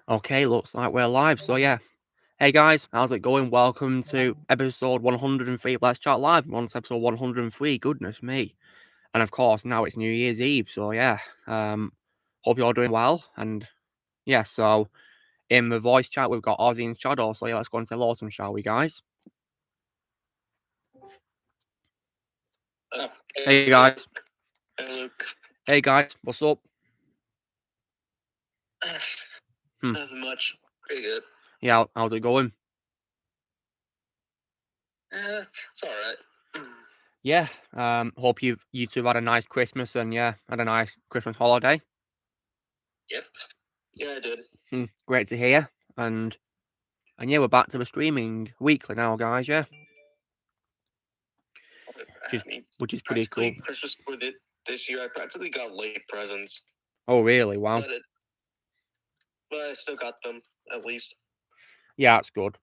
Okay, looks like we're live. So yeah. Hey guys, how's it going? Welcome to episode 103 of Let's Chat Live. We're on to episode 103, goodness me. And of course, now it's New Year's Eve, so yeah. Hope you're all doing well. And yeah, so in the voice chat, we've got Ozzy and Shadow. So yeah, let's go and say hello to them, shall we, guys? Hey guys. Hey Luke. Hey guys, what's up? Nothing much. Pretty good. Yeah, how's it going? It's alright. Yeah, hope you two had a nice Christmas and yeah, had a nice Christmas holiday. Yep. Yeah, I did. Great to hear. And yeah, we're back to the streaming weekly now, guys, yeah. Which is pretty cool. Christmas for this year, I practically got late presents. Oh, really? Wow. But I still got them, at least. Yeah, that's good.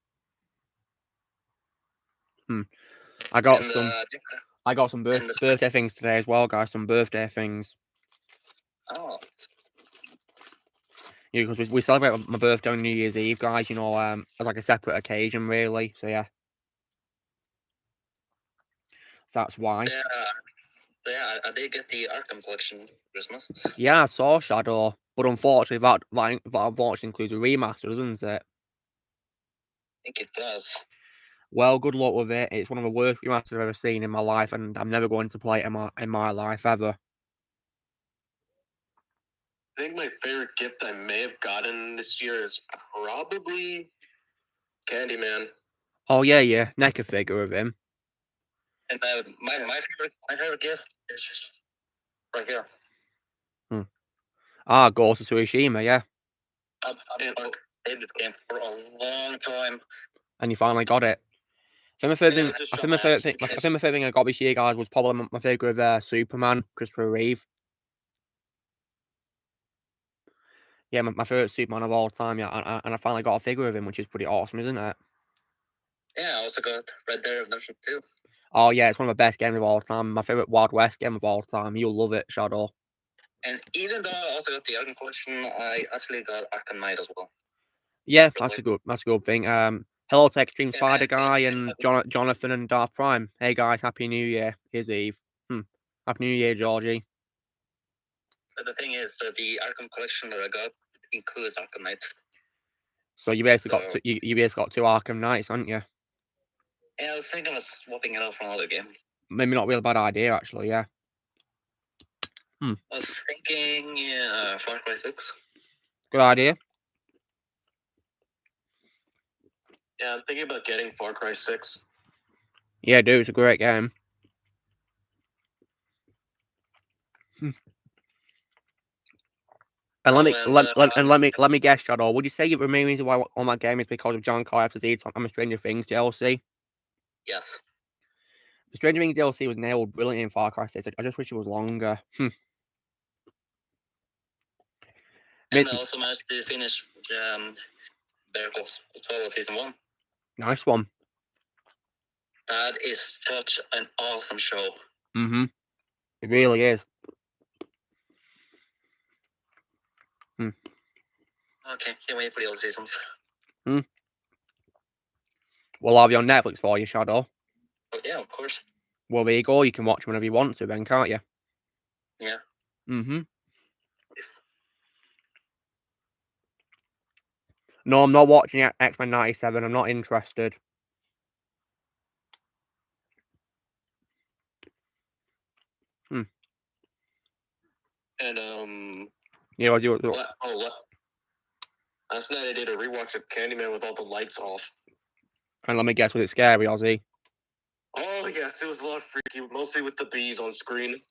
I got some birthday things today as well, guys. Some birthday things. Oh. Yeah, because we celebrate my birthday on New Year's Eve, guys. You know, as like a separate occasion, really. So yeah. So that's why. Yeah, I did get the Arkham collection for Christmas. Yeah, I saw Shadow, but unfortunately, that unfortunately includes a remaster, doesn't it? I think it does. Well, good luck with it. It's one of the worst remasters I've ever seen in my life, and I'm never going to play it in my life ever. I think my favorite gift I may have gotten this year is probably Candyman. Oh yeah, NECA figure of him. And my favorite gift is right here. Ghost of Tsushima, yeah. I've played this game for a long time. And you finally got it. I think my favorite thing I got this year, guys, was probably my favorite Superman, Christopher Reeve. Yeah, my favorite Superman of all time, yeah, and I finally got a figure of him, which is pretty awesome, isn't it? Yeah, I also got Red Dead Redemption 2. Oh yeah, it's one of the best games of all time. My favorite Wild West game of all time. You'll love it, Shadow. And even though I also got the Arkham collection, I actually got Arkham Knight as well. Yeah, that's a good thing. Hello to Extreme Spider Guy and Jonathan and Darth Prime. Hey guys, Happy New Year. Here's Eve. Happy New Year, Georgie. But the thing is, the Arkham collection that I got includes Arkham Knight. So you basically got two Arkham Knights, haven't you? Yeah, I was thinking of swapping it out for another game. Maybe not a real bad idea, actually. Yeah. I was thinking, Far Cry 6. Good idea. Yeah, I'm thinking about getting Far Cry 6. Yeah, dude, it's a great game. And let me guess, Shadow. Would you say the main reason why on that game is because of John Carpenter's I'm a Stranger Things DLC? Yes. The Stranger Things DLC was nailed brilliantly in Far Cry 6. I just wish it was longer. And I also managed to finish Bear Claws as well as Season 1. Nice one. That is such an awesome show. It really is. Okay, can't wait for the old seasons. We'll have you on Netflix for you, Shadow. Oh, yeah, of course. Well, there you go. You can watch whenever you want to, then, can't you? Yeah. No, I'm not watching X-Men 97. I'm not interested. And yeah, what? Last night I did a rewatch of Candyman with all the lights off. And let me guess, was it scary, Ozzy? Oh yes, it was a lot freaky, mostly with the bees on screen.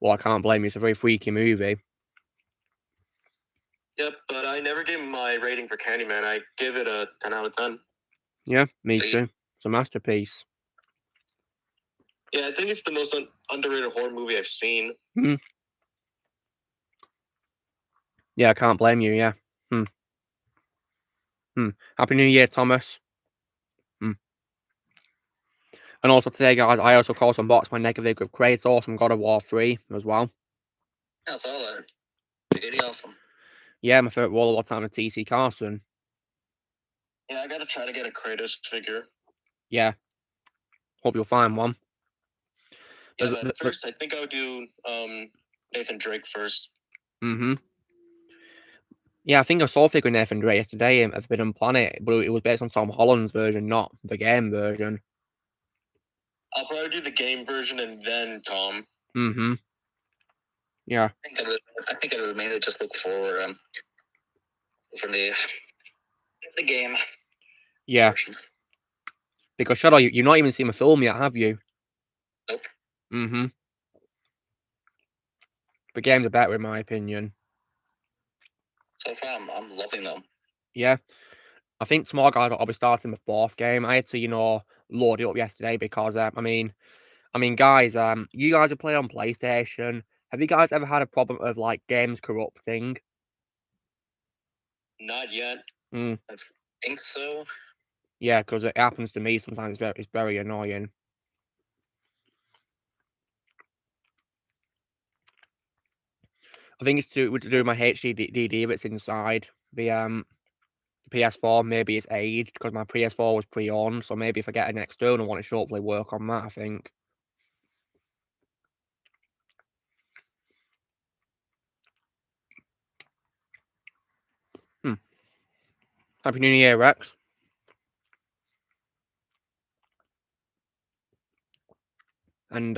Well, I can't blame you. It's a very freaky movie. Yep, but I never gave my rating for Candyman. I give it a 10 out of 10. Yeah, me too. It's a masterpiece. Yeah, I think it's the most underrated horror movie I've seen. Yeah, I can't blame you, yeah. Happy New Year, Thomas. And also today, guys, I also called some box my negative with Kratos from God of War 3 as well. Yeah, I saw that. Pretty awesome. Yeah, my favourite role of all time is TC Carson. Yeah, I gotta try to get a Kratos figure. Yeah. Hope you'll find one. Yeah, but first I think I would do Nathan Drake first. Mm-hmm. Yeah, I think I saw a figure of Nathan Drake yesterday at Forbidden Planet, but it was based on Tom Holland's version, not the game version. I'll probably do the game version and then Tom. Mm-hmm. Yeah. I think I would mainly just look for from the game. Yeah. Version. Because Shadow, you've not even seen the film yet, have you? Nope. Mm-hmm. The games are better in my opinion. So far, I'm loving them. Yeah. I think tomorrow, guys, I'll be starting the 4th game. I had to, load it up yesterday because, I mean, guys, you guys have played on PlayStation. Have you guys ever had a problem of, like, games corrupting? Not yet. Mm. I think so. Yeah, because it happens to me sometimes. It's very annoying. I think it's to do with my HDD that's inside the PS4. Maybe it's aged because my PS4 was pre-owned, so maybe if I get an external one, it should hopefully work on that, I think. Happy New Year, Rex. And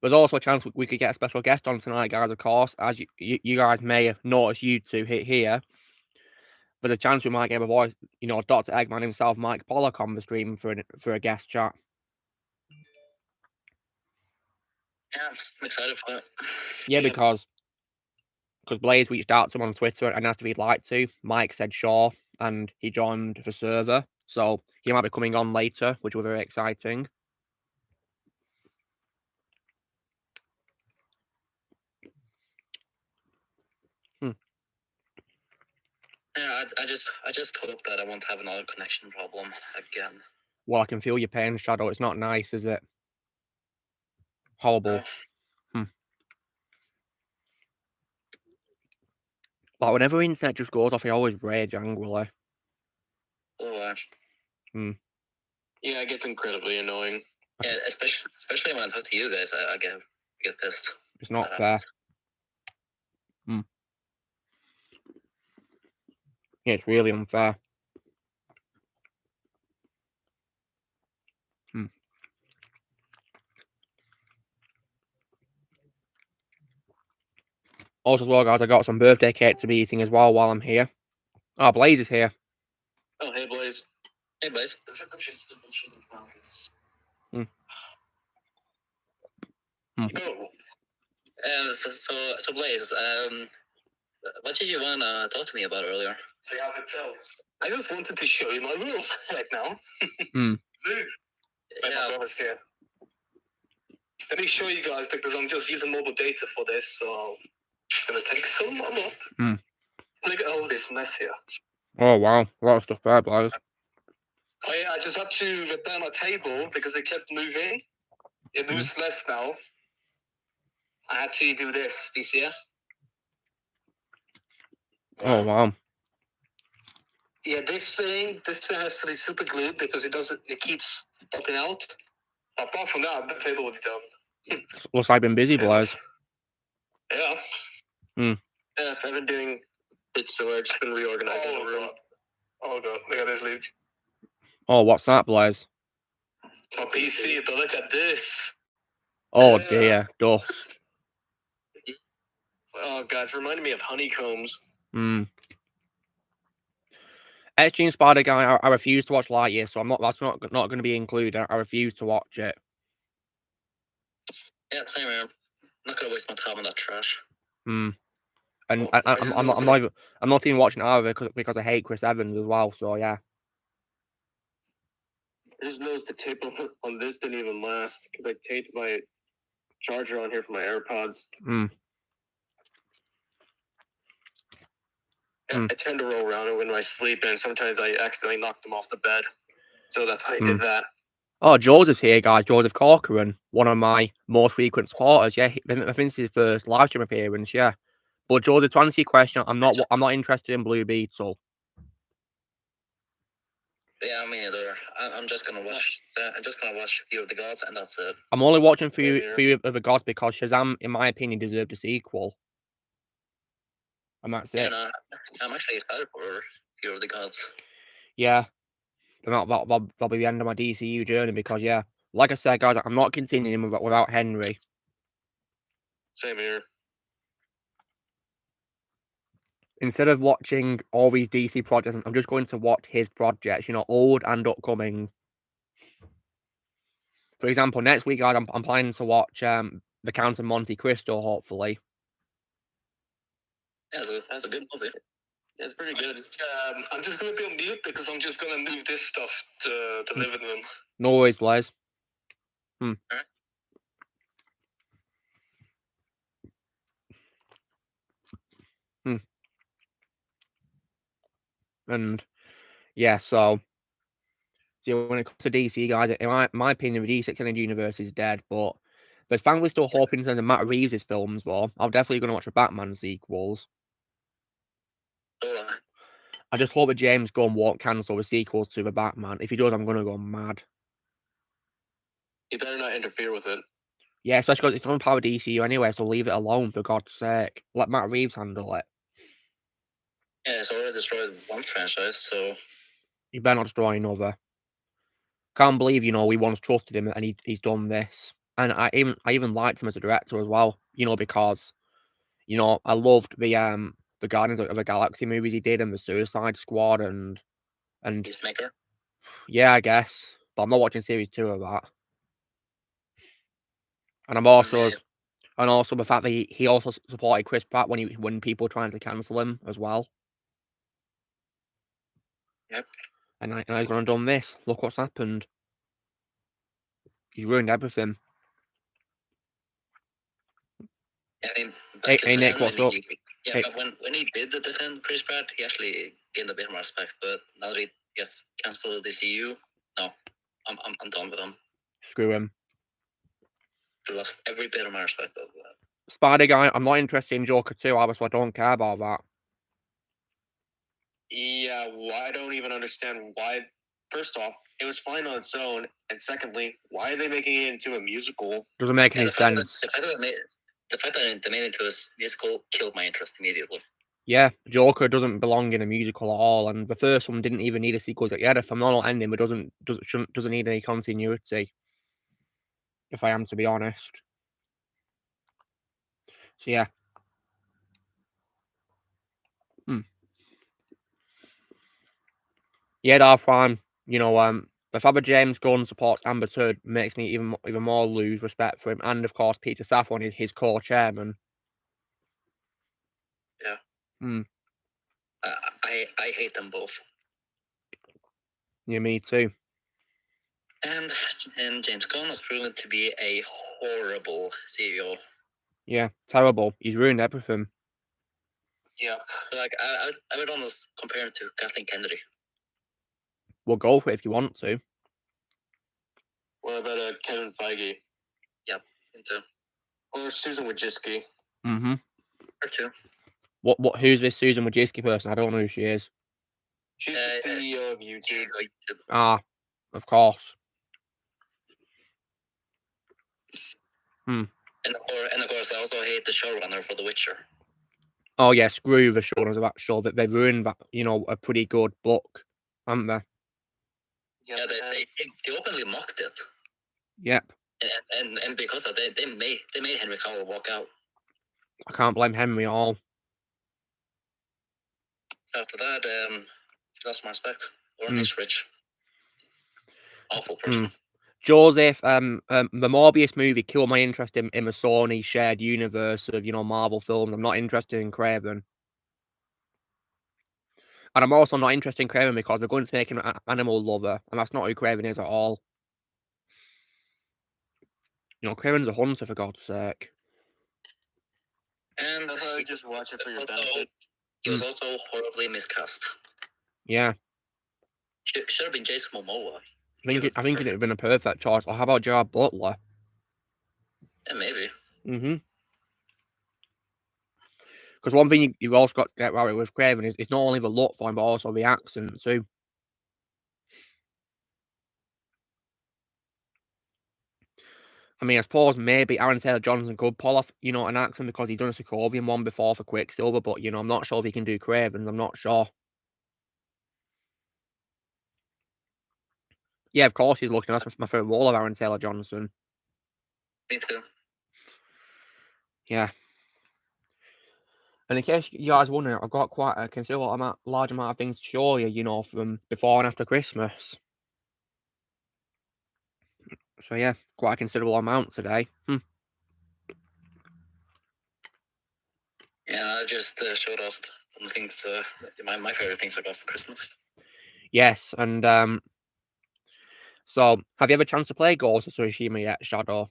there's also a chance we could get a special guest on tonight, guys, of course. As you guys may have noticed, you two here, there's a chance we might get a voice, Dr. Eggman himself, Mike Pollock, on the stream for a guest chat. Yeah, I'm excited for that. Yeah, because Blaze reached out to him on Twitter and asked if he'd like to. Mike said sure, and he joined the server. So he might be coming on later, which will be very exciting. Yeah, I just hope that I won't have another connection problem again. Well, I can feel your pain, Shadow. It's not nice, is it? Horrible. Like, whenever internet just goes off, I always rage angrily. Oh, yeah, it gets incredibly annoying. Yeah, especially when I talk to you guys, I get pissed. It's not fair. Yeah, it's really unfair. Also, as well, guys, I got some birthday cake to be eating as well while I'm here. Oh, Blaze is here. Oh, hey, Blaze. Hey, Blaze. Oh. So Blaze, what did you want to talk to me about earlier? I just wanted to show you my room right now. My brother's here. Let me show you guys because I'm just using mobile data for this, so it's gonna take some a lot. Look at all this mess here. Oh wow, a lot of stuff there, Blaze. Oh yeah, I just had to return my table because it kept moving. It moves less now. I had to do this. Do you see it? Oh wow. Yeah, this thing has to be super glued because it keeps popping out. Apart from that, the table would be done. Looks like I've been busy, Blaze. Yeah. Yeah, I've been doing bits, so I've just been reorganizing the room. Oh god, look at this, Luke. Oh, what's that, Blaze? My PC, but look at this. Oh dear, dust. Oh god, it's reminding me of honeycombs. Extreme Spider Guy, I refuse to watch Lightyear, so that's not going to be included. I refuse to watch it. Yeah, same here. I'm not going to waste my time on that trash. And I'm not even watching it either because I hate Chris Evans as well. So yeah. I just noticed the tape on this didn't even last because I taped my charger on here for my AirPods. I tend to roll around it when I sleep, and sometimes I accidentally knock them off the bed. So that's why I did that. Oh, Joseph's here, guys. Joseph Corcoran, one of my most frequent supporters. Yeah, I think it's his first live stream appearance. Yeah, But George, to answer your question, I'm not interested in Blue Beetle. Yeah, me neither. I'm just gonna watch. I'm just gonna watch Fear of the Gods, and that's it. I'm only watching Fear of the Gods because Shazam, in my opinion, deserved a sequel. And that's it. And I'm actually excited for Fear of the Gods. Yeah. That'll be the end of my DCU journey because, yeah, like I said, guys, I'm not continuing without Henry. Same here. Instead of watching all these DC projects, I'm just going to watch his projects, old and upcoming. For example, next week, guys, I'm planning to watch The Count of Monte Cristo, hopefully. Yeah, that's a good movie. Yeah, it's pretty good. I'm just going to be on mute because I'm just going to move this stuff to the living room. No worries, Blaze. All right. And, yeah, so... See, when it comes to DC, guys, in my opinion, the DC Extended Universe is dead, but there's thankfully still hope in terms of Matt Reeves' films, though. I'm definitely going to watch the Batman sequels. I just hope that James Gunn won't cancel the sequels to the Batman. If he does, I'm going to go mad. You better not interfere with it. Yeah, especially because it's not part of DCU anyway, so leave it alone, for God's sake. Let Matt Reeves handle it. Yeah, it's already destroyed one franchise, so... You better not destroy another. Can't believe, we once trusted him and he's done this. And I even liked him as a director as well, because, I loved the Guardians of the Galaxy movies he did and the Suicide Squad and Peacemaker? Yeah, I guess. But I'm not watching series 2 of that. And I'm also the fact that he also supported Chris Pratt when people were trying to cancel him as well. Yep. And now he's gone and done this. Look what's happened. He's ruined everything. I mean, hey Nick, what's up? But when he did defend Chris Pratt, he actually gained a bit more respect. But now that he gets cancelled the DCU, no, I'm done with him. Screw him. I lost every bit of my respect over that. Spider Guy, I'm not interested in Joker 2 either, so I don't care about that. Yeah, well, I don't even understand why. First off, it was fine on its own, and secondly, why are they making it into a musical? Doesn't make any sense. The fact that they made it into a musical killed my interest immediately. Yeah, Joker doesn't belong in a musical at all, and the first one didn't even need a sequel. It had a phenomenal ending, but doesn't need any continuity. If I am to be honest. So yeah. Yeah, that's fine. The fact that James Gunn supports Amber Heard makes me even more lose respect for him, and of course Peter Safran is his co-chairman. Yeah. I hate them both. Yeah, me too. And James Gunn has proven to be a horrible CEO. Yeah, terrible. He's ruined everything. Yeah, like I would almost compare him to Kathleen Kennedy. We'll go for it if you want to. What about Kevin Feige? Yep, him too. Or Susan Wojcicki. Mm-hmm. Her too. What? Who's this Susan Wojcicki person? I don't know who she is. She's the CEO of YouTube. Ah, of course. And of course, I also hate the showrunner for The Witcher. Oh yeah, screw the showrunners of that show. That they've ruined that, a pretty good book, haven't they? Yeah, they openly mocked it. Yep. And because of that, they made Henry Cavill walk out. I can't blame Henry at all. After that, lost my respect. Lawrence Rich. Awful person. Joseph, the Morbius movie killed my interest in the Sony shared universe of, Marvel films. I'm not interested in Craven. And I'm also not interested in Craven because they're going to make him an animal lover, and that's not who Craven is at all. Craven's a hunter, for God's sake. And I just watch it for your benefit. He was also horribly miscast. Yeah. Should have been Jason Momoa. I think it would have been a perfect choice. Or how about Gerard Butler? Yeah, maybe. Because one thing you've also got to get right with Craven is it's not only the look for him, but also the accent too. I mean, I suppose maybe Aaron Taylor-Johnson could pull off, an accent because he's done a Sokovian one before for Quicksilver, but, I'm not sure if he can do Craven's. I'm not sure. Yeah, of course he's looking. That's my favourite role of Aaron Taylor-Johnson. Me too. Yeah. And in case you guys wondering, I've got quite a considerable large amount of things to show you, from before and after Christmas. So yeah, quite a considerable amount today. Yeah, I just showed off some things. My favorite things I got for Christmas. Yes, and so have you ever chance to play Ghost of Tsushima yet, Shadow?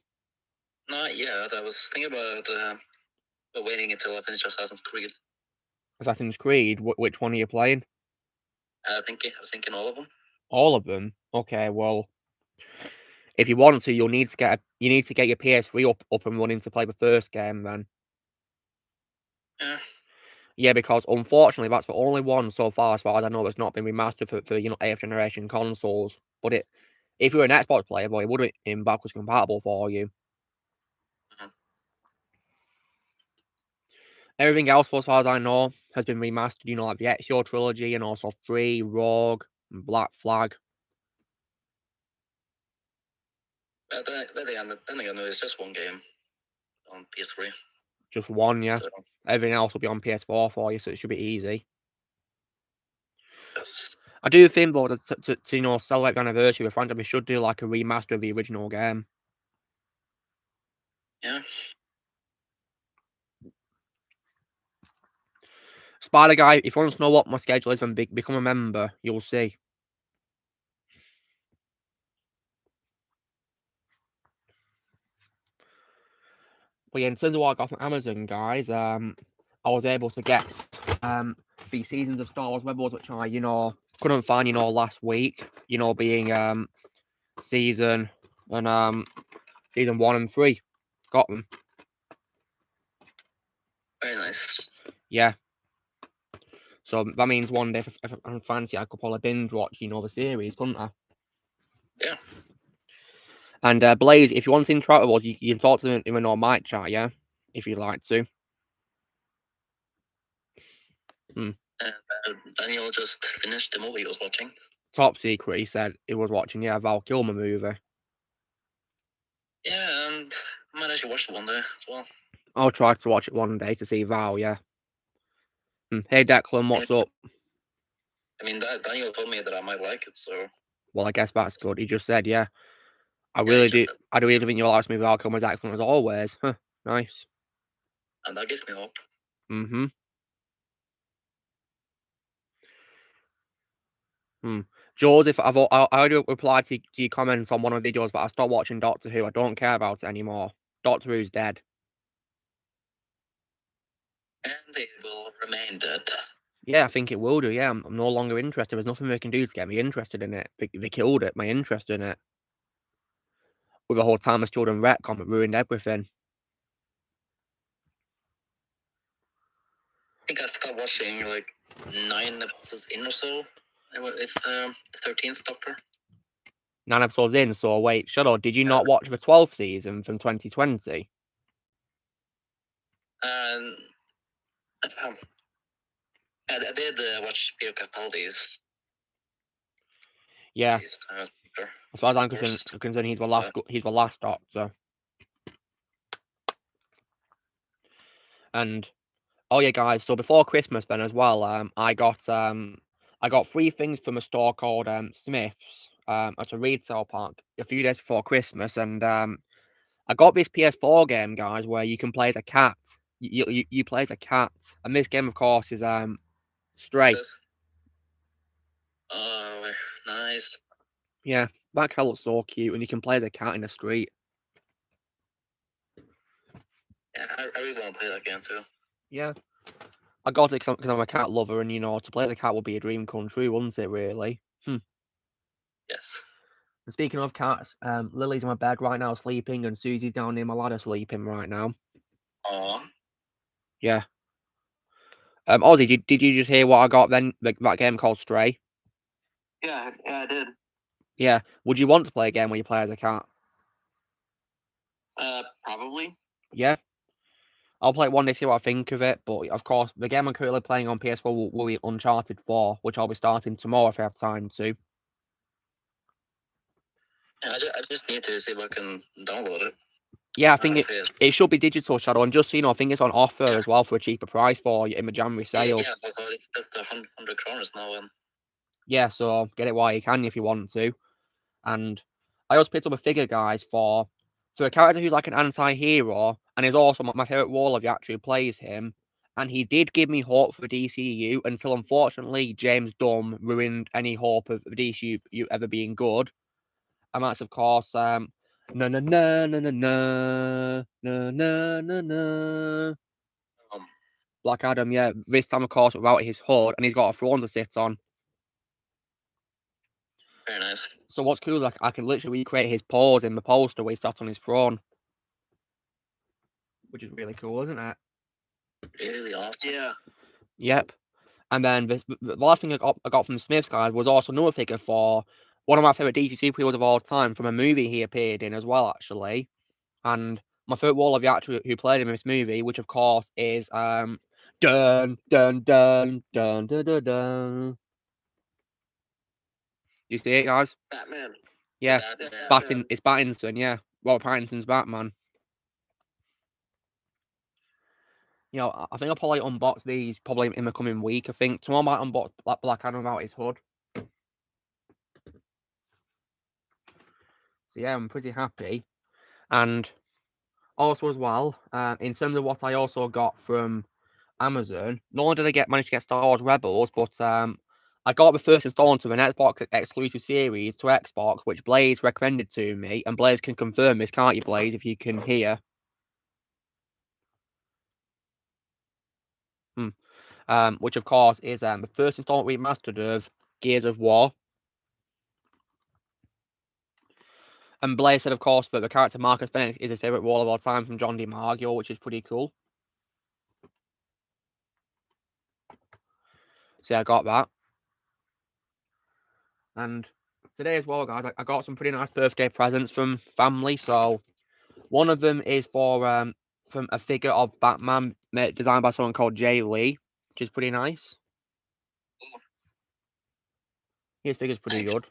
Not yet. I was thinking about waiting until I finish Assassin's Creed. Assassin's Creed? Which one are you playing? I was thinking all of them. All of them? Okay, well, if you want to, you need to get your PS3 up and running to play the first game then. Yeah. Yeah, because unfortunately that's the only one so far, as far as I know, that's not been remastered for 8th generation consoles. But if you're an Xbox player, well, it would have been backwards compatible for you. Everything else, as far as I know, has been remastered, like the Ezio trilogy and also 3, Rogue, and Black Flag. Then again, it's just one game on PS3. Just one, yeah. So, everything else will be on PS4 for you, so it should be easy. Yes. I do think, though, that to celebrate the anniversary, the franchise should do like a remaster of the original game. Yeah. Spider Guy, if you want to know what my schedule is when become a member, you'll see. But yeah, in terms of what I got from Amazon, guys, I was able to get the seasons of Star Wars Rebels, which I, couldn't find, last week. Being season 1 and 3. Got them. Very nice. Yeah. So that means one day, if I'm fancy, I could probably binge watch, the series, couldn't I? Yeah. And Blaze, if you want to interact with us, you can talk to them in our mic chat, yeah? If you'd like to. And Daniel just finished the movie he was watching. Top secret, he said he was watching, Val Kilmer movie. Yeah, and I might actually watch it one day as well. I'll try to watch it one day to see Val, yeah. Hey Declan, what's up? I mean, Daniel told me that I might like it, so... Well, I guess that's good. He just said, yeah. I really do think you'll like me. Val Kilmer's excellent as always. Huh, nice. And that gives me hope. Joseph, I already replied to your comments on one of the videos, but I stopped watching Doctor Who. I don't care about it anymore. Doctor Who's dead. And it will remain dead. Yeah, I think it will do, yeah. I'm no longer interested. There's nothing they can do to get me interested in it. They killed it, my interest in it. With the whole Time of Children retcon, it ruined everything. I think I stopped watching like 9 episodes in or so. It's the 13th Doctor. 9 episodes in, so wait, Shadow, did you not watch the 12th season from 2020? I did watch Peter Capaldi's. Yeah. As far as I'm concerned, he's the last Doctor. And oh yeah, guys. So before Christmas, then as well, I got 3 things from a store called Smith's at a retail park a few days before Christmas, and I got this PS4 game, guys, where you can play as a cat. You play as a cat, and this game, of course, is Stray. Oh, nice. Yeah, that cat looks so cute, and you can play as a cat in the street. Yeah, I really want to play that game too. Yeah. I got it because I'm a cat lover, and to play as a cat would be a dream come true, wouldn't it? Really. Yes. And speaking of cats, Lily's in my bed right now sleeping, and Susie's down near my ladder sleeping right now. Aww. Yeah. Ozzy, did you just hear what I got then? That game called Stray? Yeah, I did. Yeah. Would you want to play a game where you play as a cat? Probably. Yeah. I'll play it one day, see what I think of it. But of course, the game I'm currently playing on PS4 will be Uncharted 4, which I'll be starting tomorrow if I have time to. Yeah, I just need to see if I can download it. Yeah, I think it should be digital, Shadow, and just so you know, I think it's on offer as well for a cheaper price for you in the January sale. Yeah, so it's just 100 kroners now. Yeah, so get it while you can if you want to. And I also picked up a figure, guys, for a character who's like an anti-hero, and is also my favourite wall of actually plays him. And he did give me hope for DCU until, unfortunately, James Dunn ruined any hope of DCU ever being good. And that's, of course, na na na na na na na na na na. Black Adam, yeah. This time, of course, without his hood, and he's got a throne to sit on. Very nice. So what's cool is I can literally recreate his pose in the poster where he sat on his throne. Which is really cool, isn't it? Really awesome. Yeah. Yep. And then the last thing I got from Smith's guys was also another figure for one of my favourite DC superheroes of all time from a movie he appeared in as well, actually. And my favourite wall of the actor who played him in this movie, which of course is dun dun dun dun dun dun dun. You see it, guys? Batman. Yeah. It's Pattinson, yeah. Robert Pattinson's Batman. You know, I think I'll probably unbox these probably in the coming week. I think tomorrow I might unbox Black Adam without his hood. So yeah, I'm pretty happy. And also as well, in terms of what I also got from Amazon, not only did I manage to get Star Wars Rebels, but I got the first installment of an Xbox exclusive series to Xbox, which Blaze recommended to me, and Blaze can confirm this, can't you, Blaze, if you can hear? Which of course is the first installment remastered of Gears of War. And Blaze said, of course, that the character Marcus Fenix is his favourite wall of all time from John DiMaggio, which is pretty cool. So I got that. And today as well, guys, I got some pretty nice birthday presents from family. So one of them is for from a figure of Batman designed by someone called Jay Lee, which is pretty nice. His figure's pretty good.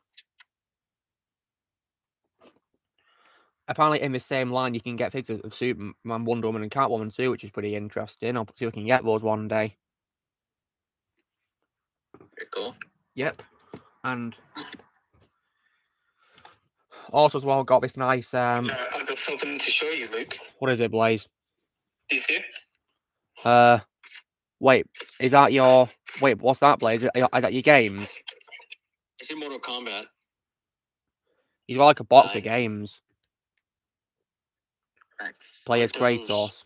Apparently, in the same line, you can get figures of Superman, Wonder Woman, and Catwoman too, which is pretty interesting. I'll see if we can get those one day. Very cool. Yep. And also as well, got this nice. I've got something to show you, Luke. What is it, Blaze? Do you see it? Wait, is that your? Wait, what's that, Blaze? Is that your games? It's in Mortal Kombat. He's got like a box of games. Nice. Play as Kratos.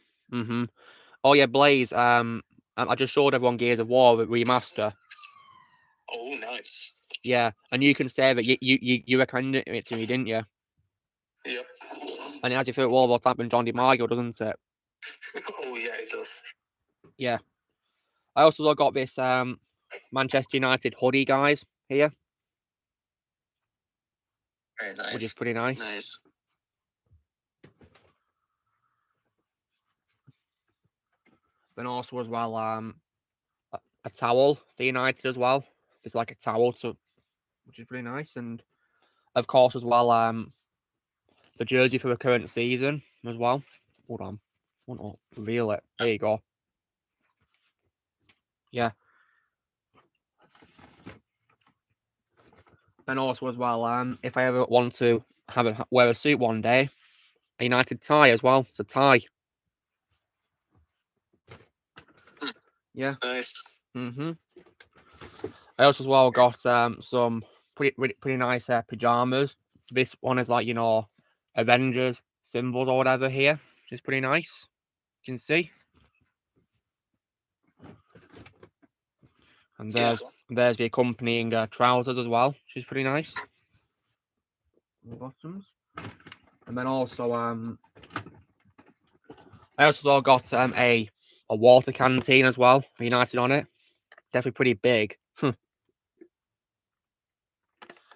Oh yeah, Blaze. I just showed everyone Gears of War remaster. Oh, nice. Yeah, and you can say that you recommended it to me, didn't you? Yep. And it has your favourite wall of all time from John DiMaggio, doesn't it? Oh yeah, it does. Yeah. I also got this Manchester United hoodie, guys, here. Very nice. Which is pretty nice. Nice. Then also as well, a towel for United as well. It's like a towel, which is pretty nice. And of course as well, the jersey for the current season as well. Hold on. I want to reveal it. There you go. Yeah. And also as well, if I ever want to wear a suit one day, a United tie as well. It's a tie. Yeah. Nice. I also as well got some pretty nice pajamas. This one is like, you know, Avengers symbols or whatever here, which is pretty nice. You can see. And there's the accompanying trousers as well, which is pretty nice. The bottoms. And then also I also got a a water canteen as well, United on it. Definitely pretty big.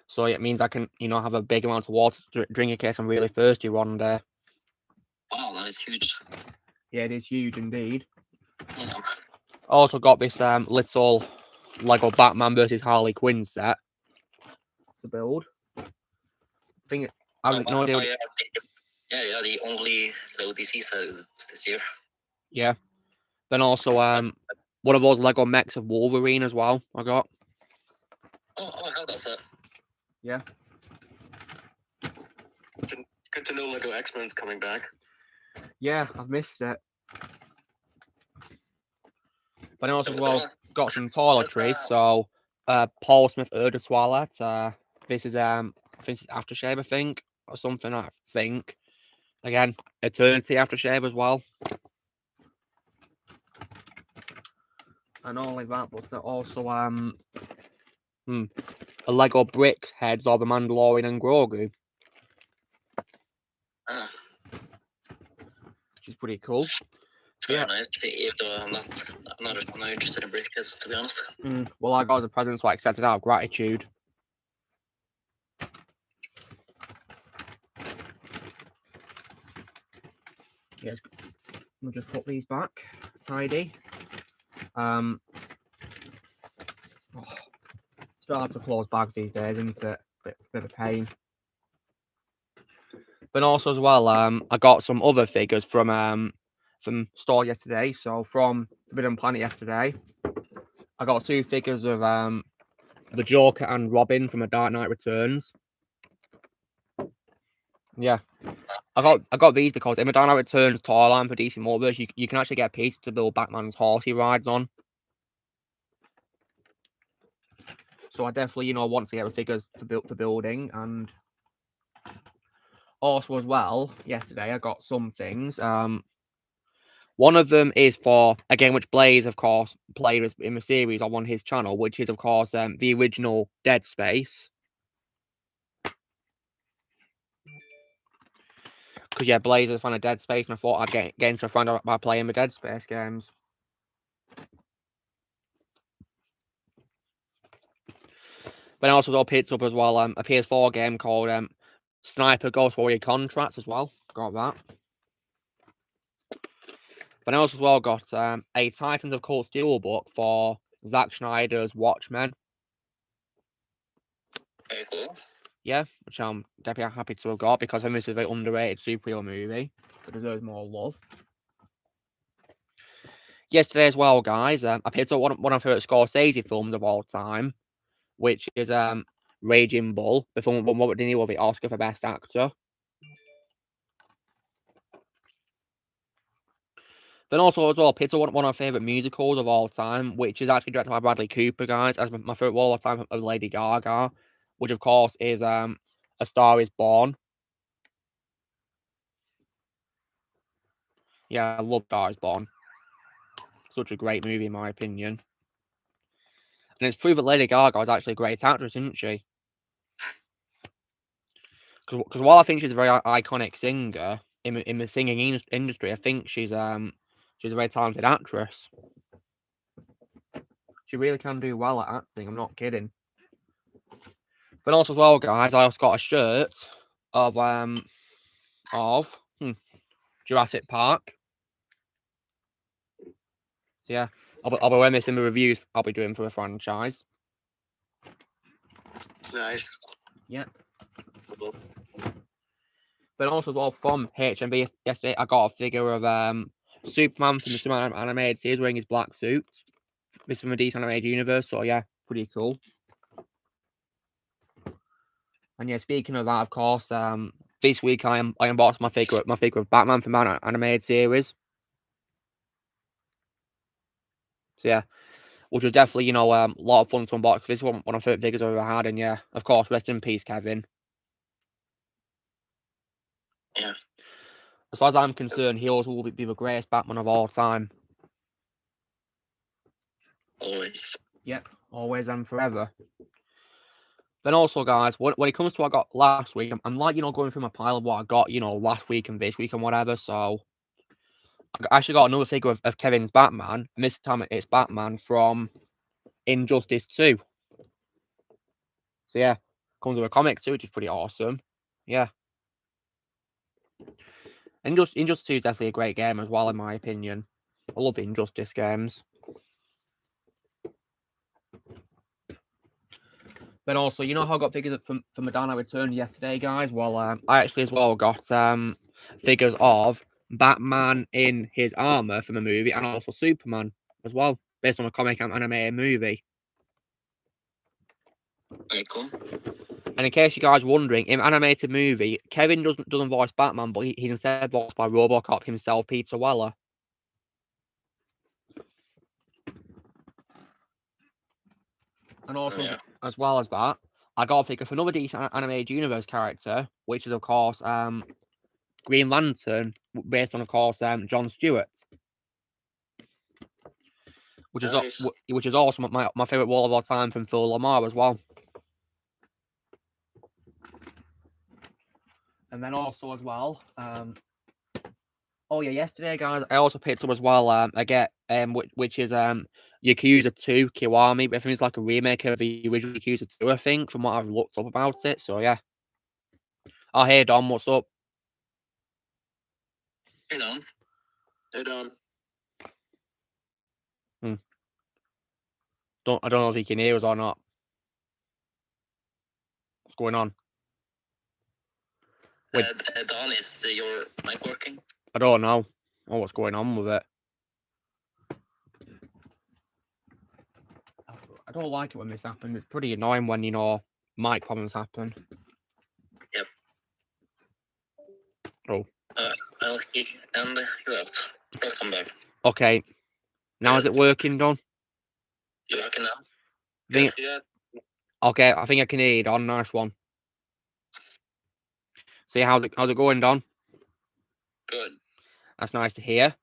So it means I can, have a big amount of water to drink in case I'm really thirsty one day. Wow, that is huge. Yeah, it is huge indeed. Yeah. Also got this little Lego Batman versus Harley Quinn set to build. I think I have no idea. Yeah, the only Lego DC set this year. Yeah. Then also one of those Lego mechs of Wolverine as well. I got. Oh, I have that set. Yeah. Good to know Lego X-Men's coming back. Yeah, I've missed it. But I also as well got some toiletries. So Paul Smith Eau de Toilette. This is I think it's aftershave, I think, or something. I think. Again, Eternity aftershave as well. And not only that, but also a Lego bricks heads of the Mandalorian and Grogu. Which is pretty cool. Yeah, I'm not interested in briefcases, to be honest. Well, I got as a present, so I accepted out of gratitude. Yes, we'll just put these back, tidy. It's hard to close bags these days, isn't it? Bit of a pain. But also as well, I got some other figures from store yesterday. So from Forbidden Planet yesterday, I got 2 figures of the Joker and Robin from A Dark Knight Returns. Yeah, I got these because in A Dark Knight Returns toy line for DC Multiverse, you can actually get a piece to build Batman's horse he rides on. So I definitely, want to get the figures for building. And also as well, yesterday I got some things. One of them is for a game which Blaze, of course, played in the series on his channel, which is, of course, the original Dead Space. Because, yeah, Blaze is a fan of Dead Space, and I thought I'd get into a friend by playing the Dead Space games. But I also picked up as well a PS4 game called Sniper Ghost Warrior Contracts as well. Got that. But I also as well got a Titans of Cult Steelbook for Zack Snyder's Watchmen. Very cool. Yeah, which I'm definitely happy to have got because I think this is a very underrated superhero movie that deserves more love. Yesterday as well, guys, I picked up one of my favourite Scorsese films of all time, which is Raging Bull, the film won Robert De Niro the Oscar for Best Actor. Then also as well, picked up one of my favourite musicals of all time, which is actually directed by Bradley Cooper, guys, as my favourite of all time of Lady Gaga, which of course is A Star Is Born. Yeah, I love Star Is Born. Such a great movie, in my opinion. And it's proved that Lady Gaga is actually a great actress, isn't she? Because while I think she's a very iconic singer in the singing industry, I think she's a very talented actress. She really can do well at acting. I'm not kidding. But also as well, guys, I also got a shirt of Jurassic Park. So yeah, I'll be wearing this in the reviews I'll be doing for the franchise. Nice. Yeah. But also as well from HMV yesterday, I got a figure of Superman from the Superman animated series wearing his black suit. This is from the DC animated universe, so yeah, pretty cool. And yeah, speaking of that, of course, this week I unboxed my figure of Batman from the animated series. So yeah, which was definitely a lot of fun to unbox. This is one of my favorite figures I've ever had, and yeah, of course, rest in peace, Kevin. Yeah. As far as I'm concerned, he also will be the greatest Batman of all time. Always. Yep, always and forever. Then also, guys, when it comes to what I got last week, I'm like, going through my pile of what I got, last week and this week and whatever. So I actually got another figure of Kevin's Batman, and this time it's Batman from Injustice 2. So yeah, comes with a comic too, which is pretty awesome. Yeah. Injustice 2 is definitely a great game as well, in my opinion. I love the Injustice games. Then also, you know how I got figures from Madonna Return yesterday, guys? Well, I actually as well got figures of Batman in his armor from a movie, and also Superman as well, based on a comic and animated movie. Very cool. And in case you guys are wondering, in an animated movie, Kevin doesn't voice Batman, but he's instead voiced by RoboCop himself, Peter Weller. And also, as well as that, I got a figure for another decent animated universe character, which is of course Green Lantern, based on of course John Stewart, which is also my favorite wall of all time from Phil Lamar as well. And then also as well, oh yeah, yesterday guys, I also picked up as well which is Yakuza 2 Kiwami. I think it's like a remake of the original Yakuza 2, I think, from what I've looked up about it. So yeah. Oh hey Dom, what's up? Hey Dom. Hey Dom. I don't know if he can hear us or not. What's going on? Don, is your mic working? I don't know. Oh, what's going on with it? I don't like it when this happens. It's pretty annoying when, you know, mic problems happen. Yep. Oh. And you'll come back. Okay. Now is it working, Don? You working now? Yeah. Okay, I think I can hear you, Don. Nice one. See, how's it going, Don? Good. That's nice to hear.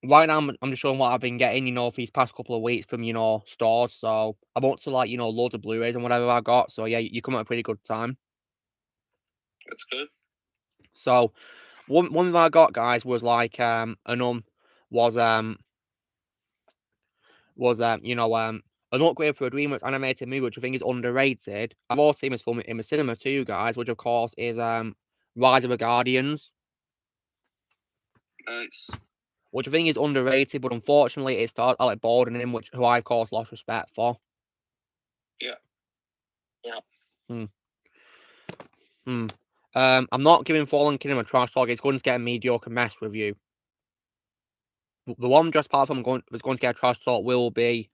Right now, I'm just showing what I've been getting, you know, for these past couple of weeks from, you know, stores. So I'm up to, like, you know, loads of Blu-rays and whatever I got. So yeah, you come at a pretty good time. That's good. So one thing I got, guys, was like you know, an upgrade for a DreamWorks animated movie, which I think is underrated. I've also seen this film in the cinema too, guys, which of course is Rise of the Guardians. Nice. Which I think is underrated, but unfortunately it stars Alec Baldwin in, who I of course lost respect for. Yeah. I'm not giving Fallen Kingdom a trash talk. It's going to get a mediocre mess review. The one Jurassic Park film that's going to get a trash talk will be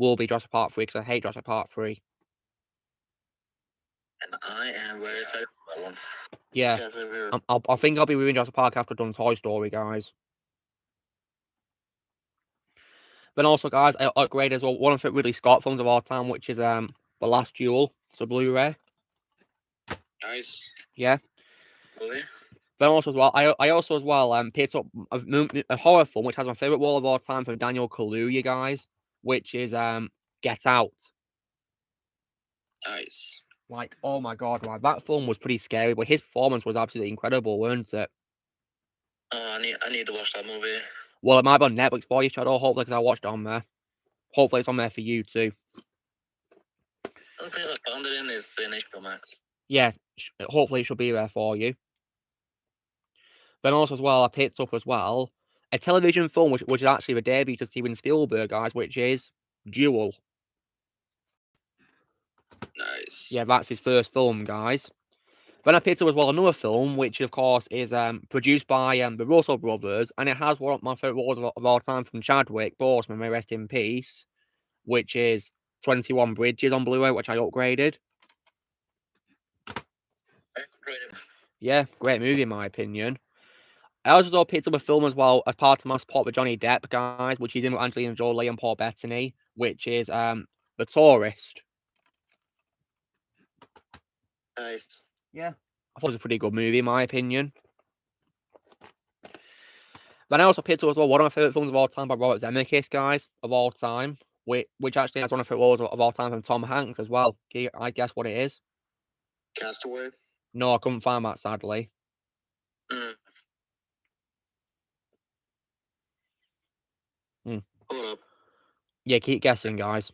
Jurassic Park 3, because I hate Jurassic Park 3. And I am very excited for that one. Yeah. I think I'll be reviewing Jurassic Park after I've done Toy Story, guys. Then also, guys, I upgraded as well one of the Ridley Scott films of all time, which is The Last Duel. It's a Blu-ray. Nice. Yeah. Really? Then also as well, I also as well picked up a horror film which has my favorite wall of all time from Daniel Kaluuya, guys, which is Get Out. Nice. Like, oh my god, right, that film was pretty scary, but his performance was absolutely incredible, weren't it? I need to watch that movie. Well, it might be on Netflix for you, Shadow, hopefully, because I watched it on there. Hopefully it's on there for you too. Okay, I found it in HBO Max. Yeah, hopefully it should be there for you. Then also as well, I picked up as well a television film which is actually the debut to Steven Spielberg, guys, which is Duel. Nice. Yeah, that's his first film, guys. Then I picked up as well another film, which of course is produced by the Russell brothers, and it has one of my favorite roles of all time from Chadwick Boseman, may rest in peace, which is 21 Bridges on Blu-ray, which I upgraded. Yeah, great movie in my opinion. I also picked up a film as well as part of my support with Johnny Depp, guys, which is in with Angelina Jolie and Paul Bettany, which is The Tourist. Nice. Yeah, I thought it was a pretty good movie in my opinion. Then I also picked up as well one of my favourite films of all time by Robert Zemeckis, guys, of all time, which actually has one of my favourite roles of all time from Tom Hanks as well. I guess what it is? Castaway? No, I couldn't find that, sadly. Hold up. Yeah, keep guessing, guys.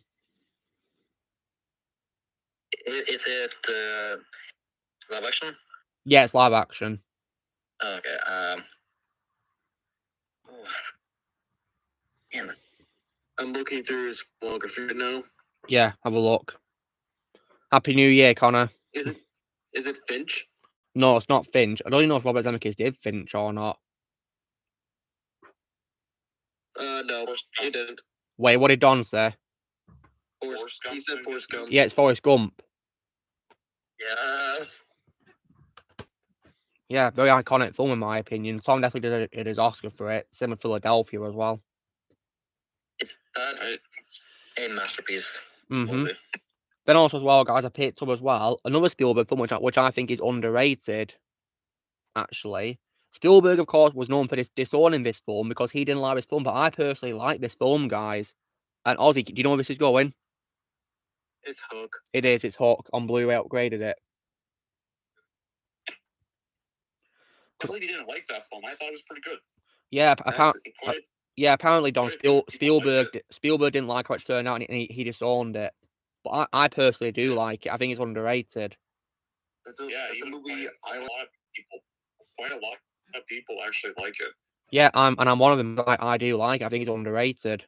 Is it live action? Yeah, it's live action. Okay. Damn it. I'm looking through his filmography right now. Yeah, have a look. Happy New Year, Connor. Is it Finch? No, it's not Finch. I don't even know if Robert Zemeckis did Finch or not. No, he didn't. Wait, what did Don say? He said Forrest Gump. Yeah, it's Forrest Gump. Yes. Yeah, very iconic film in my opinion. Tom definitely did his Oscar for it. Same with Philadelphia as well. It's a masterpiece. Mm-hmm. Then also as well, guys, I picked up as well another Spielberg film which I think is underrated. Actually, Spielberg, of course, was known for disowning this film because he didn't like this film, but I personally like this film, guys. And Ozzy, do you know where this is going? It's Hook. It is. It's Hook on Blu-ray. Upgraded it. I believe you didn't like that film. I thought it was pretty good. Yeah, apparently Don Spielberg didn't like how it turned out, and he disowned it. But I personally do like it. I think it's underrated. It's a movie. Quite a lot of people actually like it. Yeah, I'm one of them. I do like it. I think it's underrated.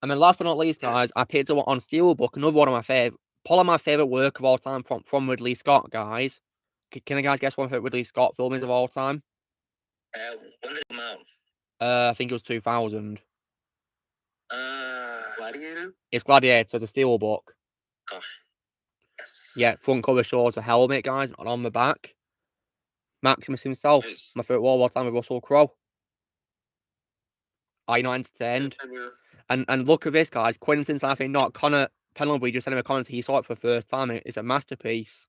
And then last but not least, guys, I picked up on Steelbook, another one of my probably my favorite work of all time from Ridley Scott, guys. Can you guys guess what my favorite Ridley Scott film is of all time? When did it come out? I think it was 2000. Gladiator? It's Gladiator, it's a Steelbook. Oh, yes. Yeah, front cover shows the helmet, guys, and on the back, Maximus himself. Nice. My favorite World War time with Russell Crowe. Are you not entertained? And look at this, guys. Coincidence, I think not. Connor Pendlebury just sent him a comment. He saw it for the first time. And it's a masterpiece.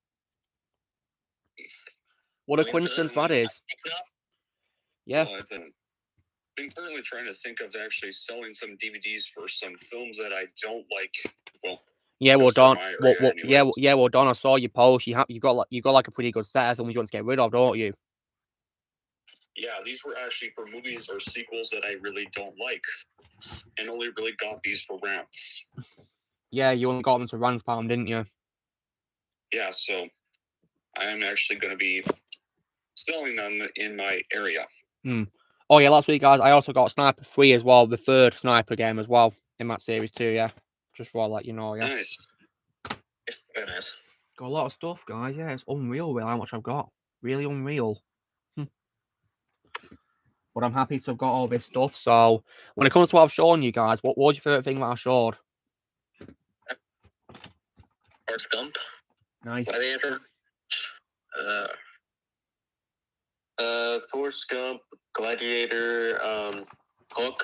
What a coincidence that is. Yeah. So I've been currently trying to think of actually selling some DVDs for some films that I don't like. Well. Yeah, well, Don. Well, Don. I saw your post. You got like a pretty good set of films you want to get rid of, don't you? Yeah, these were actually for movies or sequels that I really don't like, and only really got these for rants. Yeah, you only got them to Rants Palm, didn't you? Yeah, so I am actually going to be selling them in my area. Oh yeah, last week, guys, I also got Sniper 3 as well, the third Sniper game as well in that series too. Yeah, just for let you know. Yeah. Nice. Very nice. Got a lot of stuff, guys. Yeah, it's unreal, really, how much I've got. Really unreal. But I'm happy to have got all this stuff. So when it comes to what I've shown you guys, what was your favorite thing that I showed? Forrest Gump. Nice. Gladiator. Forrest Gump, Gladiator, Hook.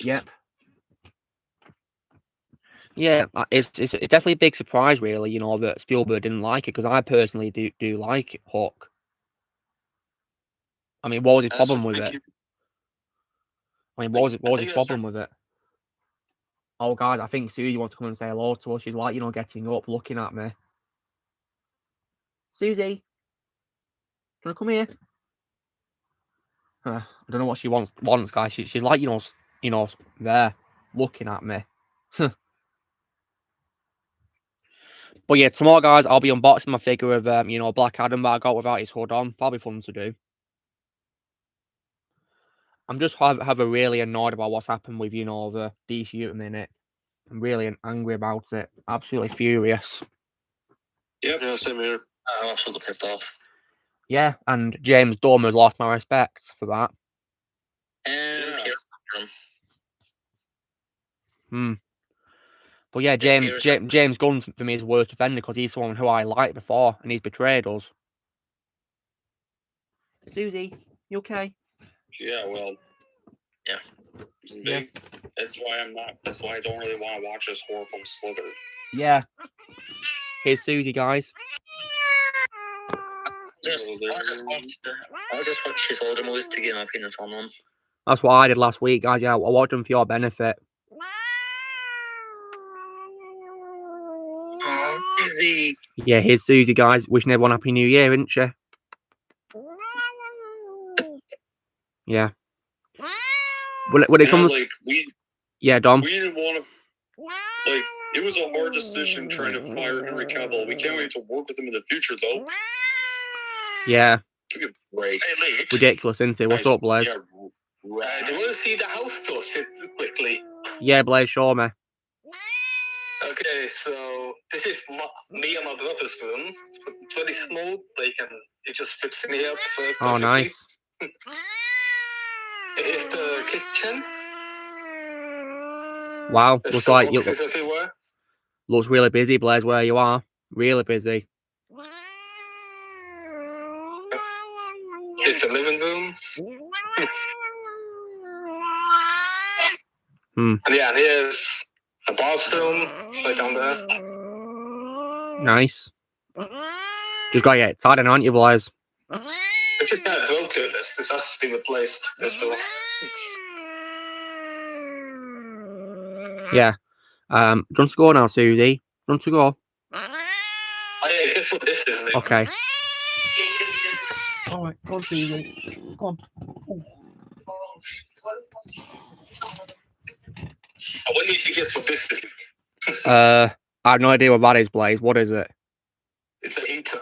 Yep. Yeah, it's definitely a big surprise, really, you know, that Spielberg didn't like it, because I personally do like Hook. I mean, what was his problem with it? What was his problem with it? Oh, guys, I think Susie wants to come and say hello to us. She's like, you know, getting up, looking at me. Susie, do you want to come here? I don't know what she wants, guys. She's like, you know, there, looking at me. But yeah, tomorrow, guys, I'll be unboxing my figure of, you know, Black Adam that I got without his hood on. Probably fun to do. I'm just have a really annoyed about what's happened with, you know, the DC at the minute. I'm really angry about it. Absolutely furious. Yep. Yeah, same here. I'm absolutely pissed off. Yeah, and James Gunn has lost my respect for that. And But yeah, James Gunn for me is worst offender because he's someone who I liked before and he's betrayed us. Susie, you okay? Yeah, well, yeah. That's why I don't really want to watch this horror film Slither. Yeah. Here's Susie, guys. I'll just watch his older movies to get my opinions on them. That's what I did last week, guys. Yeah, I watched them for your benefit. Oh, Susie. Yeah, here's Susie, guys. Wishing everyone Happy New Year, isn't she? Yeah. When it comes, like Dom. We didn't want to. Like, it was a hard decision trying to fire Henry Cavill. We can't wait to work with him in the future, though. Yeah. Give me a break. Hey, Luke. Ridiculous, isn't it? What's up, Blaze? Yeah, right. Do you want to see the house tour quickly? Yeah, Blaze, show me. Okay, so this is me and my brother's room. It's very small. It just fits in here. Oh, nice. Here's the kitchen. Wow, There's looks like boxes everywhere. Looks really busy, Blaze, where you are. Really busy. Here's the living room. And yeah, here's the bathroom right down there. Nice. Just gotta get tired, aren't you, Blaze? It's just kind of broken. This has to be replaced. This door. Yeah. Do you want to go now, Susie? Do you want to go? Oh yeah, guess what this is, Luke? Okay. Alright, go on, Susie. Go on. I want you to guess what this is. I have no idea what that is, Blaze. What is it? It's a heater.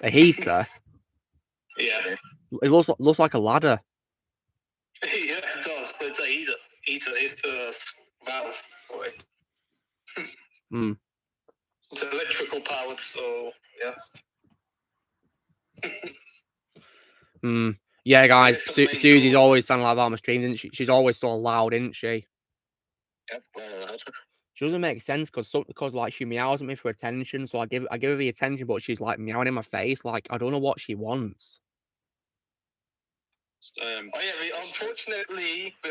A heater? Yeah. It looks like a ladder. Yeah, it does. But it's a heater. Heater is the valve for it. It's electrical powered, so yeah. Yeah, guys. Susie's always sounding like that on the stream, isn't she? She's always so loud, isn't she? Yep. She doesn't make sense because like she meows at me for attention, so I give her the attention, but she's like meowing in my face. Like I don't know what she wants. Oh yeah, we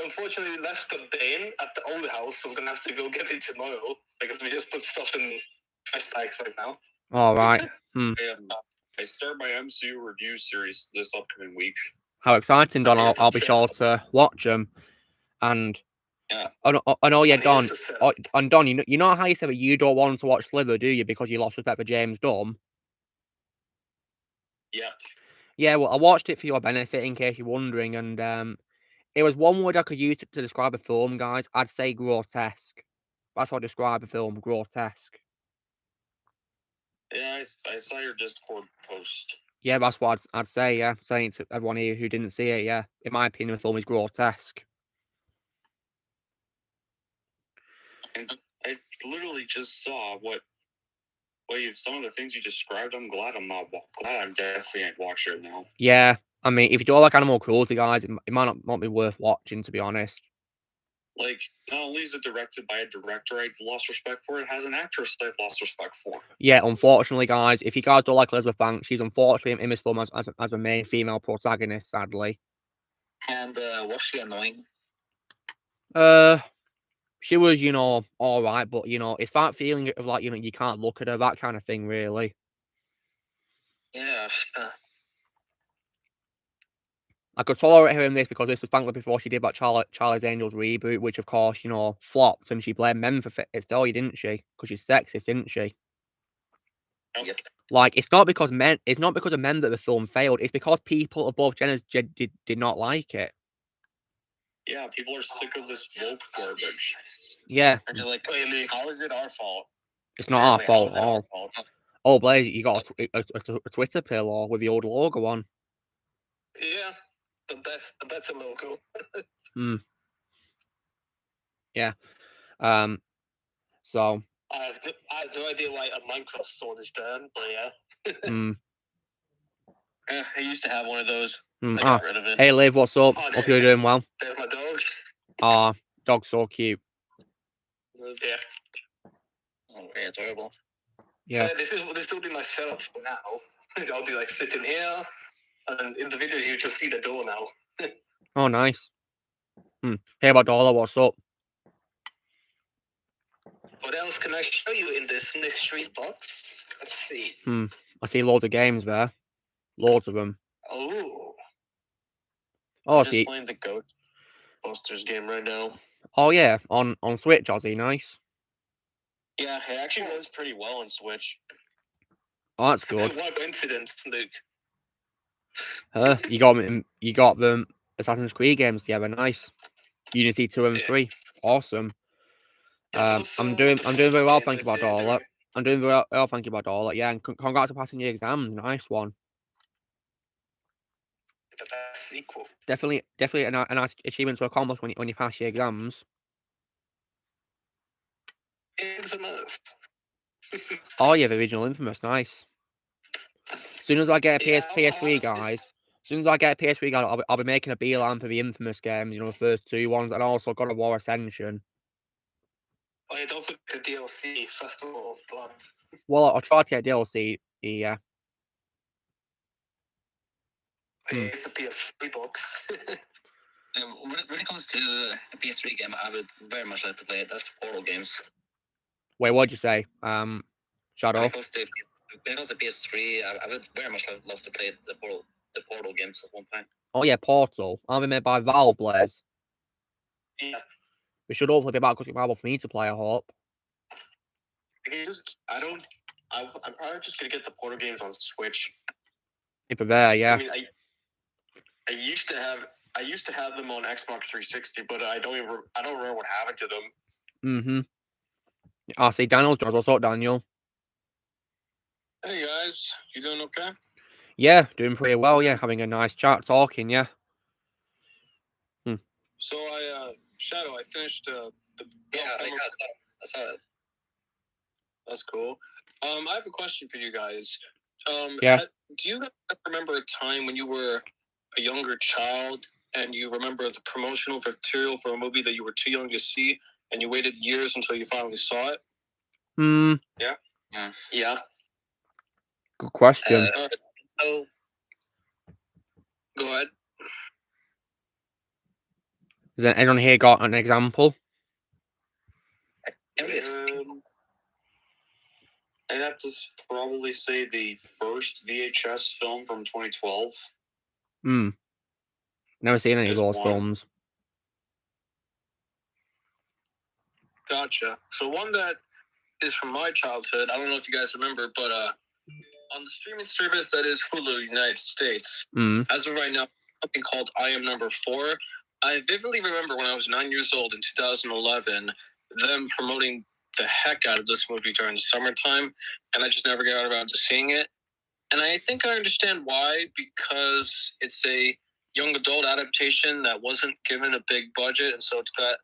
unfortunately left the bin at the old house, so we're gonna have to go get it tomorrow because we just put stuff in trash bags right now. All right. I start my MCU review series this upcoming week. How exciting, Don! I'll be sure to watch them. And I know, yeah, Don. And Don, you know how you said that you don't want to watch Slither, do you? Because you lost respect for James Dunn. Yeah. Yeah, well, I watched it for your benefit, in case you're wondering, and it was one word I could use to describe a film, guys. I'd say grotesque. That's how I describe a film, grotesque. Yeah, I saw your Discord post. Yeah, that's what I'd say, yeah. Saying to everyone here who didn't see it, yeah. In my opinion, the film is grotesque. And I literally just saw some of the things you described. I'm glad I'm definitely ain't watching it now. Yeah, I mean, if you don't like animal cruelty, guys, it might not be worth watching, to be honest. Like, not only is it directed by a director I've lost respect for, it has an actress I've lost respect for. Yeah, unfortunately, guys, if you guys don't like Elizabeth Banks, she's unfortunately in this film as a main female protagonist, sadly. And was she annoying? She was, all right, but it's that feeling of like, you can't look at her, that kind of thing, really. Yeah. I could tolerate her in this because this was thankfully before she did that Charlie's Angels reboot, which of course, flopped, and she blamed men for its failure, didn't she? Because she's sexist, didn't she? Yep. Like, it's not because of men that the film failed. It's because people of both genders did not like it. Yeah, people are sick of this woke garbage. Yeah. And you're like, how is it our fault? It's not our fault at all. Oh, Blaze, you got a Twitter pillow with the old logo on. Yeah, that's a logo. Yeah. So. I have no idea why a Minecraft sword is there, but yeah. I used to have one of those. I got rid of it. Hey, Liv, what's up? Hope you're doing well. There's my dog. Ah, dog's so cute. Yeah. Oh, yeah, adorable. Yeah. So this will be my setup for now. I'll be like sitting here, and in the videos you just see the door now. Oh, nice. Hey, about Dollar, what's up? What else can I show you in this mystery box? Let's see. I see loads of games there. Loads of them. Oh. Oh, I'm just playing the Ghostbusters game right now. Oh yeah, on Switch, Ozzy, nice. Yeah, it actually runs pretty well on Switch. Oh, that's good. What coincidence, Luke? You got them Assassin's Creed games together, nice. Unity 2 and Yeah. 3. Awesome. Yeah, I'm doing very well, thank you, That's it, Bardola. I'm doing very well, thank you, Bardola. Yeah, and congrats on passing your exams. Nice one. The best sequel. Definitely a nice achievement to accomplish when you pass your exams. Infamous. Oh yeah, the original Infamous, nice. As soon as I get a PS3, guys. As soon as I get a PS3, guys, I'll be making a beeline for the Infamous games. You know, the first 2 ones, and also God of War Ascension. Oh yeah, don't forget the DLC, Festival of Blood. Well, I'll try to get DLC. Yeah. It's the PS3 box. When it comes to a PS3 game, I would very much like to play it. That's the Portal games. Wait, what'd you say? Shadow. When it comes to PS3, I would very much love to play the Portal games at one time. Oh yeah, Portal. Aren't they made by Valve, Blaze? Yeah. They should hopefully be back available for me to play, I hope. I'm probably just gonna get the Portal games on Switch. Keep it there, yeah. I mean, I used to have them on Xbox 360, but I don't remember what happened to them. I see Daniel's job. What's up, Daniel? Hey guys, you doing okay? Yeah, doing pretty well. Yeah, having a nice chat, talking. Yeah. So Shadow, I finished the. Yeah, I saw it. That's cool. I have a question for you guys. Yeah. Do you guys remember a time when you were a younger child and you remember the promotional material for a movie that you were too young to see and you waited years until you finally saw it? Yeah. Good question. So, go ahead. Has anyone here got an example? I'd have to probably say the first VHS film from 2012. Never seen any of those films. Gotcha. So one that is from my childhood, I don't know if you guys remember, but on the streaming service that is Hulu United States, as of right now, something called I Am Number 4. I vividly remember when I was 9 years old in 2011, them promoting the heck out of this movie during the summertime, and I just never got around to seeing it. And I think I understand why, because it's a young adult adaptation that wasn't given a big budget, and so it's got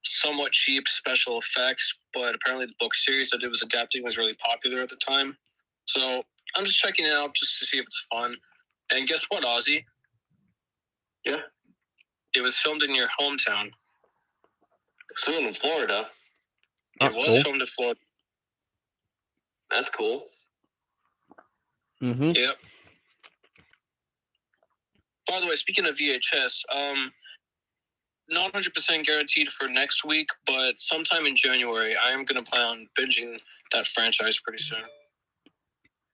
somewhat cheap special effects, but apparently the book series that it was adapting was really popular at the time. So I'm just checking it out just to see if it's fun. And guess what, Ozzy? Yeah? It was filmed in your hometown. Filmed in Florida. That's it was cool. filmed in Florida. That's cool. Yep. By the way, speaking of VHS, not 100% guaranteed for next week, but sometime in January, I am going to plan on binging that franchise pretty soon.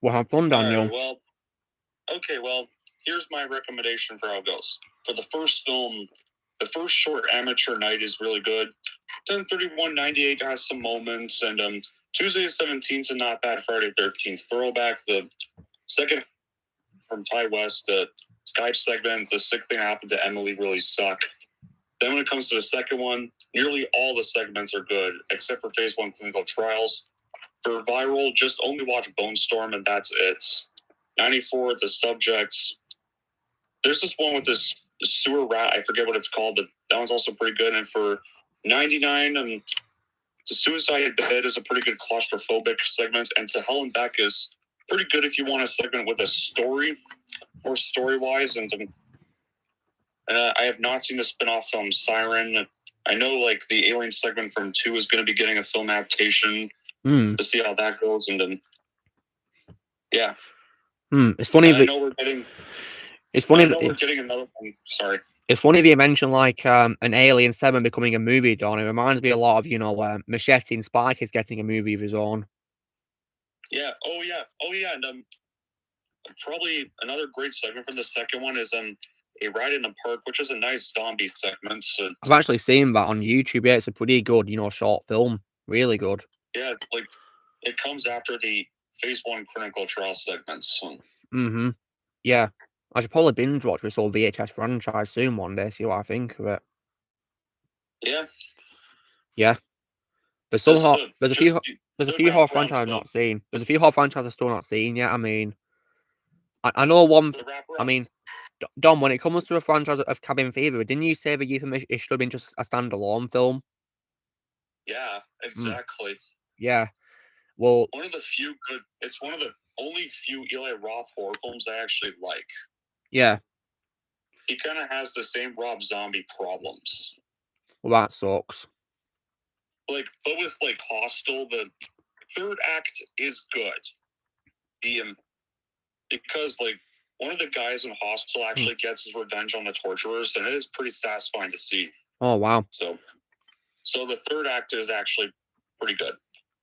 Well, have fun, Daniel. Right, well, here's my recommendation for how it goes. For the first film, the first short Amateur Night is really good. 10/31/98 has some moments, and Tuesday the 17th is not bad. Friday the 13th throwback. The second from Ty West, the Skype segment, the sick thing happened to Emily really suck. Then when it comes to the second one, nearly all the segments are good, except for Phase 1 clinical trials. For viral, just only watch Bone Storm, and that's it. 94, the subjects. There's this one with this sewer rat. I forget what it's called, but that one's also pretty good. And for 99, the suicide bed is a pretty good claustrophobic segment. And To Hell and Back is pretty good if you want a segment with a story, or story-wise. And I have not seen the spin-off film Siren. I know, like, the Alien segment from 2 is going to be getting a film adaptation to see how that goes. And then, yeah. It's funny that... I know we're getting another one. Sorry. It's funny that you mentioned, like, an Alien 7 becoming a movie, Don. It reminds me a lot of, Machete and Spike is getting a movie of his own. Yeah. Oh, yeah. And probably another great segment from the second one is A Ride in the Park, which is a nice zombie segment. So, I've actually seen that on YouTube. Yeah, it's a pretty good, short film. Really good. Yeah, it's like it comes after the Phase 1 clinical trial segments. So. Yeah. I should probably binge watch this whole VHS franchise soon one day, see what I think of it. Yeah. Yeah. There's a few horror franchises I've not seen. There's a few horror franchises I've still not seen yet. I mean, I know one. I mean, Dom, when it comes to a franchise of Cabin Fever, didn't you say that you think it should have been just a standalone film? Yeah, exactly. Yeah. Well, it's one of the only few Eli Roth horror films I actually like. Yeah. He kind of has the same Rob Zombie problems. Well, that sucks. But with Hostel, the third act is good. Because one of the guys in Hostel actually gets his revenge on the torturers, and it is pretty satisfying to see. Oh wow! So the third act is actually pretty good.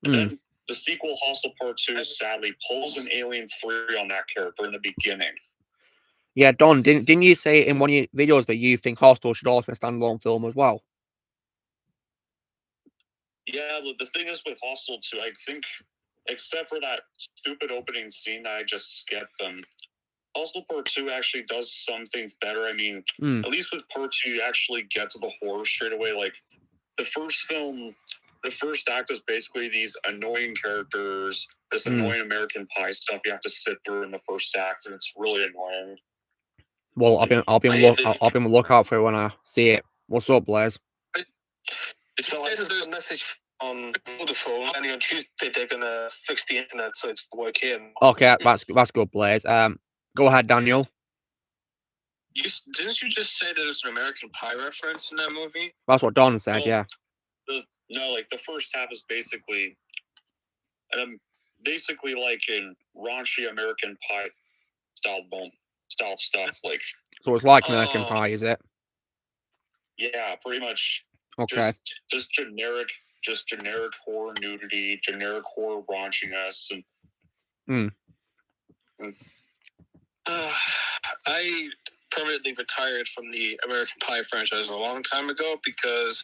And then the sequel, Hostel Part 2, sadly pulls an Alien 3 on that character in the beginning. Yeah, Don, didn't you say in one of your videos that you think Hostel should also be a standalone film as well? Yeah, the thing is with Hostel 2, I think, except for that stupid opening scene that I just skipped, Hostel Part 2 actually does some things better. I mean, at least with Part 2, you actually get to the horror straight away. Like, the first film, the first act is basically these annoying characters, this annoying American Pie stuff you have to sit through in the first act, and it's really annoying. Well, I'll be on the lookout for it when I see it. What's up, Blaze? So I just a message on the phone, and on Tuesday they're gonna fix the internet so it's working. Okay, that's good, Blaze. Go ahead, Daniel. Didn't you just say that there's an American Pie reference in that movie? That's what Don said. Yeah. The first half is basically like in raunchy American Pie style stuff. Like, so it's like American Pie, is it? Yeah, pretty much. Okay. Just generic horror nudity, generic horror raunchiness, and. I permanently retired from the American Pie franchise a long time ago because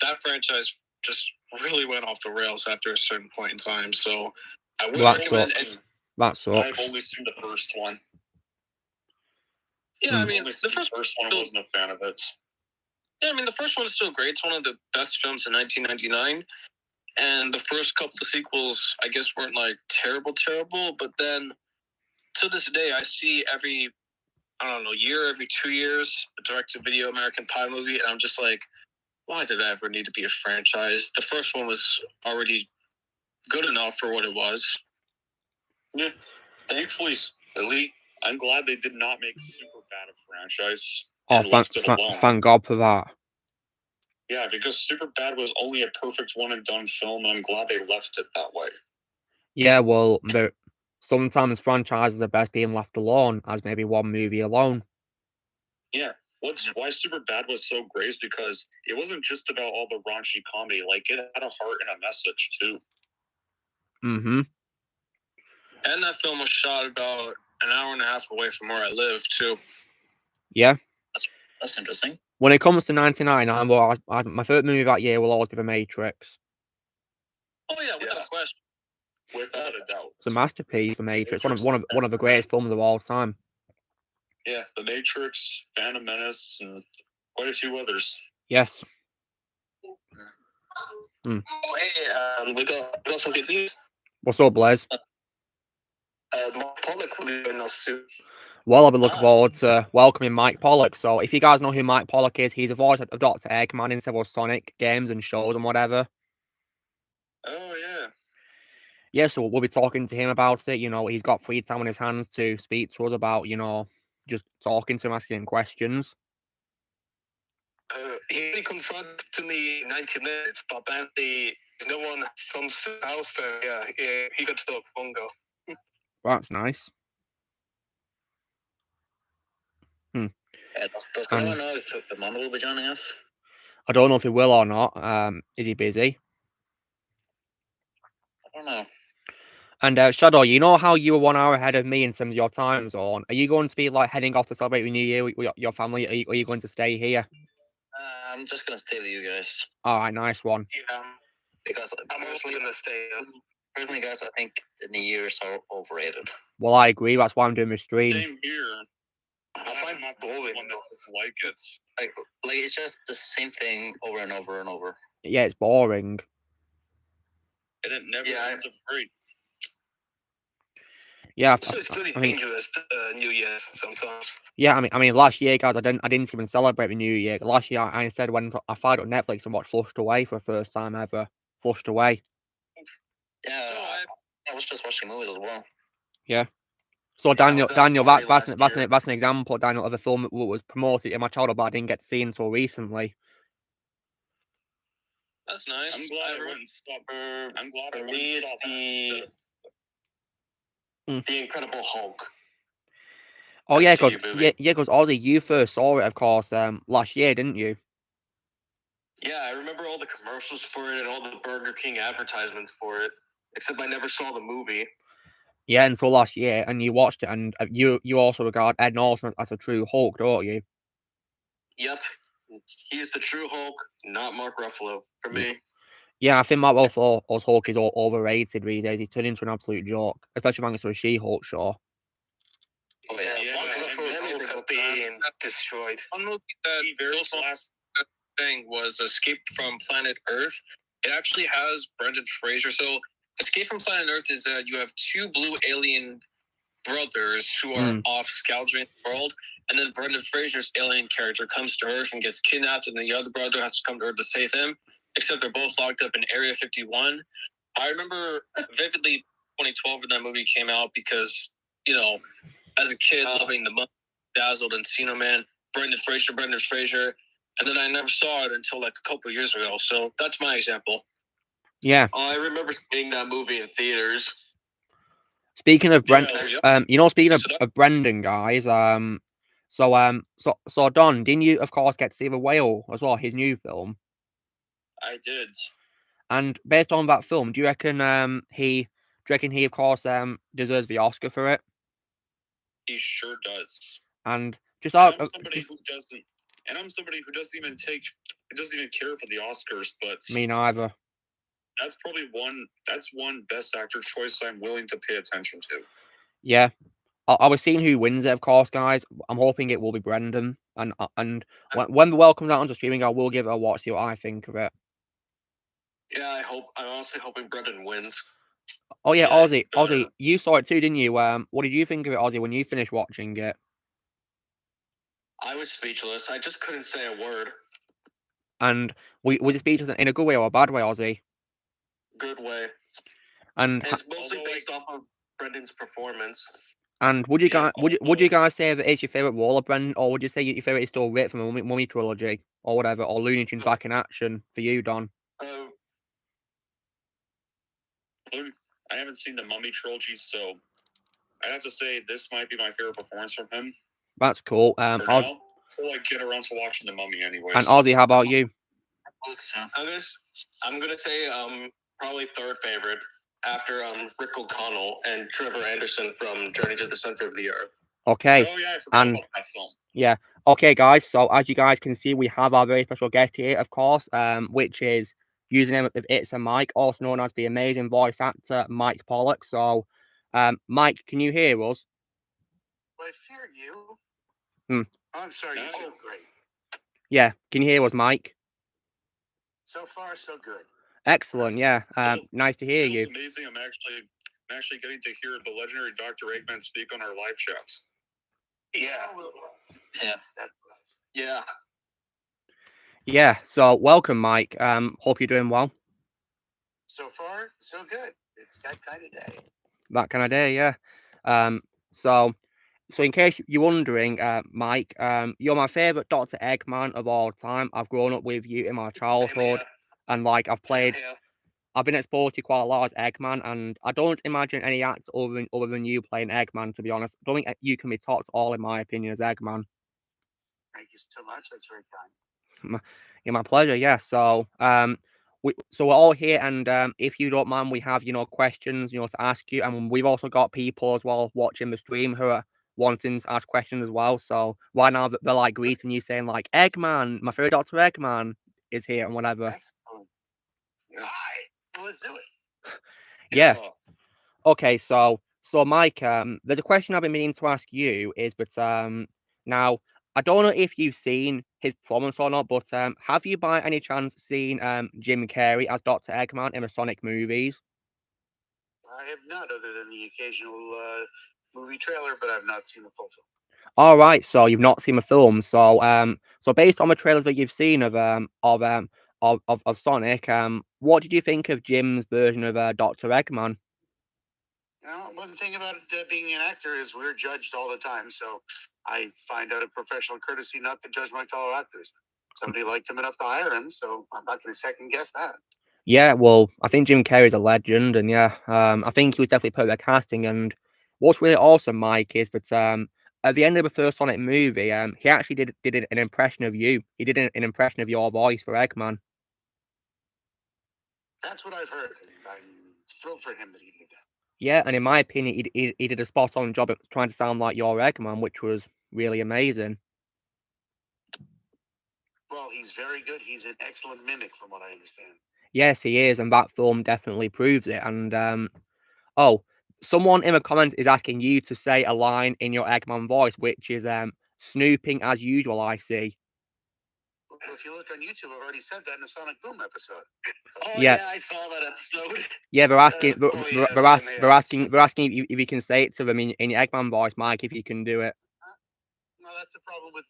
that franchise just really went off the rails after a certain point in time. So I would recommend it. That sucks. I've only seen the first one. Yeah, I mean, the first one I wasn't a fan of it. Yeah, I mean, the first one's still great. It's one of the best films in 1999. And the first couple of sequels, I guess, weren't like terrible, but then to this day, I see every 2 years, a direct-to-video American Pie movie, and I'm just like, why did I ever need to be a franchise? The first one was already good enough for what it was. Yeah, thankfully, I'm glad they did not make Superbad a franchise. Thank God for that. Yeah, because Superbad was only a perfect one-and-done film, and I'm glad they left it that way. Yeah, well, sometimes franchises are best being left alone as maybe one movie alone. Yeah, why Superbad was so great is because it wasn't just about all the raunchy comedy. Like, it had a heart and a message, too. Mm-hmm. And that film was shot about an hour and a half away from where I live, too. Yeah. That's interesting. When it comes to 1999, well, my favorite movie that year will always be The Matrix. Oh yeah, without question. Without a doubt. It's a masterpiece, The Matrix. One of the greatest films of all time. Yeah, The Matrix, Phantom Menace, and quite a few others. Yes. Oh, hey, we got some good news. What's up, Blaze? Mike Pollock will be joining us soon. Well, I'll be looking forward to welcoming Mike Pollock. So, if you guys know who Mike Pollock is, he's a voice of Dr. Eggman in several Sonic games and shows and whatever. Oh, yeah. Yeah, so we'll be talking to him about it. You know, he's got free time on his hands to speak to us about, just talking to him, asking him questions. He only confronted to me 90 minutes, but apparently if no one comes to the house, then yeah, he got to talk bongo. That's nice. Does anyone know if the man will be joining us? I don't know if he will or not. Is he busy? I don't know. And Shadow, you know how you were 1 hour ahead of me in terms of your time zone? Are you going to be like heading off to celebrate the New Year with your family? Are you going to stay here? I'm just gonna stay with you guys. All right, nice one. Yeah, because I'm mostly gonna stay. Personally, guys, I think the New Year is so overrated. Well, I agree. That's why I'm doing my stream. Same here. I find not the one that doesn't like it. Like it's just the same thing over and over and over. Yeah, it's boring. And it never ends up great. Yeah, it's pretty dangerous. New Year's sometimes. Yeah, I mean, last year, guys, I didn't even celebrate the New Year. Last year, I instead went. I fired up Netflix and watched Flushed Away for the first time ever. Flushed Away. Yeah, I was just watching movies as well. Yeah. So Daniel, that's an example, Daniel, of a film that was promoted in my childhood, but I didn't get to see until recently. That's nice. I'm glad I wouldn't stop. I'm glad I wouldn't stop. The Incredible Hulk. Oh yeah, because Ozzy, you first saw it, of course, last year, didn't you? Yeah, I remember all the commercials for it and all the Burger King advertisements for it. Except I never saw the movie. Yeah, until last year, and you watched it, and you also regard Ed Norton as a true Hulk, don't you? Yep, he's the true Hulk, not Mark Ruffalo for me. Yeah, I think Mark Ruffalo's Hulk is overrated these days. He's turned into an absolute joke, especially thanks to a She-Hulk show. Oh yeah, Mark Ruffalo's Hulk has been destroyed. One movie that Bill's last thing was Escape from Planet Earth. It actually has Brendan Fraser. So Escape from Planet Earth is that you have two blue alien brothers who are off scouring the world, and then Brendan Fraser's alien character comes to Earth and gets kidnapped, and the other brother has to come to Earth to save him, except they're both locked up in Area 51. I remember vividly 2012 when that movie came out because, you know, as a kid loving the Money, Dazzled, and Encino Man, Brendan Fraser, and then I never saw it until like a couple years ago. So that's my example. Yeah. I remember seeing that movie in theaters. Speaking of speaking of Brendan, guys, so Don, didn't you of course get to see The Whale as well, his new film? I did. And based on that film, do you reckon he of course deserves the Oscar for it? He sure does. And I'm somebody who doesn't even care for the Oscars, but me neither. That's probably one Best Actor choice I'm willing to pay attention to. Yeah. I was seeing who wins it, of course, guys. I'm hoping it will be Brendan. And when The Whale comes out on the streaming, I will give it a watch, see what I think of it. Yeah, I'm honestly hoping Brendan wins. Oh yeah, Ozzy, you saw it too, didn't you? What did you think of it, Ozzy, when you finished watching it? I was speechless. I just couldn't say a word. And was it speechless in a good way or a bad way, Ozzy? Good way. And it's mostly based off of Brendan's performance. And would you guys say that it's your favorite role of Brendan, or would you say your favorite is still Rick from the Mummy trilogy, or whatever, or Looney Tunes Back in Action for you, Don? I haven't seen the Mummy trilogy, so I'd have to say this might be my favorite performance from him. That's cool. So I get around to watching the Mummy anyways. And Ozzy, how about you? I'm gonna say probably third favorite after Rick O'Connell and Trevor Anderson from Journey to the Center of the Earth. Okay. Oh yeah, I forgot about that film. Yeah. Okay, guys. So as you guys can see, we have our very special guest here, of course, which is username of It's a Mike, also known as the amazing voice actor Mike Pollock. So, Mike, can you hear us? I fear you. Oh, I'm sorry. You sound great. Yeah. Can you hear us, Mike? So far, so good. Excellent. Yeah. Nice to hear you. It's amazing. I'm actually getting to hear the legendary Dr. Eggman speak on our live chats. Yeah. So welcome, Mike. Hope you're doing well. So far, so good. It's that kind of day. That kind of day, yeah. So in case you're wondering, Mike, you're my favorite Dr. Eggman of all time. I've grown up with you in my childhood, and like I've been exposed to quite a lot as Eggman, and I don't imagine any acts other than you playing Eggman. To be honest, I don't think you can be topped all, in my opinion, as Eggman. Thank you so much. That's very kind. Yeah, my pleasure. Yeah. So we're all here, and if you don't mind, we have questions to ask you, and we've also got people as well watching the stream who are wanting to ask questions as well. So right now they're like greeting you, saying like Eggman, my favorite Dr. Eggman is here and whatever. Excellent. Hi, let's do it. Yeah. Okay. So Mike, there's a question I've been meaning to ask you. Is but Now, I don't know if you've seen his performance or not, but have you by any chance seen Jim Carrey as Dr. Eggman in the Sonic movies? I have not, other than the occasional movie trailer, but I've not seen the full film. All right, so you've not seen the film. So so based on the trailers that you've seen of Sonic, what did you think of Jim's version of Dr. Eggman? Now, one thing about being an actor is we're judged all the time, so I find out a professional courtesy not to judge my fellow actors. Somebody liked him enough to hire him, so I'm not going to second guess that. Yeah, well, I think Jim Carrey's a legend, and yeah, I think he was definitely perfect casting. And what's really awesome, Mike, is that at the end of the first Sonic movie, he actually did an impression of you. He did an impression of your voice for Eggman. That's what I've heard. I'm thrilled for him that he did that. Yeah, and in my opinion, he did a spot-on job at trying to sound like your Eggman, which was really amazing. Well, he's very good. He's an excellent mimic, from what I understand. Yes, he is, and that film definitely proves it. And oh, someone in the comments is asking you to say a line in your Eggman voice, which is snooping as usual, I see. Well, if you look on YouTube, I've already said that in the Sonic Boom episode. Oh yeah, I saw that episode. Yeah, they're asking they're asking if you can say it to them in your Eggman voice, Mike, if you can do it. No, that's the problem with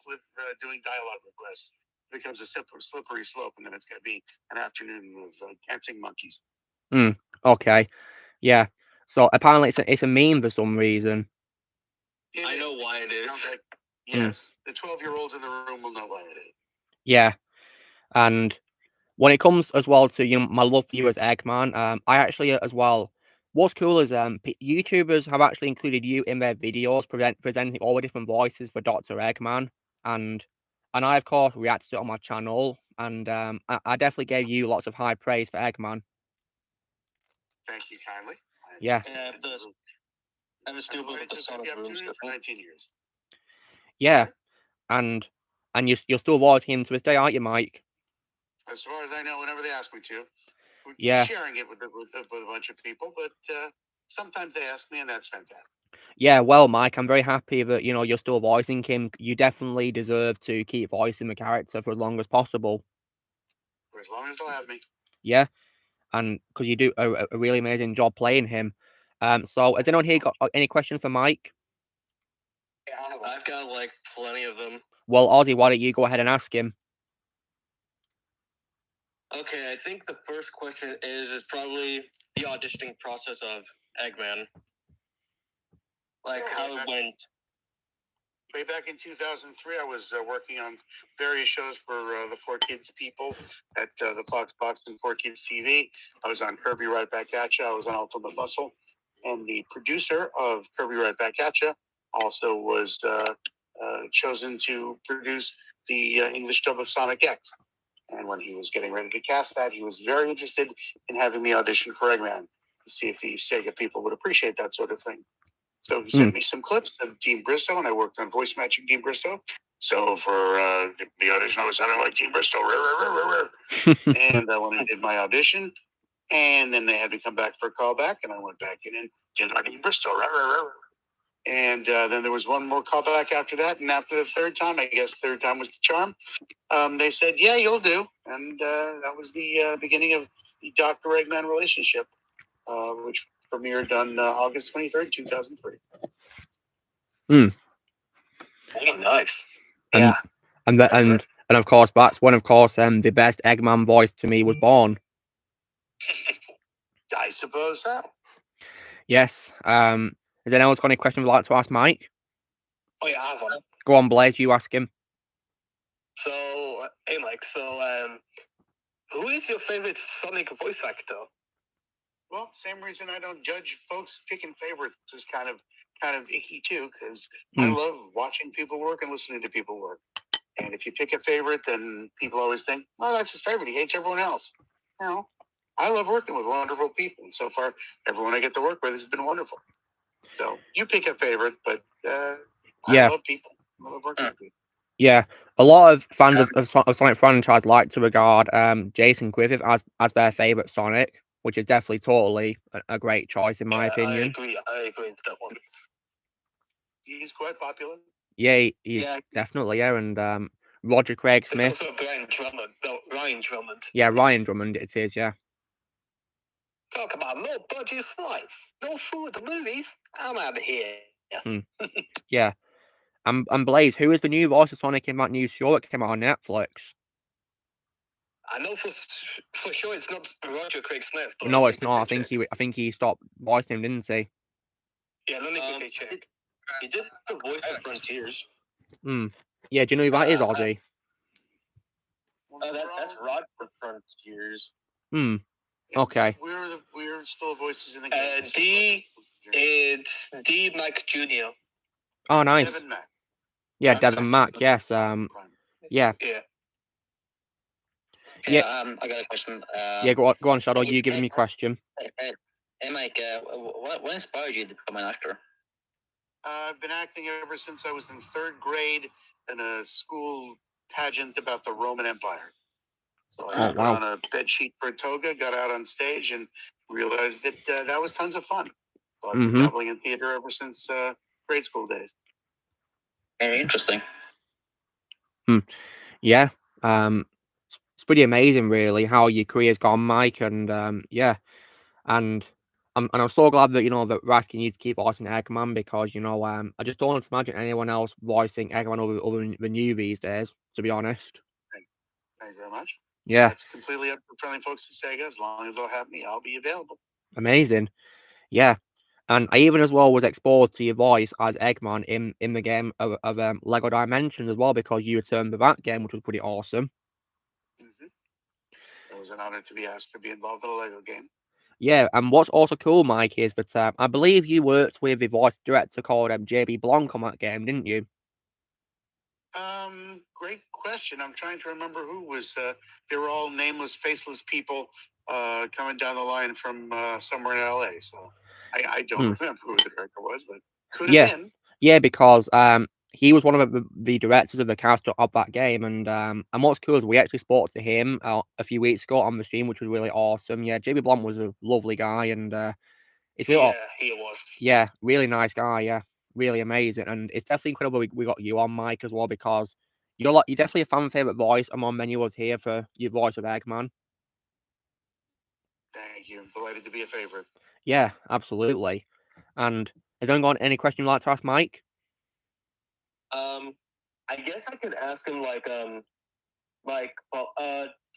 doing dialogue requests. It becomes a slippery slope, and then it's going to be an afternoon of dancing monkeys. Okay. Yeah. So apparently it's a meme for some reason. I know why it is. Like, yes, the 12-year-olds in the room will know why it is. Yeah. And when it comes as well to my love for you as Eggman, I actually as well. What's cool is YouTubers have actually included you in their videos, presenting all the different voices for Dr. Eggman, and I of course reacted to it on my channel, and I definitely gave you lots of high praise for Eggman. Thank you kindly. Yeah. I was still with the Sonic Boom for 19 years. Yeah, and you're still voicing him to this day, aren't you, Mike? As far as I know, whenever they ask me to. Yeah. Sharing it with a bunch of people, but sometimes they ask me, and that's fantastic. Yeah, well, Mike, I'm very happy that you're still voicing him. You definitely deserve to keep voicing the character for as long as possible. For as long as they'll have me. Yeah, and because you do a really amazing job playing him. So has anyone here got any questions for Mike? Yeah, I've got like plenty of them. Well, Ozzy, why don't you go ahead and ask him? Okay, I think the first question is probably the auditioning process of Eggman. Like how it went. Way back in 2003, I was working on various shows for the 4Kids people at the Fox Box and 4Kids TV. I was on Kirby Right Back At Ya. I was on Ultimate Muscle. And the producer of Kirby Right Back At Ya also was chosen to produce the English dub of Sonic X. And when he was getting ready to cast that, he was very interested in having me audition for Eggman to see if the Sega people would appreciate that sort of thing. So he sent me some clips of Dean Bristow, and I worked on voice matching Dean Bristow. So for the audition, I was sounding like Dean Bristow. And when I did my audition, and then they had me come back for a callback, and I went back in and did my Dean Bristow. And then there was one more callback after that, and after the third time, I guess third time was the charm, they said, yeah, you'll do. And that was the beginning of the Dr. Eggman relationship, which premiered on August 23rd, 2003. Oh, nice. And, and of course, that's when, of course, the best Eggman voice to me was born. I suppose so. Yes. Has anyone got any questions you'd like to ask Mike? Oh, yeah, I have one. Go on, Blaze, you ask him. So, hey, Mike, who is your favorite Sonic voice actor? Well, same reason I don't judge folks picking favorites is kind of icky, too, because I love watching people work and listening to people work. And if you pick a favorite, then people always think, well, that's his favorite. He hates everyone else. I love working with wonderful people. And so far, everyone I get to work with has been wonderful. So you pick a favorite, but I love people. I love working with people. Yeah, a lot of fans of Sonic franchise like to regard Jason Griffith as their favorite Sonic, which is definitely totally a great choice in my opinion. I agree with that one. He's quite popular. Yeah, Yeah. definitely, yeah, and Roger Craig It's Smith. also Ryan Drummond. No, Ryan Drummond. Yeah, Ryan Drummond it is, yeah. Talk about low budget flights. No food at the movies. I'm out of here. Yeah. And Blaze, who is the new voice of Sonic in that new show that came out on Netflix? I know for sure it's not Roger Craig Smith. But No, it's not. I think he stopped voicing him, didn't he? Yeah, let me quickly check. He did the voice of Frontiers. Yeah, do you know who that is, Ozzy? That's Rod for Frontiers. Okay. We're still voices in the game. It's D. Mike Jr. Oh, nice. Devin Mack. Yeah, Devin Mack. Yes. Yeah. Yeah. I got a question. Yeah, go on, Shadow. You give me a question. Hey, Mike. What inspired you to become an actor? I've been acting ever since I was in 3rd grade in a school pageant about the Roman Empire. So I put on a bed sheet for a toga, got out on stage, and realized that that was tons of fun. So I've been dabbling in theater ever since grade school days. Very interesting. Yeah. It's pretty amazing, really, how your career's gone, Mike, and yeah, and I'm so glad that that we're asking you to keep voicing Eggman because I just don't want to imagine anyone else voicing Eggman other than you these days. To be honest. Thank you very much. Yeah. It's completely up to friendly folks at Sega. As long as they'll have me, I'll be available. Amazing. Yeah. And I even as well was exposed to your voice as Eggman in the game of Lego Dimensions as well because you returned to that game, which was pretty awesome. It was an honor to be asked to be involved in a Lego game. Yeah, and what's also cool, Mike, is that I believe you worked with a voice director called JB Blanc on that game, didn't you? Great question. I'm trying to remember who was. They were all nameless, faceless people coming down the line from somewhere in LA. So I don't remember who the director was, but could have been. Yeah, because he was one of the directors of the cast of that game, and what's cool is we actually spoke to him a few weeks ago on the stream, which was really awesome. Yeah, JB Blunt was a lovely guy, and it's really he was. Yeah, really nice guy. Yeah, really amazing, and it's definitely incredible we got you on, Mike, as well because you're definitely a fan favorite voice among many of us here for your voice of Eggman. Thank you. I'm delighted to be a favorite. Yeah, absolutely. And has anyone got any question you'd like to ask Mike? I guess I could ask him do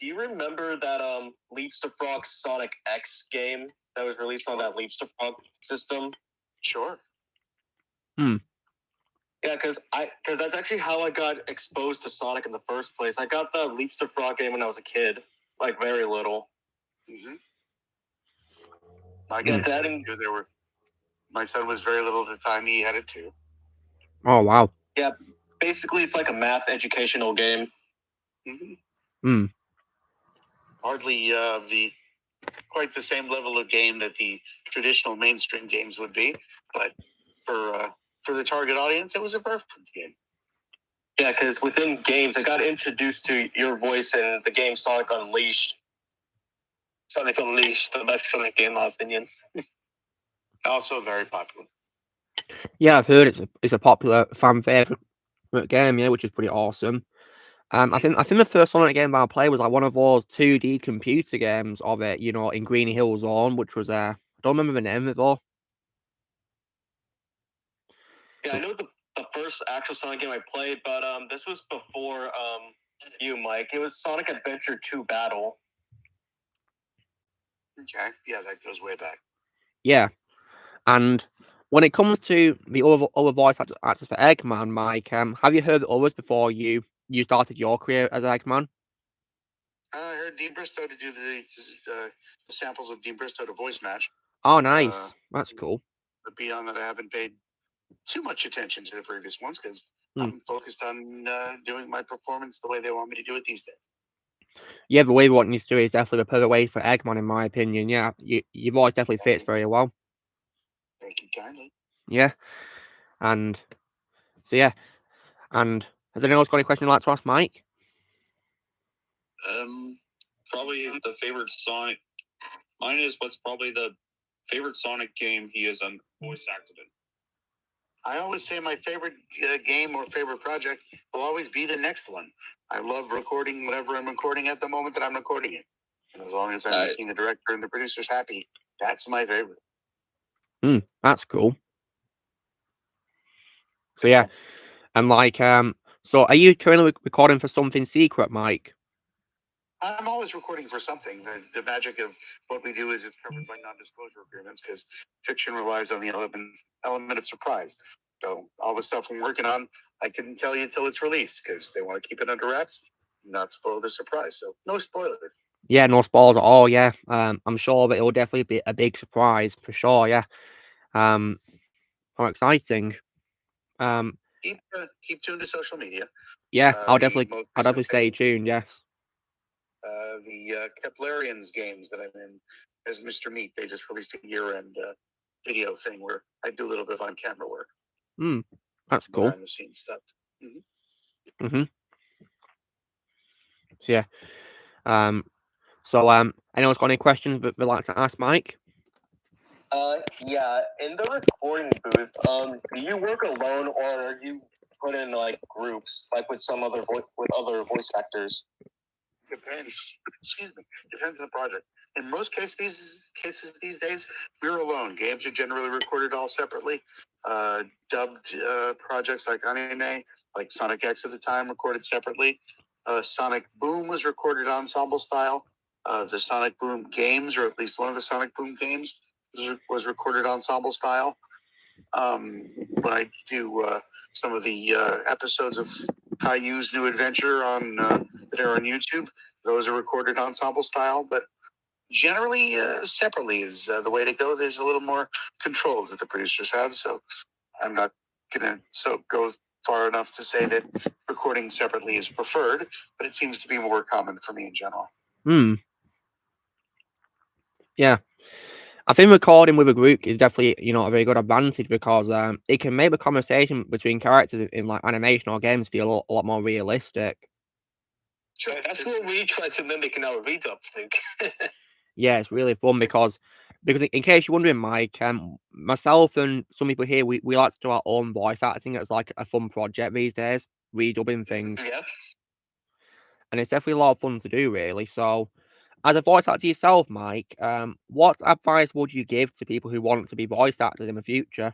you remember that Leaps to Frog Sonic X game that was released on that Leaps to Frog system? Sure. Yeah, because that's actually how I got exposed to Sonic in the first place. I got the Leaps to Frog game when I was a kid, like very little. My son was very little at the time. He had it too. Oh wow. Yeah, basically it's like a math educational game. Hardly quite the same level of game that the traditional mainstream games would be, but for the target audience, it was a perfect game. Yeah, because within games, I got introduced to your voice in the game Sonic Unleashed. Sonic Unleashed, the best Sonic game, in my opinion. Also very popular. Yeah, I've heard it's a popular fan favorite game, yeah, which is pretty awesome. I think the first Sonic game I played was like one of those 2D computer games of it, in Green Hill Zone, which was I don't remember the name of it though. Yeah, I know the first actual Sonic game I played, but this was before you, Mike. It was Sonic Adventure 2 Battle. Okay, yeah, that goes way back. Yeah, and when it comes to the other voice actors for Eggman, Mike, have you heard of others before you started your career as Eggman? I heard Dean Bristow to do the samples of Dean Bristow to voice match. Oh, nice. That's cool. But beyond that, I haven't paid too much attention to the previous ones because I'm focused on doing my performance the way they want me to do it these days. Yeah, the way we want you to do it is definitely the perfect way for Eggman, in my opinion. Yeah, your voice definitely fits very well. Thank you kindly. Yeah, and so yeah, and has anyone else got any question you'd like to ask Mike? Probably the favorite Sonic. Mine is what's probably the favorite Sonic game he has voice acted in. I always say my favorite game or favorite project will always be the next one. I love recording whatever I'm recording at the moment that I'm recording it. And as long as I'm making the director and the producers happy, that's my favorite. That's cool. So yeah, and like, so are you currently recording for something secret, Mike? I'm always recording for something. The magic of what we do is it's covered by non-disclosure agreements because fiction relies on the element of surprise. So all the stuff I'm working on, I couldn't tell you until it's released because they want to keep it under wraps, not spoil the surprise. So no spoilers. Yeah, no spoilers at all. Yeah, I'm sure that it will definitely be a big surprise for sure. Yeah, how exciting. Keep tuned to social media. Yeah, I'll definitely stay tuned. Yes. The Keplerians games that I'm in as Mr. Meat, they just released a year-end video thing where I do a little bit of on-camera work. That's cool. Behind the scenes stuff. So yeah, anyone's got any questions that they'd like to ask Mike? Yeah, in the recording booth, do you work alone or are you put in like groups, like with some other other voice actors? Depends. Excuse me. Depends on the project. In most cases these days, we're alone. Games are generally recorded all separately. Dubbed projects like anime, like Sonic X at the time, recorded separately. Sonic Boom was recorded ensemble style. The Sonic Boom games, or at least one of the Sonic Boom games, was recorded ensemble style. When I do some of the episodes of Caillou's New Adventure that are on YouTube, those are recorded ensemble style, but generally separately is the way to go. There's a little more control that the producers have, so I'm not going to go far enough to say that recording separately is preferred, but it seems to be more common for me in general. Yeah. I think recording with a group is definitely, a very good advantage because it can make the conversation between characters in like animation or games feel a lot more realistic. Sure, that's what we try to mimic in our redubs thing. Yeah, it's really fun because in case you're wondering, Mike, myself and some people here, we like to do our own voice acting. It's like a fun project these days, redubbing things. Yeah. And it's definitely a lot of fun to do, really. So, as a voice actor yourself, Mike, what advice would you give to people who want to be voice actors in the future?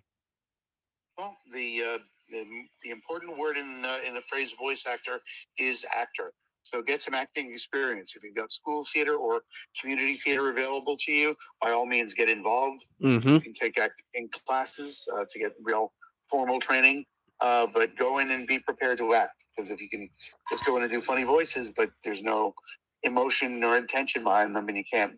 Well, the important word in the phrase voice actor is actor. So get some acting experience. If you've got school theater or community theater available to you, by all means get involved. You can take acting classes to get real formal training, but go in and be prepared to act. Because if you can just go in and do funny voices, but there's no emotion or intention behind them, and you can't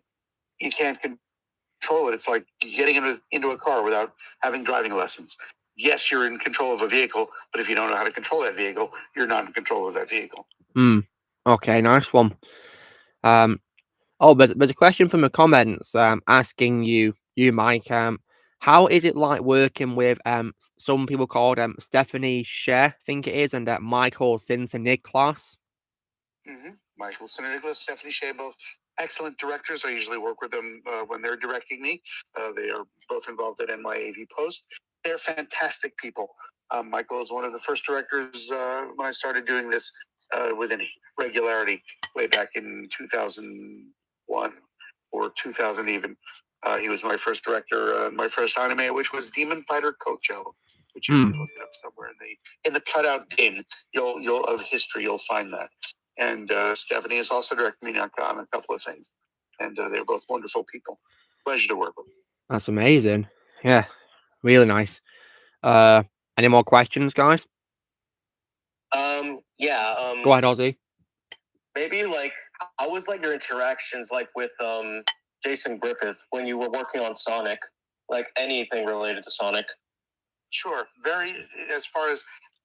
control it. It's like getting into a car without having driving lessons. Yes, you're in control of a vehicle, but if you don't know how to control that vehicle, you're not in control of that vehicle. Okay, nice one. There's a question from the comments asking you, Mike, how is it like working with some people called Stephanie Sheh, I think it is, and Michael Sinter-Nicholas? Michael Sinter-Nicholas, Stephanie Sheh, both excellent directors. I usually work with them when they're directing me. They are both involved at NYAV Post. They're fantastic people. Michael is one of the first directors when I started doing this with any regularity way back in 2001 or 2000 even. He was my first director, my first anime, which was Demon Fighter Kocho, which you can look it up somewhere in the cutout bin. You'll of history, you'll find that. And Stephanie has also directed me on a couple of things, and they're both wonderful people. Pleasure to work with. That's amazing. Yeah, really nice. Any more questions, guys? Yeah. Go ahead, Ozzy. Maybe like, how was like your interactions like with Jason Griffith when you were working on Sonic? Like anything related to Sonic? Sure. As far as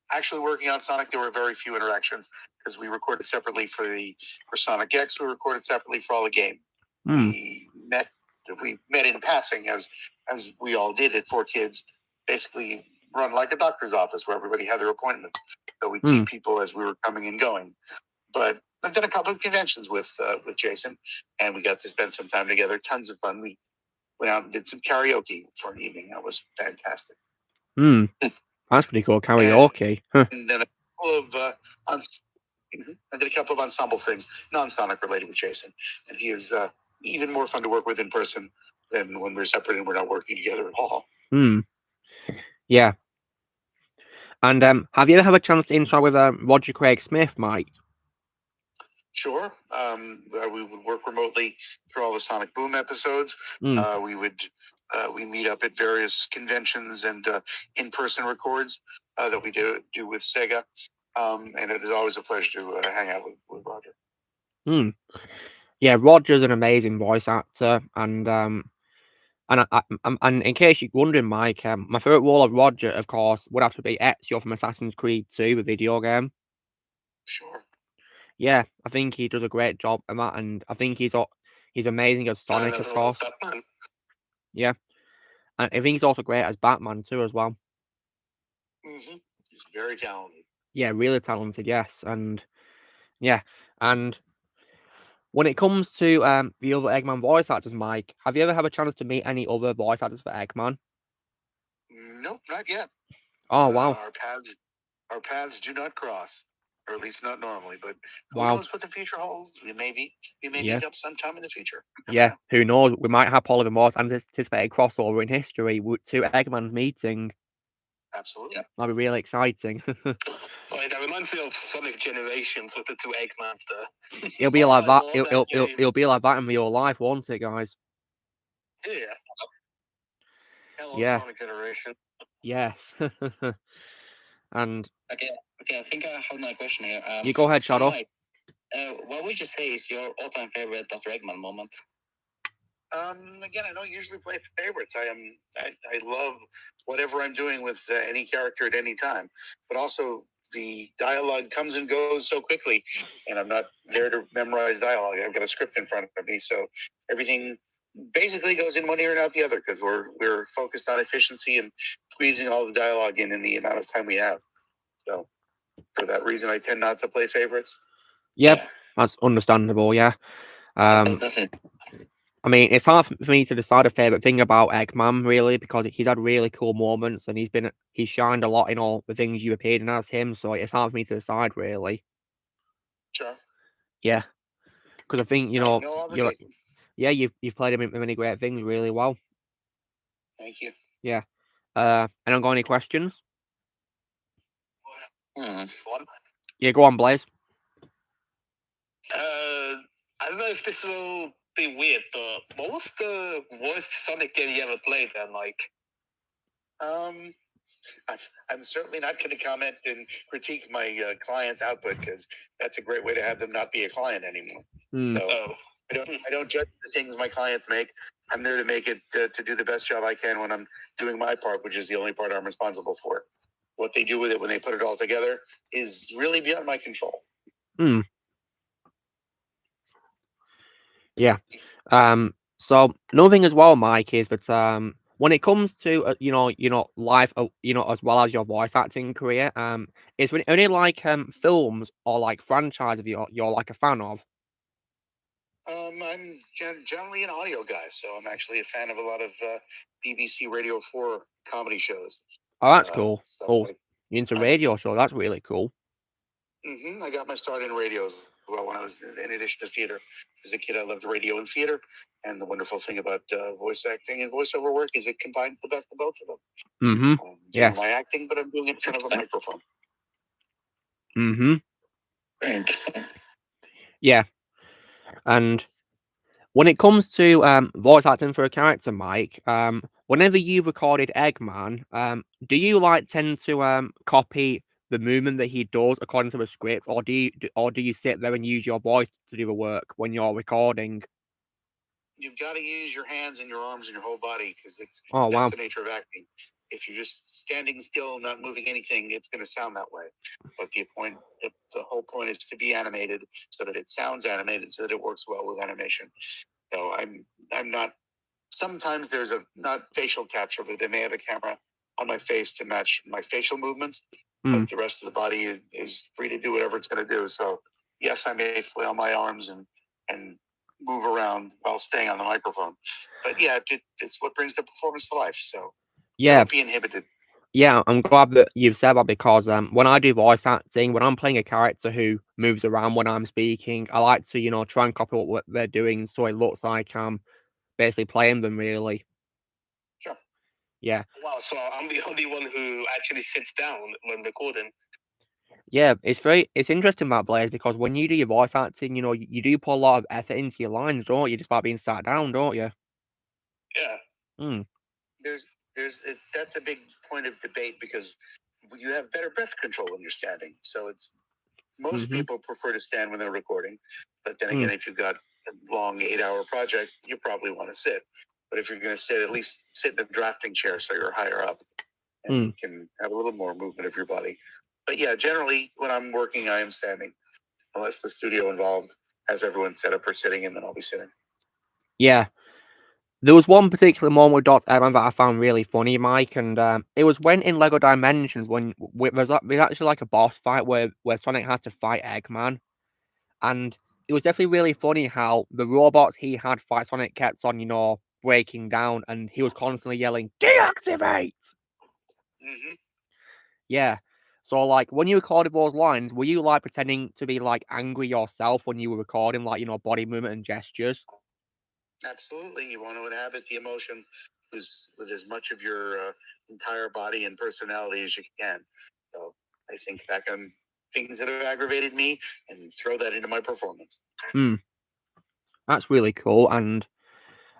actually working on Sonic, there were very few interactions because we recorded separately for Sonic X. We recorded separately for all the game. We met in passing as we all did at 4Kids, basically run like a doctor's office where everybody had their appointments. So we'd see people as we were coming and going. But I've done a couple of conventions with Jason, and we got to spend some time together. Tons of fun. We went out and did some karaoke for an evening. That was fantastic. That's pretty cool. Karaoke. Huh. And then a couple of I did a couple of ensemble things, non-Sonic related with Jason, and he is even more fun to work with in person than when we're separate and we're not working together at all. Yeah. And have you ever had a chance to interact with Roger Craig Smith, Mike? Sure. We would work remotely through all the Sonic Boom episodes. We meet up at various conventions and in-person records that we do with Sega. And it is always a pleasure to hang out with Roger. Yeah, Roger's an amazing voice actor, and in case you're wondering, Mike, my favorite role of Roger, of course, would have to be Ezio from Assassin's Creed 2, the video game. Sure. Yeah, I think he does a great job in that, and I think he's amazing as Sonic, of course. Batman. Yeah, and I think he's also great as Batman too, as well. Mm-hmm. He's very talented. Yeah, really talented. Yes, and when it comes to the other Eggman voice actors, Mike, have you ever had a chance to meet any other voice actors for Eggman? Nope, not yet. Oh wow! Our paths do not cross, or at least not normally. But who Wow. knows what the future holds? We may meet up sometime in the future. Yeah, who knows? We might have probably the most anticipated crossover in history with two Eggmans meeting. Absolutely. That'd be really exciting. Well, that reminds me of Sonic Generations with the two Eggmans there. It'll be like that. It'll be like that in real life, won't it, guys? Yeah. Hello, Yeah. Sonic Generation. Yes. And okay, I think I have another question here. You go ahead, Shadow. Mike, what would you say is your all-time favorite Dr. Eggman moment? Again, I don't usually play favorites. I love whatever I'm doing with any character at any time, but also the dialogue comes and goes so quickly, and I'm not there to memorize dialogue. I've got a script in front of me, so everything basically goes in one ear and out the other because we're focused on efficiency and squeezing all the dialogue in the amount of time we have. So for that reason, I tend not to play favorites. Yep, that's understandable. Yeah. I mean, it's hard for me to decide a favorite thing about Eggman, really, because he's had really cool moments and he's shined a lot in all the things you've appeared in as him. So it's hard for me to decide, really. Sure. Yeah, because I think you've played him in many great things really well. Thank you. Yeah. Anyone got any questions? Yeah, go on, Blaze. I don't know if this will be weird, but what was the worst Sonic game you ever played then, Mike? I'm certainly not going to comment and critique my client's output because that's a great way to have them not be a client anymore. So I don't judge the things my clients make. I'm there to make it to do the best job I can when I'm doing my part, which is the only part I'm responsible for. What they do with it when they put it all together is really beyond my control. Yeah. So another thing as well, Mike, is that when it comes to life, as well as your voice acting career, is there any like films or like franchise of you're like a fan of? I'm generally an audio guy, so I'm actually a fan of a lot of BBC Radio 4 comedy shows. Oh, that's cool. You're into radio show. That's really cool. I got my start in radio as well when I was in addition to theater. As a kid, I loved radio and theater. And the wonderful thing about voice acting and voiceover work is it combines the best of both of them. Yes. My acting, but I'm doing it in front of a microphone. Very interesting. Yeah. And when it comes to voice acting for a character, Mike, whenever you've recorded Eggman, do you like tend to copy the movement that he does according to the script, or do you sit there and use your voice to do the work when you're recording? You've got to use your hands and your arms and your whole body because that's the nature of acting. If you're just standing still, not moving anything, it's going to sound that way. But the whole point is to be animated so that it sounds animated, so that it works well with animation. So I'm not. Sometimes there's not facial capture, but they may have a camera on my face to match my facial movements. But the rest of the body is free to do whatever it's going to do. So yes, I may flail my arms and move around while staying on the microphone. But yeah, it's what brings the performance to life. So don't be inhibited. Yeah, I'm glad that you've said that because when I do voice acting, when I'm playing a character who moves around when I'm speaking, I like to, try and copy what they're doing so it looks like I'm basically playing them really. Sure. Yeah. Wow, so I'm the only one who actually sits down when recording. Yeah, it's interesting about Blaze because when you do your voice acting, you do put a lot of effort into your lines, don't you? Just by being sat down, don't you? Yeah. Hmm. That's a big point of debate because you have better breath control when you're standing. So most people prefer to stand when they're recording, but then again, if you've got a long 8-hour project, you probably want to sit. But if you're going to sit, at least sit in a drafting chair so you're higher up and you can have a little more movement of your body. But yeah, generally when I'm working, I am standing, unless the studio involved has everyone set up for sitting, and then I'll be sitting. Yeah. There was one particular moment with Dr. Eggman that I found really funny, Mike, and it was when in Lego Dimensions when there's actually like a boss fight where Sonic has to fight Eggman, and it was definitely really funny how the robots he had fight Sonic kept on, breaking down, and he was constantly yelling, "Deactivate!" Yeah. So, like, when you recorded those lines, were you, like, pretending to be, like, angry yourself when you were recording, like, body movement and gestures? Absolutely. You want to inhabit the emotion with as much of your entire body and personality as you can. So I think back on things that have aggravated me and throw that into my performance. That's really cool, and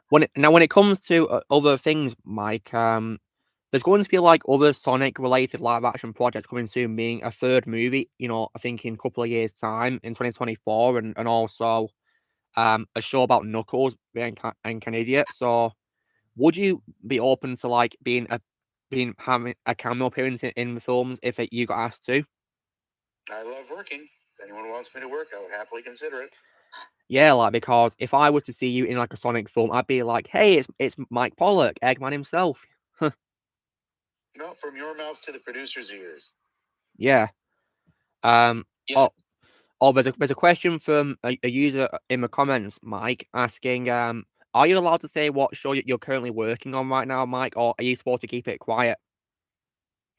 when it comes to, other things, Mike, there's going to be, like, other Sonic-related live-action projects coming soon, being a 3rd movie, I think in a couple of years' time, in 2024, and also, a show about Knuckles being and Canada, so would you be open to, like, having a cameo appearance in the films if you got asked to? I love working. If anyone wants me to work, I would happily consider it. Yeah, like, because if I was to see you in, like, a Sonic film, I'd be like, "Hey, it's Mike Pollock, Eggman himself." No, from your mouth to the producer's ears. Yeah. Yeah. There's a question from a user in the comments, Mike, asking, "Are you allowed to say what show you're currently working on right now, Mike, or are you supposed to keep it quiet?"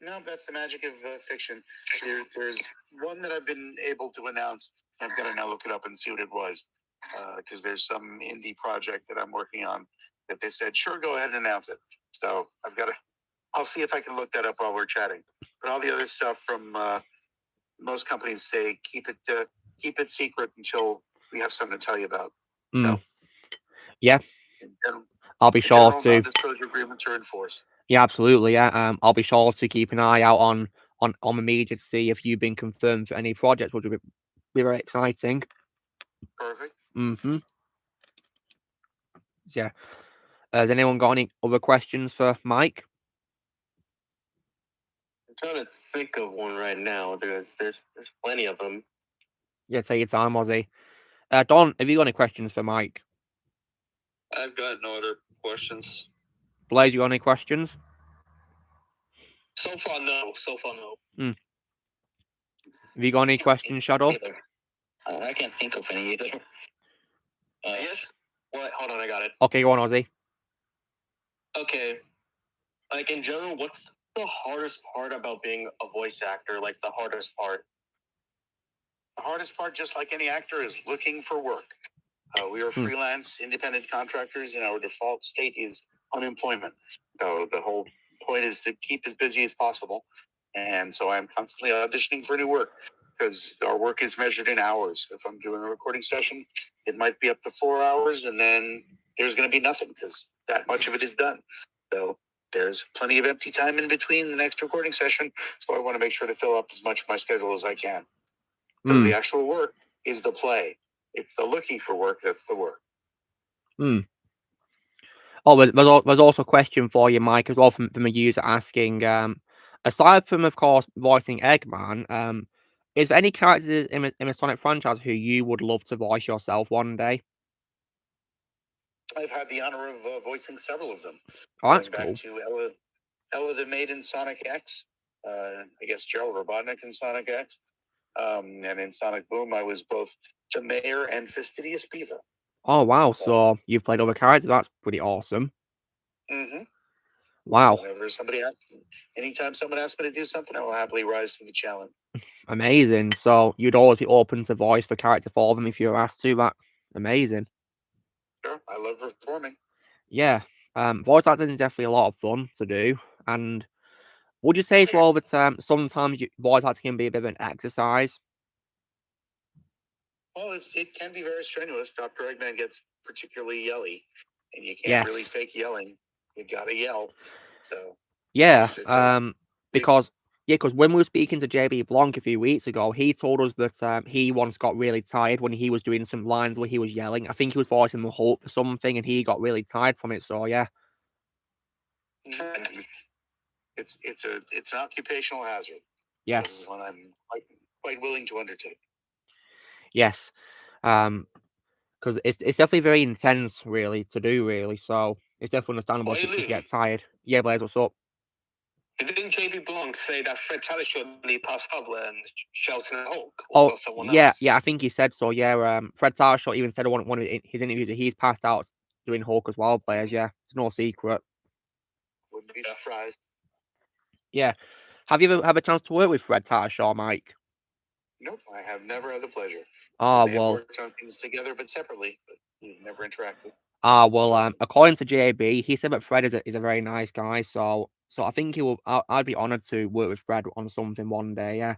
No, that's the magic of fiction. There's one that I've been able to announce. I've got to now look it up and see what it was, because there's some indie project that I'm working on that they said, sure, go ahead and announce it. So I'll see if I can look that up while we're chatting. But all the other stuff from most companies say keep it secret until we have something to tell you about. So, yeah, general, I'll be sure to. Non-disclosure agreements are in force. Yeah, absolutely. Yeah, I'll be sure to keep an eye out on the media to see if you've been confirmed for any projects, which would be very exciting. Perfect. Yeah. Has anyone got any other questions for Mike? I'm trying to think of one right now. There's plenty of them. Yeah, take your time, Ozzy. Don, have you got any questions for Mike? I've got no other questions. Blaze, you got any questions? So far, no. Have you got any questions, Shadow? I can't think of any either. Yes. What? Hold on, I got it. Okay, go on, Ozzy. Okay. Like in general, what's the hardest part about being a voice actor? Like the hardest part? The hardest part, just like any actor, is looking for work. We are freelance independent contractors, and our default state is unemployment. So the whole point is to keep as busy as possible. And so I'm constantly auditioning for new work because our work is measured in hours. If I'm doing a recording session, it might be up to 4 hours, and then there's going to be nothing because that much of it is done. So there's plenty of empty time in between the next recording session. So I want to make sure to fill up as much of my schedule as I can. So the actual work is the play. It's the looking for work that's the work. Oh, there's also a question for you, Mike, as well from a user asking, aside from, of course, voicing Eggman, is there any characters in the Sonic franchise who you would love to voice yourself one day? I've had the honor of voicing several of them. Oh, that's going cool. back to Ella the Maid in Sonic X. I guess Gerald Robotnik in Sonic X. And in Sonic Boom, I was both the mayor and Fastidious Beaver. Oh, wow. So you've played other characters. That's pretty awesome. Wow. Anytime someone asks me to do something, I will happily rise to the challenge. Amazing. So you'd always be open to voice for character for them if you were asked to. That amazing. Sure, I love performing. Yeah. Voice acting is definitely a lot of fun to do. And would you say as well that sometimes voice acting can be a bit of an exercise? Well, it can be very strenuous. Dr. Eggman gets particularly yelly, and you can't really fake yelling. You gotta yell. So yeah, because when we were speaking to JB Blanc a few weeks ago, he told us that he once got really tired when he was doing some lines where he was yelling. I think he was voicing the Hulk for something, and he got really tired from it. So yeah, it's an occupational hazard. Yes, one I'm quite willing to undertake. Yes, because it's definitely very intense, really, to do, really. So it's definitely understandable if you get tired. Yeah, Blaze, what's up? Didn't JB Blanc say that Fred Taylor should be passed up when shouting at Hulk? Oh, yeah, I think he said so. Yeah, Fred Taylor even said on one of his interviews that he's passed out doing Hulk as well. Players, yeah, it's no secret. Wouldn't be surprised. Yeah, have you ever had a chance to work with Fred Taylor, Mike? Nope, I have never had the pleasure. Oh, we well, worked on things together, but separately. But we've never interacted. Well, according to JB, he said that Fred is a very nice guy. So I think he will. I'd be honored to work with Fred on something one day. Yeah.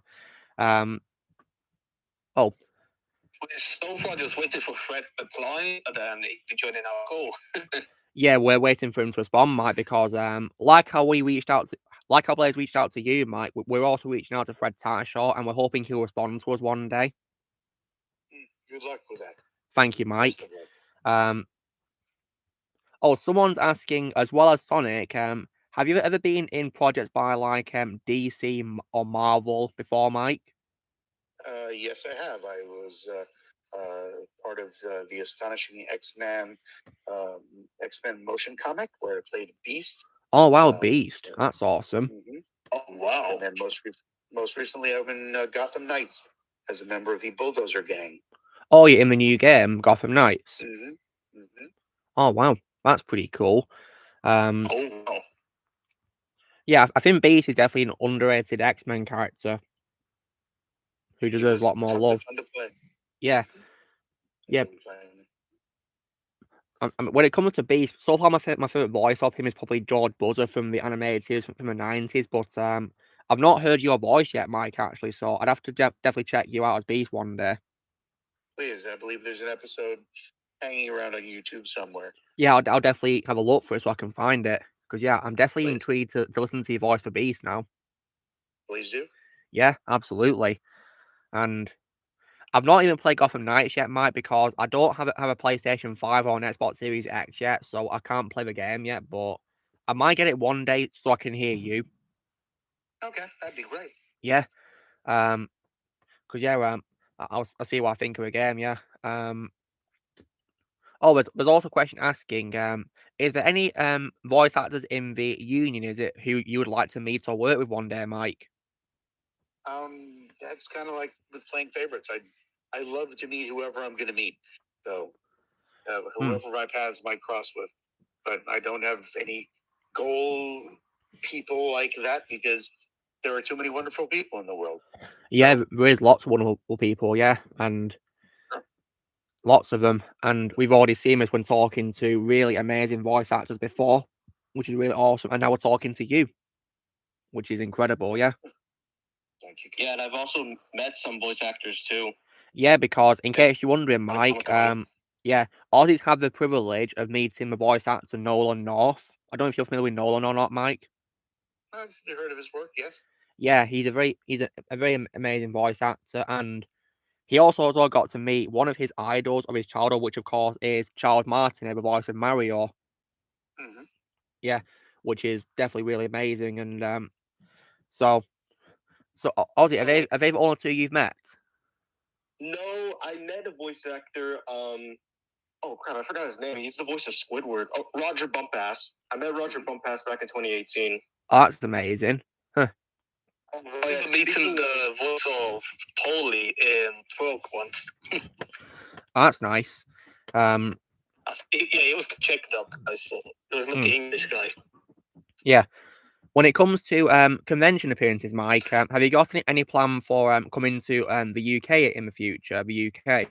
Oh. So far, just waiting for Fred to apply, and then to join in our call. Yeah, we're waiting for him to respond, Mike, because like how Blaze reached out to you, Mike, we're also reaching out to Fred Tarshaw, and we're hoping he'll respond to us one day. Good luck with that. Thank you, Mike. Someone's asking, as well as Sonic, have you ever been in projects by like DC or Marvel before, Mike? Yes, I have. I was part of the Astonishing X-Men motion comic where I played Beast. Oh wow, Beast! That's awesome. Oh wow! And then most recently, I've been Gotham Knights as a member of the Bulldozer Gang. Oh, you're in the new game, Gotham Knights. Oh wow, that's pretty cool. Yeah, I think Beast is definitely an underrated X-Men character who deserves a lot more love. Fun to play. Yeah. When it comes to Beast, so far my favorite voice of him is probably George Buzzer from the animated series from the 90s. But I've not heard your voice yet, Mike. Actually, so I'd have to definitely check you out as Beast one day. Please, I believe there's an episode hanging around on YouTube somewhere. Yeah, I'll definitely have a look for it so I can find it. Because yeah, I'm definitely intrigued to listen to your voice for Beast now. Please do. Yeah, absolutely. And I've not even played Gotham Knights yet, Mike, because I don't have a PlayStation 5 or an Xbox Series X yet, so I can't play the game yet, but I might get it one day so I can hear you. Okay, that'd be great. Yeah. Because yeah, I'll see what I think of the game, yeah. There's also a question asking, is there any voice actors in the union, is it, who you would like to meet or work with one day, Mike? That's kind of like with playing favorites. I love to meet whoever I'm going to meet. So whoever my paths might cross with. But I don't have any goal people like that because there are too many wonderful people in the world. Yeah, there is lots of wonderful people, yeah, and lots of them. And we've already seen this when talking to really amazing voice actors before, which is really awesome. And now we're talking to you, which is incredible, yeah. Thank you. Yeah, and I've also met some voice actors too. Yeah, because in case you're wondering, Mike, yeah, Aussies have the privilege of meeting the voice actor Nolan North. I don't know if you're familiar with Nolan or not, Mike. I've heard of his work, yes. Yeah, he's a very amazing voice actor, and he also got to meet one of his idols of his childhood, which of course is Charles Martinet, the voice of Mario. Yeah, which is definitely really amazing, and so Ozzy, are they the only two you've met? No, I met a voice actor. Oh crap, I forgot his name. He's the voice of Squidward. Oh, Roger Bumpass. I met Roger Bumpass back in 2018. Oh, that's amazing. Huh. Meeting the voice of Polly in Twerk once. That's nice. Yeah, he was the Czech dub. It was not the English guy. Yeah. When it comes to convention appearances, Mike, have you got any plan for coming to the UK in the future? The UK.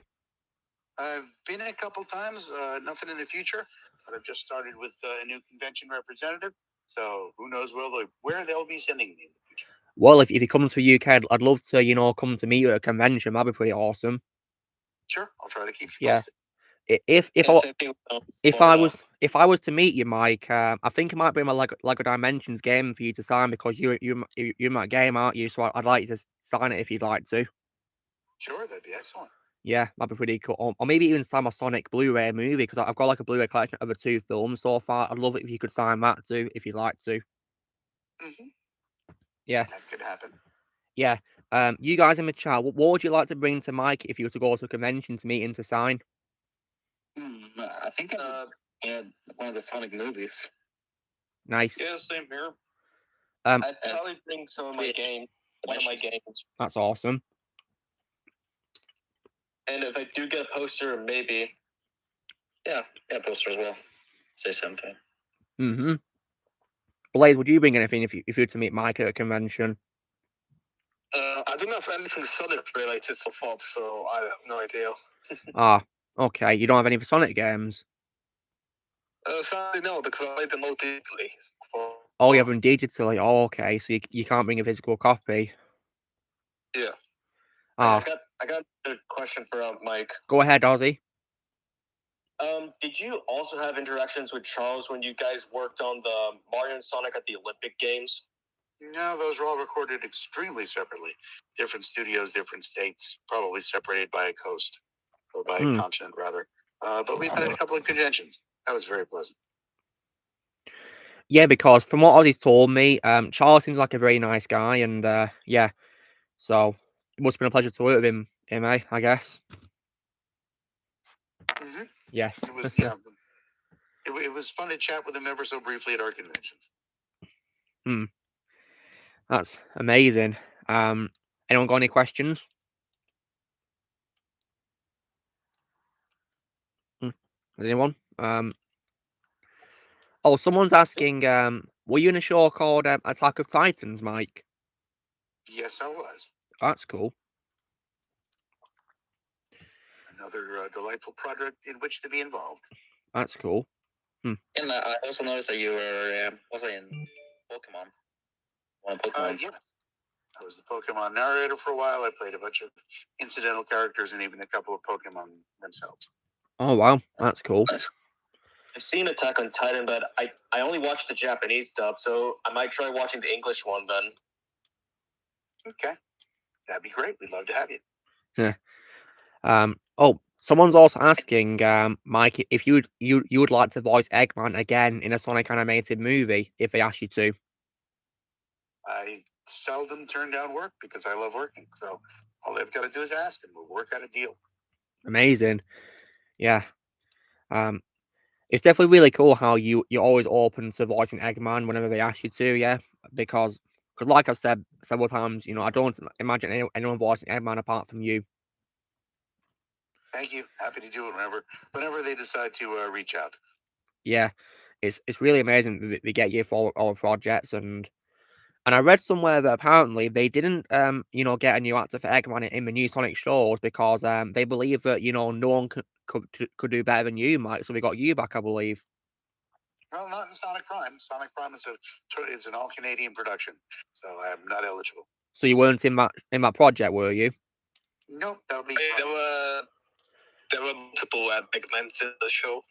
I've been a couple times. Nothing in the future, but I've just started with a new convention representative. So who knows where they'll be sending me in the future. Well, if you come to the UK, I'd love to come to meet you at a convention. That'd be pretty awesome. Sure, I'll try to keep you Yeah. posted. If I was to meet you, Mike, I think it might be my Lego Dimensions game for you to sign because you're in that game, aren't you? So I'd like you to sign it if you'd like to. Sure, that'd be excellent. Yeah, that'd be pretty cool. Or maybe even sign my Sonic Blu-ray movie because I've got like a Blu-ray collection of the 2 films so far. I'd love it if you could sign that too, if you'd like to. Yeah, that could happen. Yeah. You guys in the chat, what would you like to bring to Mike if you were to go to a convention to meet him to sign? I think one of the Sonic movies. Nice. Yeah, same here. I'd probably bring some of my games. One of my games. That's awesome. And if I do get a poster, maybe. Yeah, poster as well. Say something. Mm-hmm. Blaze, would you bring anything if you were to meet Mike at a convention? I don't have anything Sonic related so far, so I have no idea. Okay. You don't have any for Sonic games? Sadly, no, because I played them all digitally. Oh, you have them digitally. Oh, okay. So you can't bring a physical copy. Yeah. I got a question for Mike. Go ahead, Ozzy. Did you also have interactions with Charles when you guys worked on the Mario and Sonic at the Olympic Games? No, those were all recorded extremely separately. Different studios, different states, probably separated by a coast or by a continent, rather. But we've had a couple of conventions. That was very pleasant. Yeah, because from what Ozzy's told me, Charles seems like a very nice guy, and yeah, so it must have been a pleasure to work with him, I guess. Mm-hmm. Yes. It was it was fun to chat with him ever so briefly at our conventions. That's amazing. Anyone got any questions? Has anyone? Oh, someone's asking, were you in a show called Attack of Titans, Mike? Yes, I was. That's cool. Another delightful project in which to be involved. That's cool. And I also noticed that you were also in Pokemon. Yes. I was the Pokemon narrator for a while. I played a bunch of incidental characters and even a couple of Pokemon themselves. Oh, wow. That's cool. I've seen Attack on Titan, but I only watched the Japanese dub, so I might try watching the English one then. Okay. That'd be great. We'd love to have you. Yeah. Oh, someone's also asking, Mike, if you would like to voice Eggman again in a Sonic animated movie, if they asked you to. I seldom turn down work because I love working. So all they've got to do is ask, and we'll work out a deal. Amazing. Yeah. It's definitely really cool how you're always open to voicing Eggman whenever they ask you to, yeah. Because like I've said several times, I don't imagine anyone voicing Eggman apart from you. Thank you. Happy to do it whenever they decide to reach out. Yeah, it's really amazing we get you for our projects, and I read somewhere that apparently they didn't get a new actor for Eggman in the new Sonic shows because they believe that no one could do better than you, Mike. So we got you back, I believe. Well, not in Sonic Prime. Sonic Prime is an all Canadian production, so I am not eligible. So you weren't in that project, were you? Nope, that would be. There were multiple Eggmans in the show.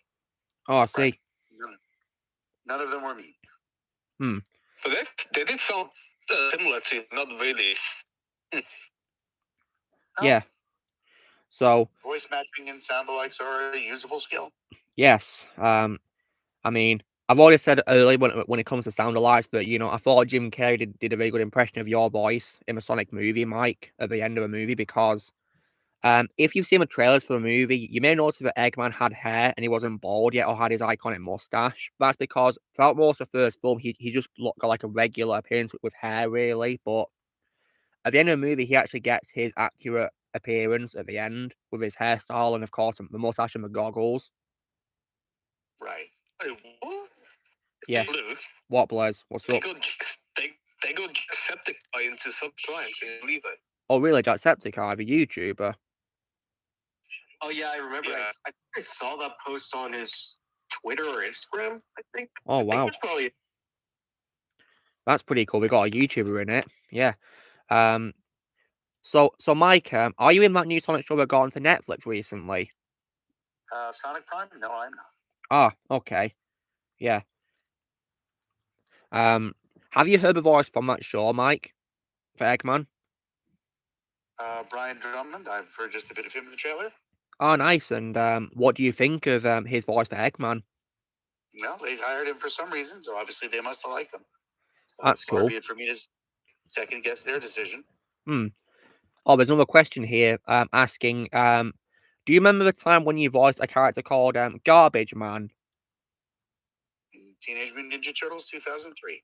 Oh, I see. None of them were me. But they did sound similar to, not really. Yeah. So voice matching and sound alikes are a usable skill. Yes. I mean, I've already said earlier when it comes to sound alikes, but I thought Jim Carrey did a very good impression of your voice in the Sonic movie, Mike, at the end of the movie, because if you've seen the trailers for the movie, you may notice that Eggman had hair and he wasn't bald yet or had his iconic mustache. That's because throughout most of the first film, he just got like a regular appearance with hair, really. But at the end of the movie, he actually gets his accurate appearance at the end with his hairstyle and, of course, the mustache and the goggles. Right. Wait, what? Yeah. Blue. What, Blaze? What's They up? got Jacksepticeye into Subprime. Can you believe it? Oh, really? Jacksepticeye, the YouTuber? Oh yeah, I remember. Yeah. I think I saw that post on his Twitter or Instagram. I think. Oh, I think wow. it was probably. That's pretty cool. We got a YouTuber in it. Yeah. So Mike, are you in that new Sonic show that got onto Netflix recently? Sonic Prime? No, I'm not. Ah, okay. Yeah. Have you heard the voice from that show, Mike? For Eggman? Brian Drummond. I've heard just a bit of him in the trailer. Oh, nice. And what do you think of his voice for Eggman? Well, they hired him for some reason, so obviously they must have liked him. So That's far cool. be it for me to second guess their decision. Oh, there's another question here asking, do you remember the time when you voiced a character called Garbage Man? Teenage Mutant Ninja Turtles 2003.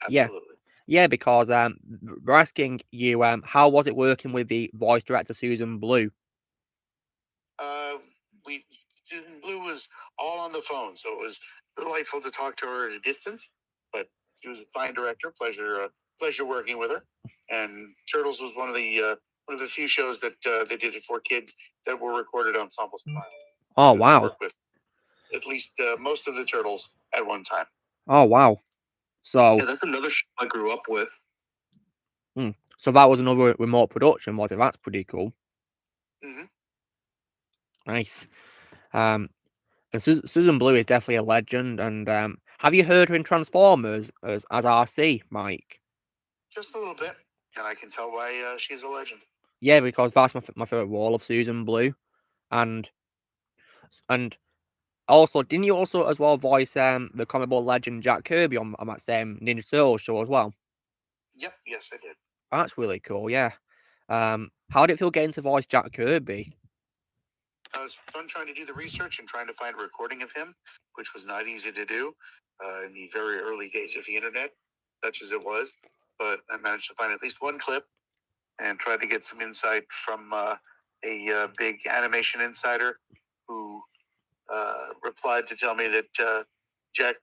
Yeah. Absolutely. Yeah, because we're asking you, how was it working with the voice director Susan Blue? Susan Blue was all on the phone, so it was delightful to talk to her at a distance. But she was a fine director. Pleasure working with her. And Turtles was one of the few shows that they did it for kids that were recorded ensemble style. Oh, They wow. worked with at least most of the Turtles at one time. Oh, wow. So Yeah, that's another show I grew up with. So that was another remote production, was it? That's pretty cool. Mhm. Nice. And Susan Blue is definitely a legend. And have you heard her in Transformers as RC, Mike? Just a little bit, and I can tell why she's a legend. Yeah, because that's my favorite role of Susan Blue, and also, didn't you also as well voice the comic book legend Jack Kirby on that same Ninja Turtles show as well? Yep, yes, I did. That's really cool. Yeah. How did it feel getting to voice Jack Kirby? It was fun trying to do the research and trying to find a recording of him, which was not easy to do in the very early days of the internet, such as it was. But I managed to find at least one clip and tried to get some insight from a big animation insider who replied to tell me that Jack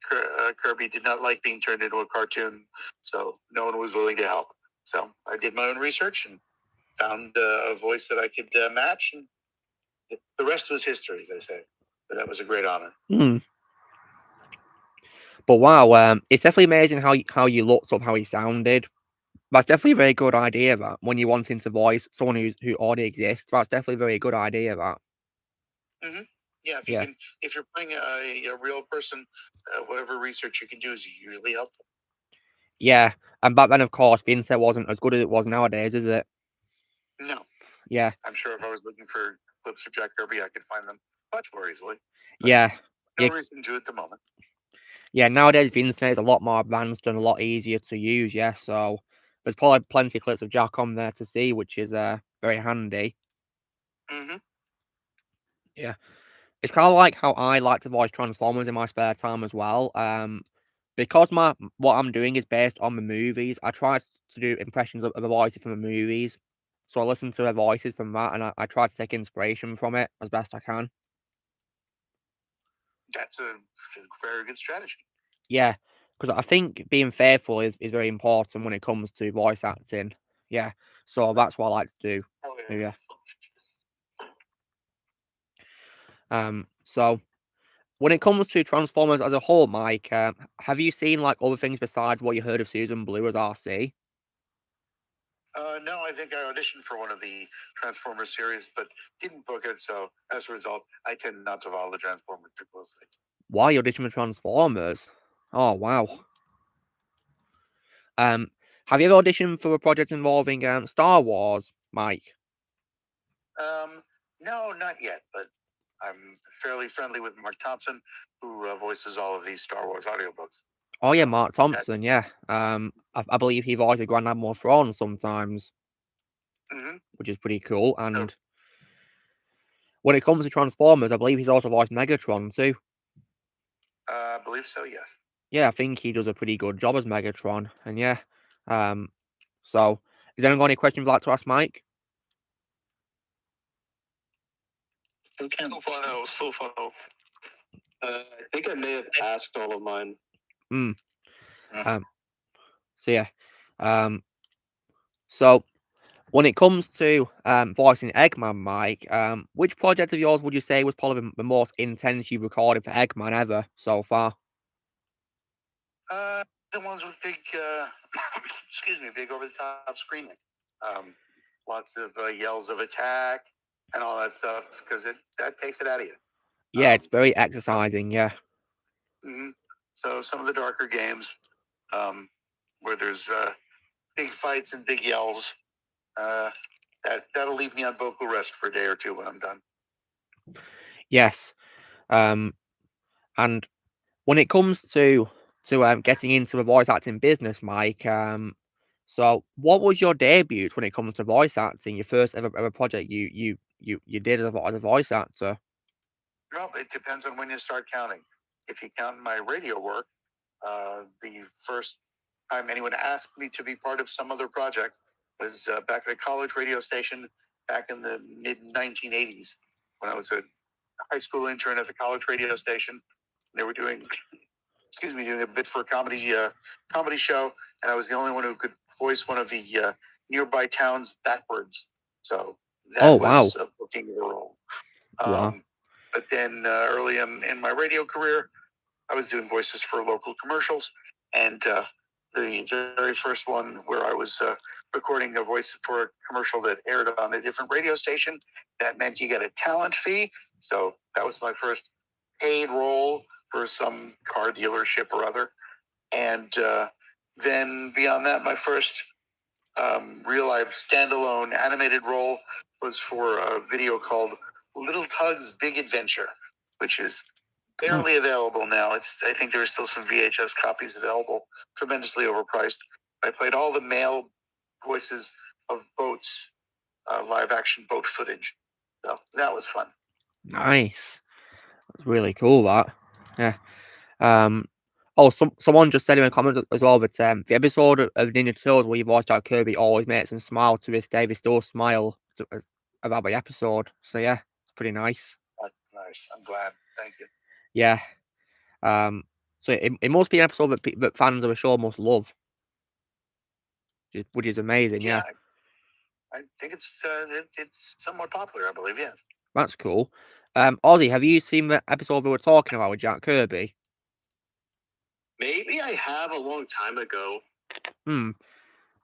Kirby did not like being turned into a cartoon, so no one was willing to help. So I did my own research and found a voice that I could match, and the rest was history, as I say. But that was a great honor. But wow, it's definitely amazing how you looked up how he sounded. That's definitely a very good idea. That when you're wanting to voice someone who already exists, that's definitely a very good idea. That. Yeah, if you're playing a real person, whatever research you can do is usually helpful. Yeah, and back then, of course, the internet wasn't as good as it was nowadays, is it? No. Yeah. I'm sure if I was looking for clips of Jack Kirby, I could find them much more easily. Yeah. No reason to at the moment. Yeah, nowadays the internet is a lot more advanced and a lot easier to use, yeah, so there's probably plenty of clips of Jack on there to see, which is very handy. Yeah. It's kind of like how I like to voice Transformers in my spare time as well. Because what I'm doing is based on the movies, I try to do impressions of the voices from the movies. So I listen to their voices from that, and I try to take inspiration from it as best I can. That's a very good strategy. Yeah, because I think being faithful is very important when it comes to voice acting. Yeah, so that's what I like to do. Oh, Yeah. So when it comes to Transformers as a whole, Mike, have you seen like other things besides what you heard of Susan Blue as RC? No, I think I auditioned for one of the Transformers series, but didn't book it. So as a result, I tend not to follow the Transformers too closely. Why you auditioned for Transformers? Oh wow. Have you ever auditioned for a project involving Star Wars, Mike? No, not yet, but I'm fairly friendly with Mark Thompson, who voices all of these Star Wars audiobooks. Oh yeah, Mark Thompson. Yeah. I believe he voices Grand Admiral Thrawn sometimes, which is pretty cool. And when it comes to Transformers, I believe he's also voiced Megatron too. I believe so. Yes. Yeah, I think he does a pretty good job as Megatron. And yeah. So is anyone got any questions you'd like to ask Mike? So far, no. I think I may have asked all of mine. Mm. Yeah. So yeah. So when it comes to voicing Eggman, Mike, which project of yours would you say was probably the most intense you've recorded for Eggman ever so far? The ones with big, big over the top screaming. Lots of yells of attack and all that stuff, because that takes it out of you. Yeah, it's very exercising. Yeah. Mm-hmm. So some of the darker games, where there's big fights and big yells, that'll leave me on vocal rest for a day or two when I'm done. Yes. And when it comes to getting into the voice acting business, Mike, so what was your debut when it comes to voice acting? Your first ever project you did as a voice actor? Well, it depends on when you start counting. If you count my radio work, the first time anyone asked me to be part of some other project was back at a college radio station back in the mid 1980s, when I was a high school intern at the college radio station. They were doing a bit for a comedy show, and I was the only one who could voice one of the nearby towns backwards. So that was a booking of the role. Wow. But then early in my radio career, I was doing voices for local commercials, and the very first one where I was recording a voice for a commercial that aired on a different radio station, that meant you get a talent fee. So that was my first paid role for some car dealership or other. And then beyond that, my first real life standalone animated role was for a video called Little Tug's Big Adventure, which is barely available now. I think there are still some VHS copies available, tremendously overpriced. I played all the male voices of boats, live action boat footage. So that was fun. Nice. That's really cool. That. Yeah. Someone just said in a comment as well that the episode of Ninja Turtles where you voiced out Kirby always makes them smile to this day. They still smile about the episode. So yeah, it's pretty nice. That's nice. I'm glad. Thank you. Yeah. So it must be an episode that fans of the show must love, which is amazing. Yeah. I think it's somewhat popular, I believe. Yes. That's cool. Ozzy, have you seen the episode we were talking about with Jack Kirby? Maybe I have a long time ago.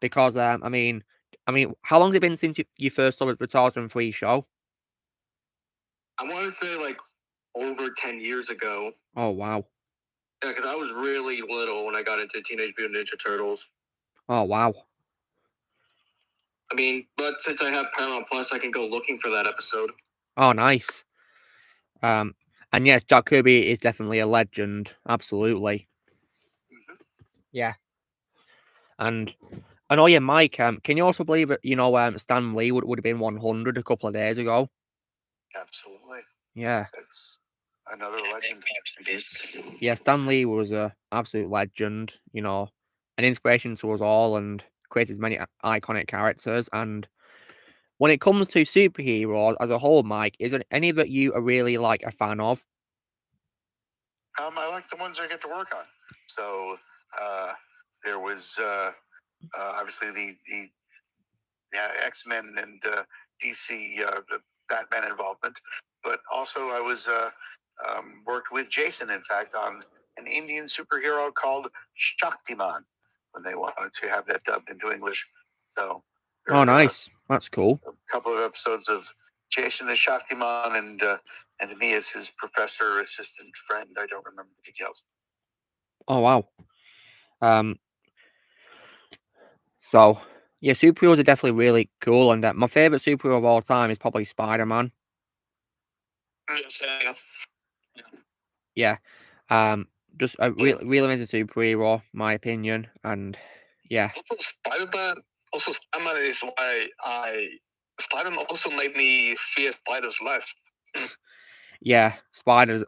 Because I mean, how long has it been since you first saw the 2003 show? I want to say like over 10 years ago. Oh wow. Yeah, because I was really little when I got into Teenage Mutant Ninja Turtles. Oh wow. I mean, but since I have Paramount Plus, I can go looking for that episode. Oh nice. And yes, Jack Kirby is definitely a legend. Absolutely. Mm-hmm. Yeah. And oh yeah, Mike. Can you also believe that Stan Lee would have been 100 a couple of days ago? Absolutely. Yeah. It's another legend. Yeah, Stan Lee was a absolute legend. An inspiration to us all, and created many iconic characters. And when it comes to superheroes as a whole, Mike, is there any that you are really a fan of? I like the ones I get to work on. So there was obviously the X-Men and DC, the Batman involvement, but also I was worked with Jason, in fact, on an Indian superhero called Shaktiman when they wanted to have that dubbed into English. So Oh, nice. That's cool. A couple of episodes of Jason as Shaktiman and me as his professor, assistant, friend. I don't remember the details. Oh wow. So yeah, superheroes are definitely really cool, and my favorite superhero of all time is probably Spider-Man. Yeah. Just a really amazing superhero, my opinion, and yeah. Also Spider-Man is why Spider-Man also made me fear spiders less. Yeah, spiders.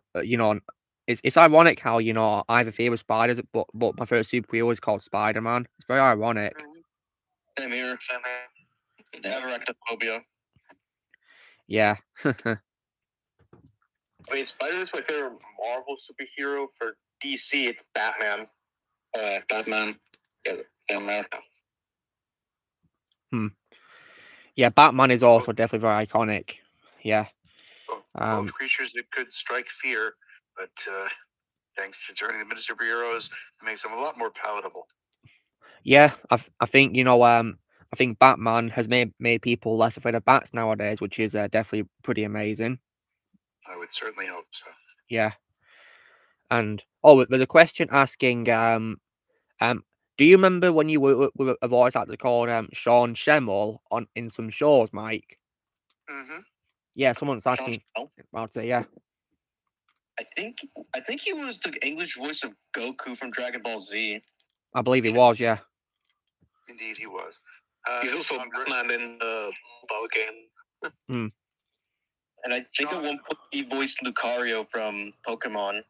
It's ironic how I have a fear of spiders, but my first superhero is called Spider-Man. It's very ironic. Same here. Arachnophobia. Yeah. I mean, Spider is my favorite Marvel superhero. For DC, it's Batman. Batman, in America. Yeah, Batman is also definitely very iconic. Yeah. Both creatures that could strike fear, but thanks to joining the Minister of Superheroes, it makes them a lot more palatable. Yeah, I think I think Batman has made people less afraid of bats nowadays, which is definitely pretty amazing. I would certainly hope so. Yeah. And there's a question asking do you remember when you were with a voice actor called Sean Schemmel in some shows, Mike? Mm-hmm. Yeah, someone's asking about it. Yeah, I think he was the English voice of Goku from Dragon Ball Z. I believe he was. Yeah. Indeed, he was. He's also Batman in the mobile game. And I think at one point he voiced Lucario from Pokemon.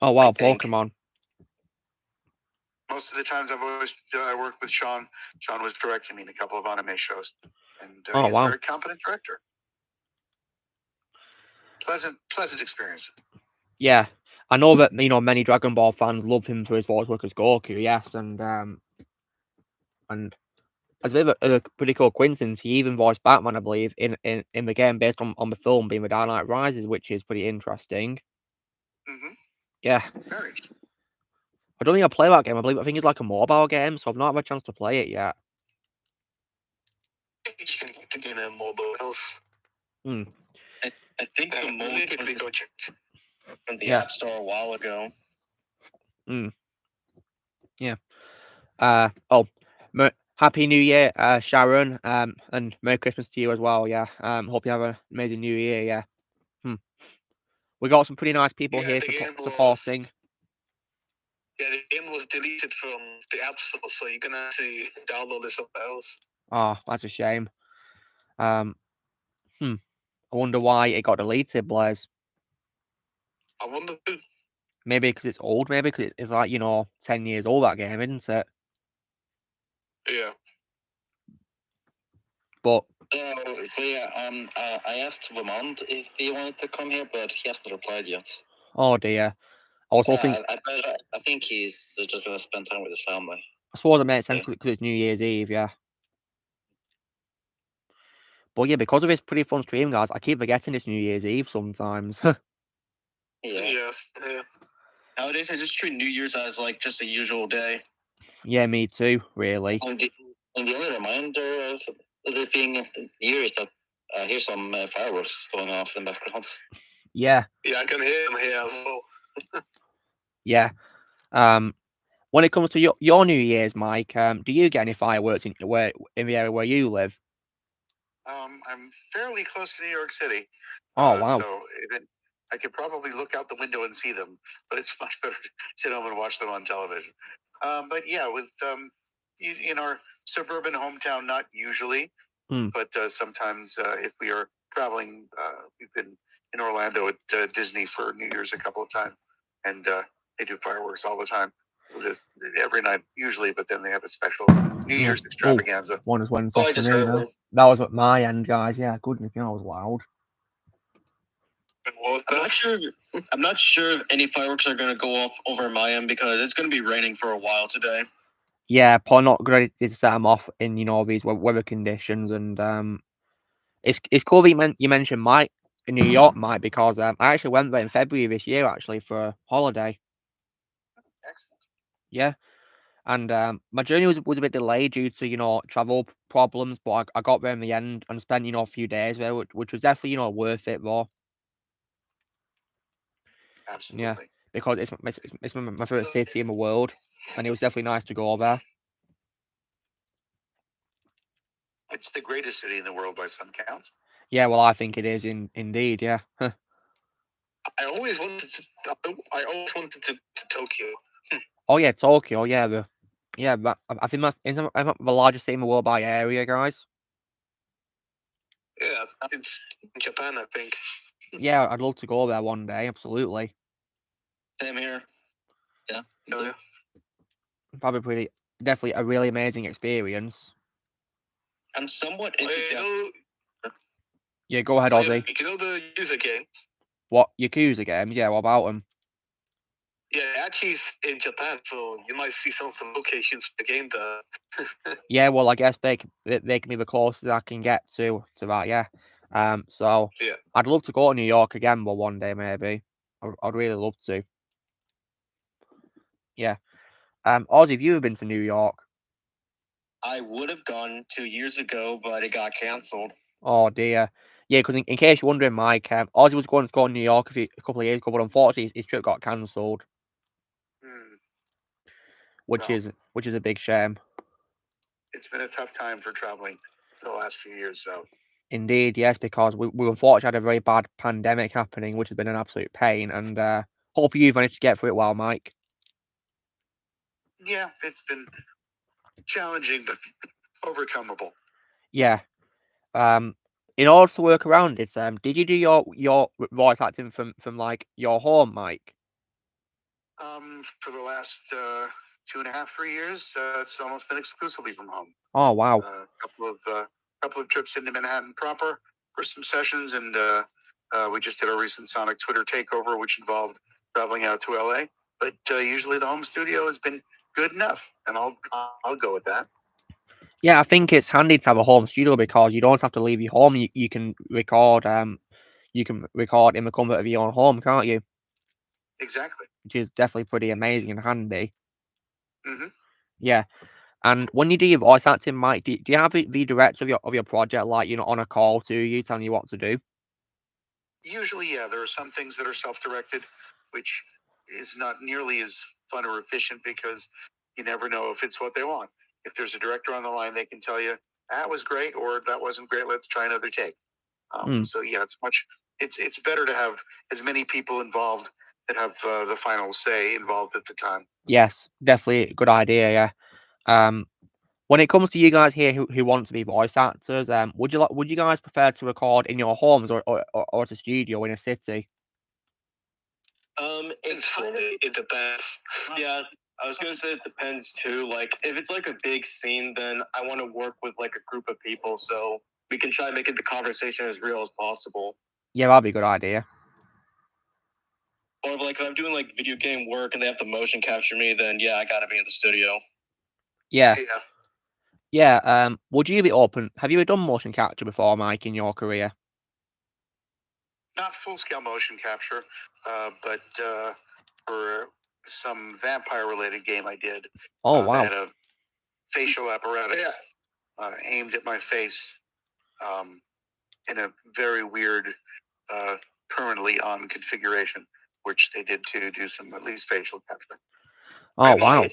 Oh wow, Pokemon. Most of the times I've always worked with Sean. Sean was directing me in a couple of anime shows, and he's a very competent director. Pleasant experience. Yeah, I know that many Dragon Ball fans love him for his voice work as Goku. Yes, and as a bit of a pretty cool coincidence, he even voiced Batman, I believe, in the game based on the film being The Dark Knight Rises, which is pretty interesting. Mm-hmm. Yeah. Very. I don't think I play that game. I think it's like a mobile game, so I've not had a chance to play it yet. You can get the game in mobile. I think the mobile go check from the App Store a while ago. Yeah. Happy New Year, Sharon. And Merry Christmas to you as well. Yeah. Hope you have an amazing New Year. Yeah. We got some pretty nice people here supporting. Yeah, the game was deleted from the App Store, so you're gonna have to download it somewhere else. Oh, that's a shame. I wonder why it got deleted, Blaze. I wonder too. Maybe because it's old. Maybe because it's like 10 years old, that game, isn't it? Yeah. But I asked Vermont if he wanted to come here, but he hasn't replied yet. Oh dear. I was hoping. I think he's just gonna spend time with his family. I suppose it makes sense because it's New Year's Eve, yeah. But yeah, because of this pretty fun stream, guys, I keep forgetting it's New Year's Eve sometimes. Yeah. Nowadays, I just treat New Year's as like just a usual day. Yeah, me too, really. And the only reminder of this being New Year is that I hear some fireworks going off in the background. Yeah. Yeah, I can hear them here as well. Yeah. When it comes to your New Year's, Mike, do you get any fireworks in the area where you live? I'm fairly close to New York City. Oh wow! So I could probably look out the window and see them, but it's much better to sit home and watch them on television. But yeah, with in our suburban hometown, not usually, but sometimes if we are traveling, we've been in Orlando at Disney for New Year's a couple of times, and they do fireworks all the time. Every night usually, but then they have a special New Year's extravaganza. One is Wednesday afternoon. That was at my end, guys. Yeah, goodness me, that was loud. I'm not sure if any fireworks are going to go off over my end because it's going to be raining for a while today. Yeah, probably not ready to set them off in these weather conditions, and it's cool that you mentioned Mike in New York, Mike, because I actually went there in February this year actually for a holiday. Excellent. Yeah. And my journey was a bit delayed due to travel problems, but I got there in the end and spent a few days there, which was definitely worth it though. Absolutely. Yeah, because it's my favorite city in the world, and it was definitely nice to go there. It's the greatest city in the world by some counts. Yeah, well, I think it is indeed. Yeah. I always wanted to Tokyo. Oh yeah, Tokyo. Yeah, but I think that's the largest city in the world by area, guys. Yeah, it's in Japan, I think. Yeah, I'd love to go there one day. Absolutely. Same here. Yeah. Probably definitely a really amazing experience. I'm somewhat Yeah, go ahead, Ozzy. You know the Yakuza games? What, Yakuza games? Yeah, what about them? Yeah, actually, it's in Japan, so you might see some of the locations for the game there. Yeah, well, I guess they can be the closest I can get to that. Yeah. So Yeah. I'd love to go to New York again, but one day maybe. I'd really love to. Yeah. Ozzy, have you ever been to New York? I would have gone 2 years ago, but it got canceled. Oh dear. Yeah, because in case you're wondering, Mike, Ozzy was going to go to New York a couple of years ago, but unfortunately his trip got cancelled, which Well, is a big shame. it's been a tough time for traveling for the last few years, so. Indeed, yes, because we unfortunately had a very bad pandemic happening, which has been an absolute pain, and hope you've managed to get through it well, Mike. Yeah, it's been challenging, but overcomable. Yeah. In order to work around it, did you do your voice acting from like your home, Mike? For the last 2.5, 3 years, it's almost been exclusively from home. Oh wow. A couple of trips into Manhattan proper for some sessions, and we just did a recent Sonic Twitter takeover, which involved traveling out to LA. But usually the home studio has been good enough, and I'll go with that. Yeah, I think it's handy to have a home studio because you don't have to leave your home. You can record in the comfort of your own home, can't you? Exactly. Which is definitely pretty amazing and handy. Mm-hmm. Yeah. And when you do your voice acting, Mike, do you have the director of your project, like, on a call to you, telling you what to do? Usually, yeah, there are some things that are self-directed, which is not nearly as fun or efficient because you never know if it's what they want. If there's a director on the line, they can tell you that was great or that wasn't great. Let's try another take. So yeah, it's better to have as many people involved that have the final say involved at the time. Yes, definitely a good idea. Yeah. When it comes to you guys here who want to be voice actors, would you guys prefer to record in your homes or at a studio in a city? It depends. Yeah, I was gonna say it depends too. Like, if it's like a big scene, then I want to work with like a group of people so we can try making the conversation as real as possible. Yeah, that'd be a good idea. Or like if I'm doing like video game work and they have to motion capture me, then yeah, I gotta be in the studio. Yeah. Yeah. Would you be open? Have you ever done motion capture before, Mike, in your career? Not full-scale motion capture, but for some vampire-related game I did. Oh They wow. had a facial apparatus aimed at my face in a very weird, currently on configuration, which they did to do some at least facial capture. Oh wow.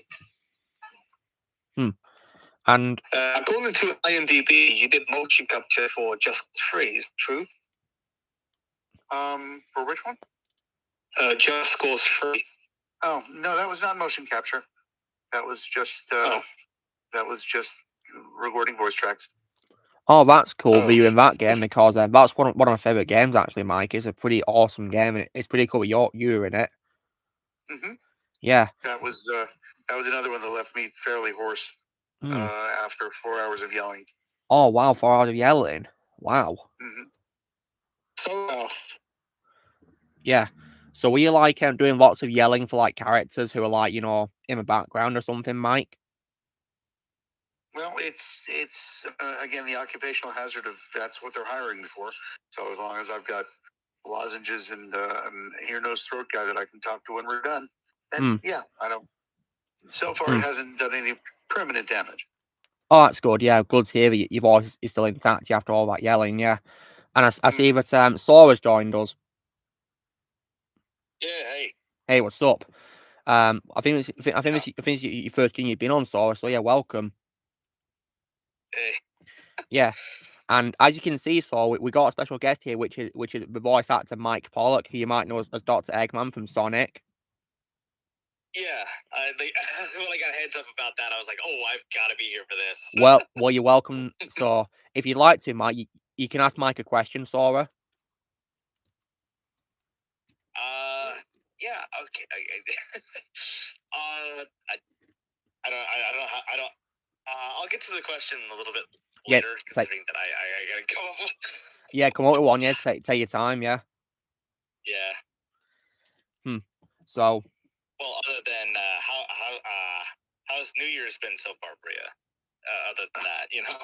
And according to IMDb, you did motion capture for Just 3, is it true? For which one? Just Cause 3. Oh no, that was not motion capture. That was just recording voice tracks. oh, that's cool. That you're in that game because that's one of my favorite games actually, Mike. It's a pretty awesome game and it's pretty cool. You're in it. Mm-hmm. Yeah. That was another one that left me fairly hoarse after 4 hours of yelling. Oh wow, 4 hours of yelling. Wow. Mm-hmm. So Yeah. So were you like doing lots of yelling for like characters who are like, in the background or something, Mike? Well, it's again the occupational hazard of that's what they're hiring me for. So as long as I've got lozenges and an ear, nose, throat guy that I can talk to when we're done, then yeah, I don't. So far, it hasn't done any permanent damage. Oh, that's good. Yeah, good to hear that your voice is still intact after all that yelling. Yeah, and I see that Sora's joined us. yeah, hey. Hey, what's up? I think it's your first game you've been on, Sora. So yeah, welcome. Hey. Yeah, and as you can see, so we got a special guest here, which is the voice actor Mike Pollock, who you might know as Dr. Eggman from Sonic. Yeah, when I got heads up about that, I was like, "Oh, I've got to be here for this." Well, you're welcome. So if you'd like to, Mike, you can ask Mike a question, Sora. Yeah, okay. I don't. I'll get to the question a little bit later, considering that I gotta come up with. Yeah, come up with one. Yeah, take your time. Yeah. Yeah. So. Well, New Year's been so far for you? Other than that, you know.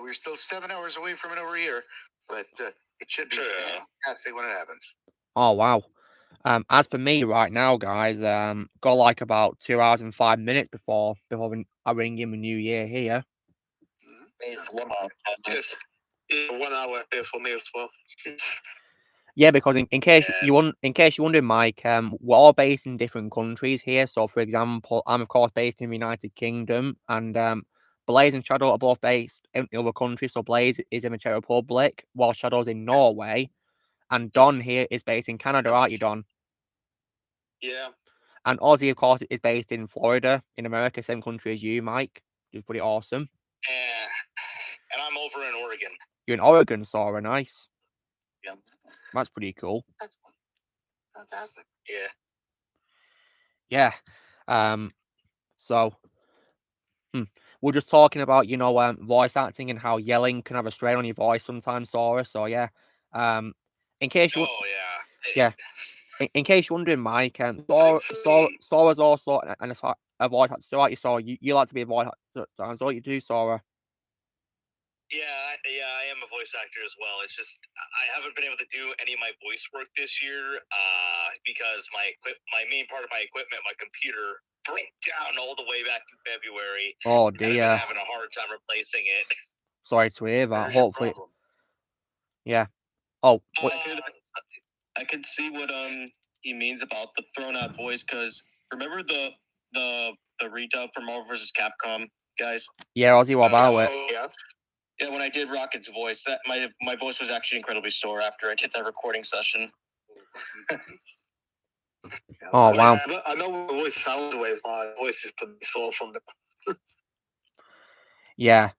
We're still 7 hours away from it over here, but it should be fantastic when it happens. Oh wow. As for me right now, guys, got like about 2 hours and 5 minutes before I ring in the new year here. It's 1 hour. Yes. 1 hour for me as well. Yeah, because in case you're wondering, Mike, we're all based in different countries here. So, for example, I'm of course based in the United Kingdom, and Blaze and Shadow are both based in other countries. So, Blaze is in the Czech Republic, while Shadow's in Norway, and Don here is based in Canada, aren't you, Don? Yeah. And Ozzy, of course, is based in Florida, in America, same country as you, Mike. It's pretty awesome. Yeah, and I'm over in Oregon. You're in Oregon, Sora. Nice. Yeah. That's pretty cool. That's fantastic. Yeah. Yeah. So we're just talking about, voice acting and how yelling can have a strain on your voice sometimes, Sora. So yeah. In case you in case you're wondering, Mike, Sora's also a voice actor, right? So you like to be a voice actor, so what you do, Sora. Yeah, I am a voice actor as well. It's just I haven't been able to do any of my voice work this year because my main part of my equipment, my computer, broke down all the way back in February. Oh dear. I've been having a hard time replacing it. Sorry to hear that. Hopefully, yeah. Oh, I could see what he means about the thrown out voice, because remember the redub for Marvel vs. Capcom, guys? Yeah, Ozzy, what about it? Yeah, when I did Rocket's voice, that my voice was actually incredibly sore after I did that recording session. Oh wow! I know my voice sounds ways. My voice is pretty sore from the. Yeah.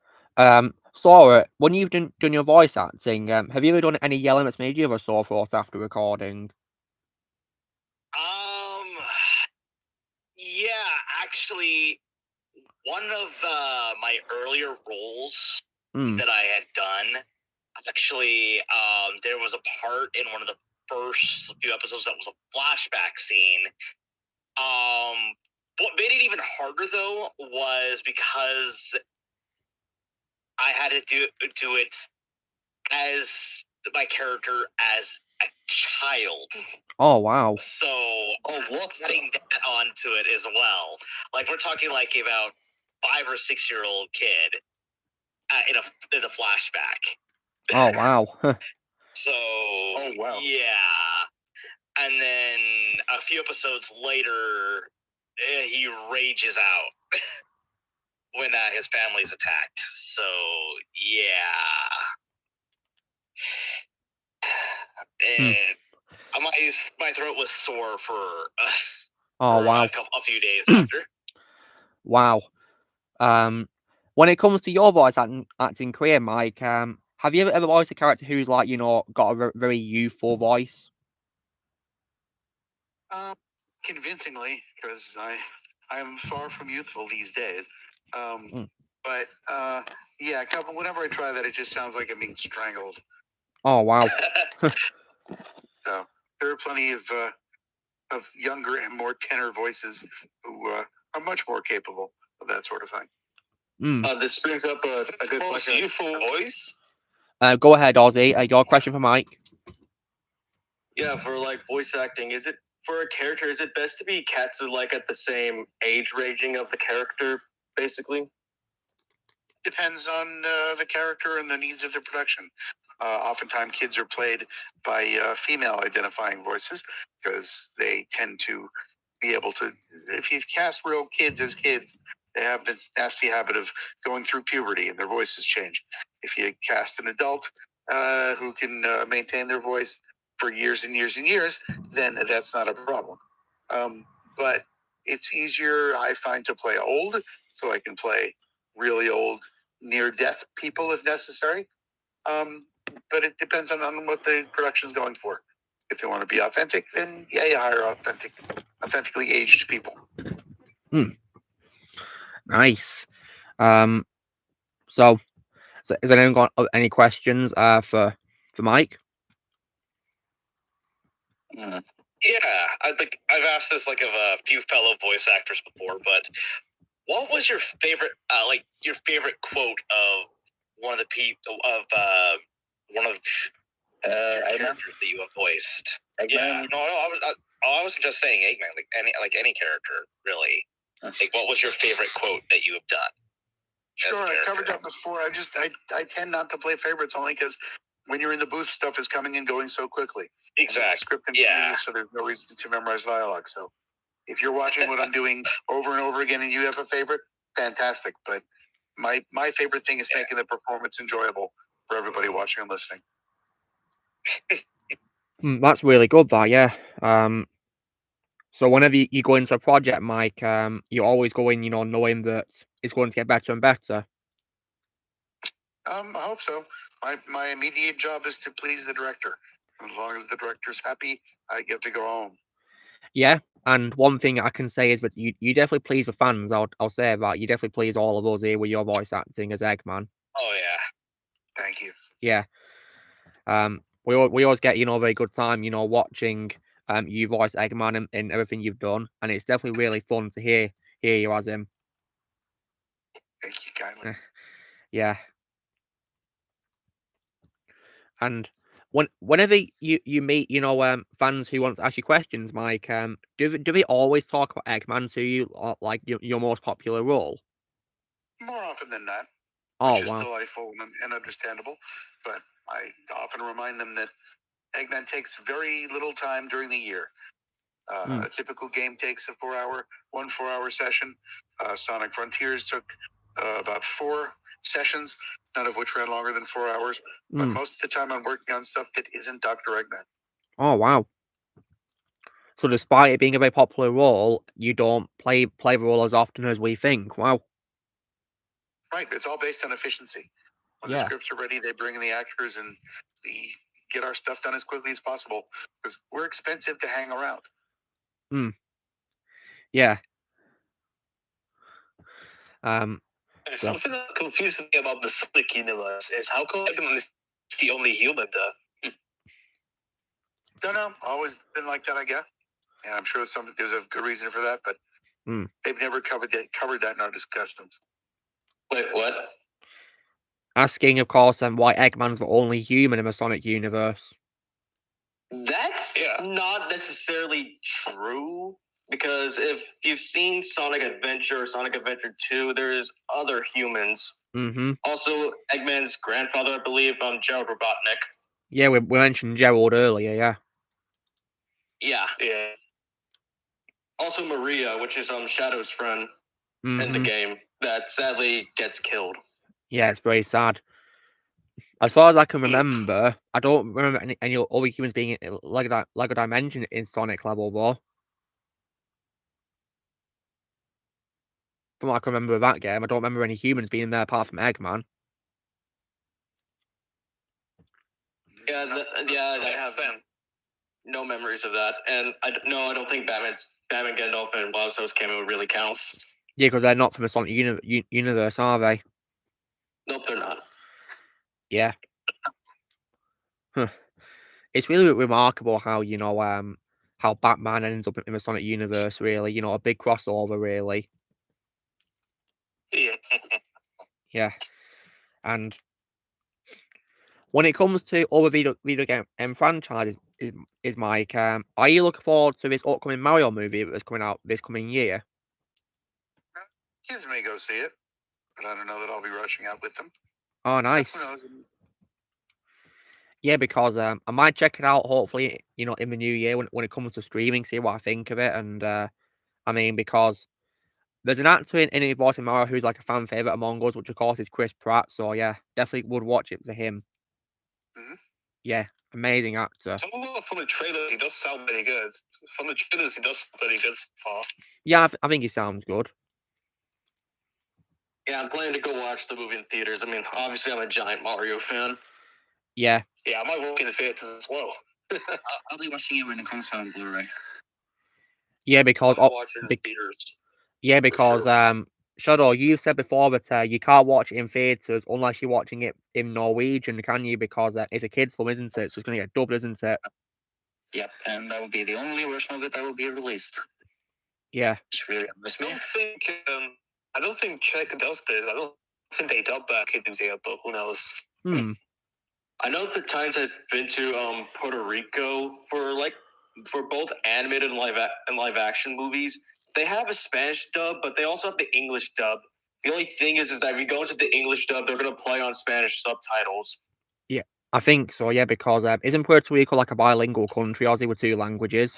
Sora, when you've done your voice acting, have you ever done any yelling that's made you have a sore throat after recording? Yeah, actually, one of my earlier roles that I had done, actually, there was a part in one of the first few episodes that was a flashback scene. What made it even harder, though, was because I had to do it as my character as a child. Oh wow! So putting that onto it as well. Like we're talking like about 5 or 6 year old kid in a flashback. Oh wow! So yeah, and then a few episodes later, he rages out when his family's attacked. So yeah, and my throat was sore for a few days after. Wow. When it comes to your voice acting career, Mike, have you ever voiced a character who's like, got a very youthful voice? Convincingly, because I am far from youthful these days. But yeah, whenever I try that, it just sounds like I'm being strangled. Oh wow! So there are plenty of younger and more tenor voices who are much more capable of that sort of thing. This brings up a good question. Youthful voice? Go ahead, Ozzy. Your question for Mike. Yeah, for like voice acting, is it for a character? Is it best to be cats are like at the same age ranging of the character, basically? Depends on the character and the needs of the production. Oftentimes, kids are played by female identifying voices because they tend to be able to. If you cast real kids as kids, they have this nasty habit of going through puberty and their voices change. If you cast an adult who can maintain their voice for years and years and years, then that's not a problem. But it's easier, I find, to play old, so I can play really old, near-death people if necessary. But it depends on what the production's going for. If they want to be authentic, then yeah, you hire authentically aged people. Nice. So has anyone got any questions for Mike? Yeah, I've asked this like of a few fellow voice actors before, but What was your favorite, your favorite quote of one of the people of one of characters that you have voiced? Eggman? Yeah, no, I wasn't just saying Eggman. Like any character, really. Like, what was your favorite quote that you have done? Sure, I covered that before. I tend not to play favorites only because when you're in the booth, stuff is coming and going so quickly. Exactly. Script and so there's no reason to memorize dialogue. So if you're watching what I'm doing over and over again and you have a favorite, fantastic. But my favorite thing is making the performance enjoyable for everybody watching and listening. That's really good, that, yeah. So whenever you go into a project, Mike, you always go in, knowing that it's going to get better and better. I hope so. My immediate job is to please the director. As long as the director's happy, I get to go home. Yeah, and one thing I can say is that you definitely please the fans. I'll say that you definitely please all of us here with your voice acting as Eggman. Oh yeah, thank you. Yeah. We always get very good time watching you voice Eggman in everything you've done, and it's definitely really fun to hear you as him. Thank you kindly. Yeah. And whenever you meet fans who want to ask you questions, Mike, do they always talk about Eggman to you, or, like your most popular role? More often than not. Oh, which is wow. delightful and understandable. But I often remind them that Eggman takes very little time during the year. A typical game takes one 4-hour session. Sonic Frontiers took about 4 sessions, none of which ran longer than 4 hours. But most of the time I'm working on stuff that isn't Dr. Eggman. Oh, wow. So despite it being a very popular role, you don't play the role as often as we think. Wow. Right. It's all based on efficiency. When the scripts are ready, they bring in the actors and we get our stuff done as quickly as possible because we're expensive to hang around. Yeah. Something that confuses me about the Sonic universe is how come Eggman is the only human there? Don't know. Always been like that, I guess. And I'm sure there's a good reason for that, but they've never covered that in our discussions. Wait, what? Asking, of course, why Eggman's the only human in the Sonic universe. That's not necessarily true, because if you've seen Sonic Adventure or Sonic Adventure 2, there's other humans. Also, Eggman's grandfather, I believe, Gerald Robotnik. Yeah, we mentioned Gerald earlier, yeah. Yeah. Also Maria, which is Shadow's friend in the game, that sadly gets killed. Yeah, it's very sad. As far as I can remember, I don't remember any other humans being in Lego Dimension in Sonic level, though. From what I can remember of that game, I don't remember any humans being there apart from Eggman. Yeah, I have no memories of that, and I don't think Batman, Gandalf, and Bowser's cameo really counts. Yeah, because they're not from the Sonic universe, are they? Nope, they're not. Yeah. It's really remarkable how how Batman ends up in the Sonic universe. Really, a big crossover. Really. Yeah. Yeah. And when it comes to other video game franchises, is Mike, are you looking forward to this upcoming Mario movie that's coming out this coming year? Kids may go see it, but I don't know that I'll be rushing out with them. Oh, nice. Who knows? Yeah, because I might check it out. Hopefully, in the new year when it comes to streaming, see what I think of it. And I mean, because there's an actor in it voicing Mario who's like a fan favorite among us, which of course is Chris Pratt. So yeah, definitely would watch it for him. Yeah, amazing actor. From the trailers, he does sound pretty good. From the trailers, he does sound pretty good so far. Yeah, I think he sounds good. Yeah, I'm planning to go watch the movie in theaters. I mean, obviously, I'm a giant Mario fan. Yeah. Yeah, I might walk in the theaters as well. I'll be watching it when it comes out on Blu-ray. Yeah, because I'll watch it in theaters. Yeah, because Shadow, you've said before that you can't watch it in theaters unless you're watching it in Norwegian, can you? Because it's a kids' film, isn't it? So it's going to get dubbed, isn't it? Yep, and that will be the only version of it that will be released. Yeah. It's really I don't think I don't think Czech does this. I don't think they dub kittens yet, but who knows? I know the times I've been to Puerto Rico for both animated and live action movies, they have a Spanish dub, but they also have the English dub. The only thing is that if you go into the English dub, they're going to play on Spanish subtitles. Yeah, I think so, yeah, because isn't Puerto Rico like a bilingual country, Aussie, with 2 languages?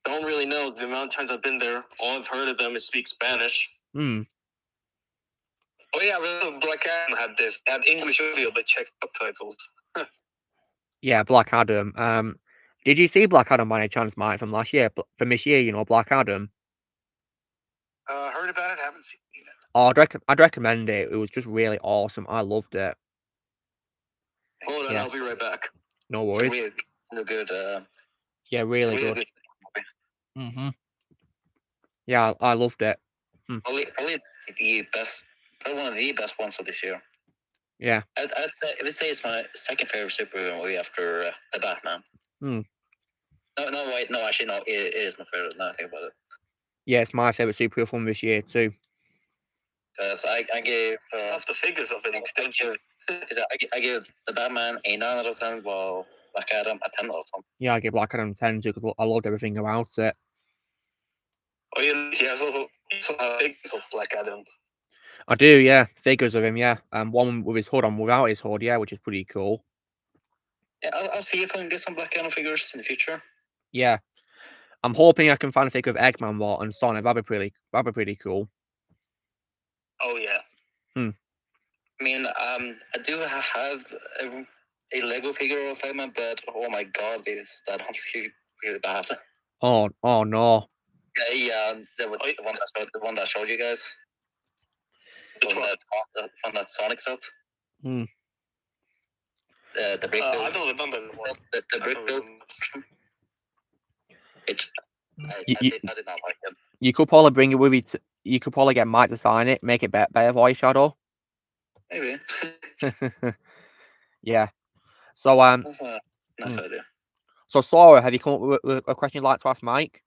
Don't really know. The amount of times I've been there, all I've heard of them is speak Spanish. Oh yeah, Black Adam had this. They had English audio, but Czech subtitles. Yeah, Black Adam. Did you see Black Adam by any chance, Mike, from last year? From this year, you know, Black Adam? Heard about it, haven't seen it. Oh, I'd recommend it. It was just really awesome. I loved it. Hold on, I'll be right back. No worries. It's really good. Yeah, really good. Yeah, I loved it. Probably the best, probably one of the best ones of this year. Yeah. I would say it's my second favorite superhero movie after the Batman. No, actually, no, it is my favorite. Now I think about it. Yeah, it's my favorite superhero film this year too. Because I gave off the figures of it. I give the Batman a 9 out of 10, while Black Adam a 10 out of 10. Yeah, I give Black Adam 10 too because I loved everything about it. Oh, yeah, also figures of Black Adam. I do, yeah. Figures of him, yeah. One with his hood on, without his hood, yeah, which is pretty cool. Yeah, I'll see if I can get some Black Adam figures in the future. Yeah. I'm hoping I can find a figure of Eggman War and Sonic. That'd be pretty cool. Oh yeah. I mean, I do have a Lego figure of Eggman, but oh my god, that one's really bad. Oh no. Yeah, the one that I showed you guys. The one that Sonic's out. The brick build. I don't remember the one. The brick build. I did not like it. You could probably bring it with you. You could probably get Mike to sign it, make it better for you, Shadow. Maybe. Yeah. So That's a nice idea. So Sora, have you come up with a question you'd like to ask Mike?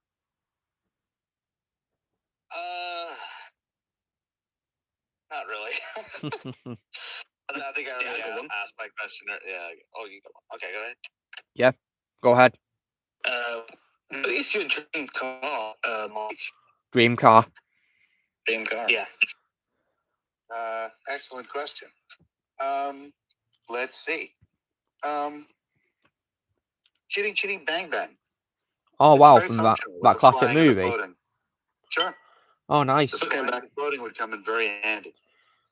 Not really. I think I already asked my question. Yeah. Oh, you go. Okay, go ahead. Yeah, go ahead. What is your dream car, Mike? Dream car. Dream car. Yeah. Excellent question. Let's see. Chitty Bang Bang. Oh wow, from that classic movie. Sure. Oh nice. The floating would come in very handy.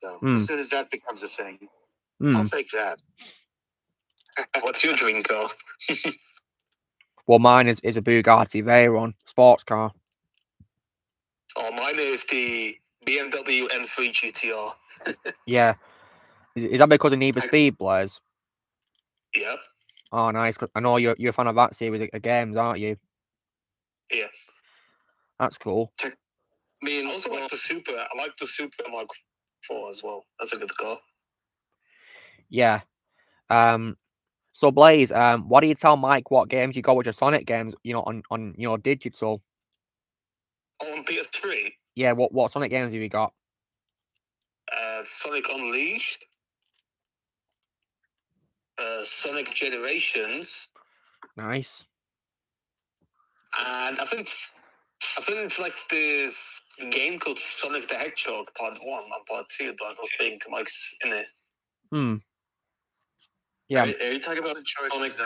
So as soon as that becomes a thing, I'll take that. What's your dream car? Well, mine is a Bugatti Veyron sports car. Oh, mine is the BMW M3 GTR. Yeah. Is that because of Need for Speed, Blaze? Yep. Oh, nice. I know you're a fan of that series of games, aren't you? Yeah. That's cool. I mean, I also like the Super. I like the Super Mark IV as well. That's a good car. Yeah. So Blaze, why do you tell Mike what games you got with your Sonic games? You know, on digital. On PS3. Yeah. What Sonic games have you got? Sonic Unleashed. Sonic Generations. Nice. And I think it's like this game called Sonic the Hedgehog Part 1 and Part 2, but I don't think Mike's in it. Yeah. Are you talking about Sonic?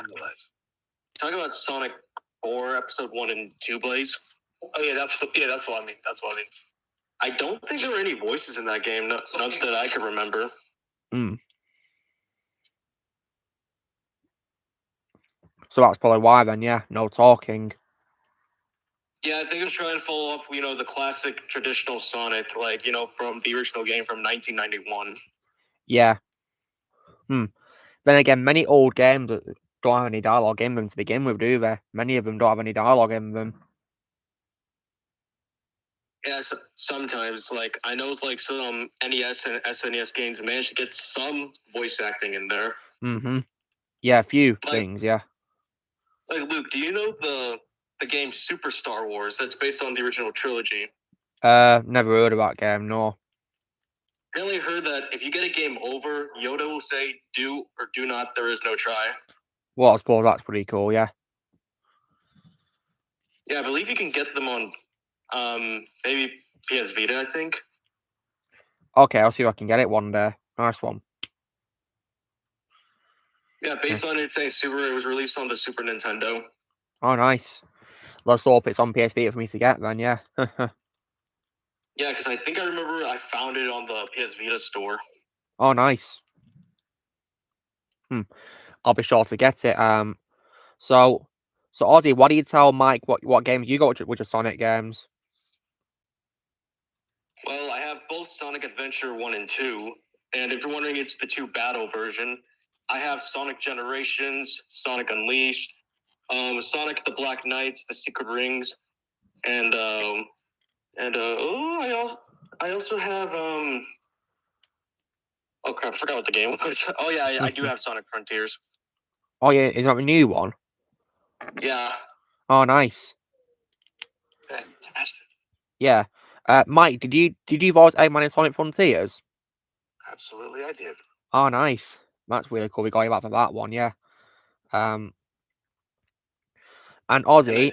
Talking about Sonic 4 Episode 1 and 2, Blaze? Oh yeah, that's what I mean. That's what I mean. I don't think there were any voices in that game, not that I can remember. So that's probably why then, yeah. No talking. Yeah, I think it was trying to follow off, the classic traditional Sonic, from the original game from 1991. Yeah. Then again, many old games don't have any dialogue in them to begin with, do they? Many of them don't have any dialogue in them. Yeah, sometimes, I know some NES and SNES games managed to get some voice acting in there. Yeah, a few things, yeah. Luke, do you know the game Super Star Wars that's based on the original trilogy? Never heard of that game, no. I only heard that if you get a game over, Yoda will say, do or do not, there is no try. Well, I suppose that's pretty cool, yeah. Yeah, I believe you can get them on maybe PS Vita, I think. Okay, I'll see if I can get it one day. Nice one. Yeah, based on it saying it was released on the Super Nintendo. Oh, nice. Let's hope it's on PS Vita for me to get then, yeah. Yeah, because I think I remember I found it on the PS Vita store. Oh, nice. I'll be sure to get it. So Ozzy, why do you tell Mike what games you got with your Sonic games? Well, I have both Sonic Adventure 1 and 2, and if you're wondering, it's the 2 battle version. I have Sonic Generations, Sonic Unleashed, Sonic the Black Knights, the Secret Rings, and I also have oh crap, I forgot what the game was. Oh yeah, I do have Sonic Frontiers. Oh yeah, is that the new one? Yeah. Oh, nice. Fantastic. Yeah. Mike, did you voice Eggman in Sonic Frontiers? Absolutely, I did. Oh, nice. That's really cool. We got you back for that one, yeah. And Ozzy,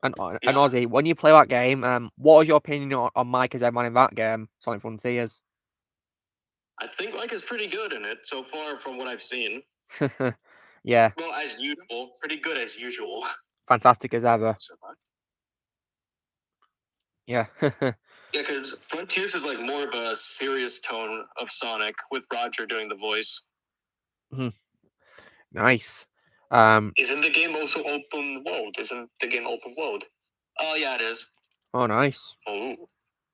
and Ozzy, when you play that game, what is your opinion on Mike as Eggman in that game, Sonic Frontiers? I think Mike is pretty good in it so far from what I've seen. Yeah. Well, as usual, pretty good as usual. Fantastic as ever. Yeah. Yeah, because Frontiers is like more of a serious tone of Sonic with Roger doing the voice. Nice. Isn't the game also open world? Isn't the game open world? Oh yeah, it is. Oh, nice. Oh.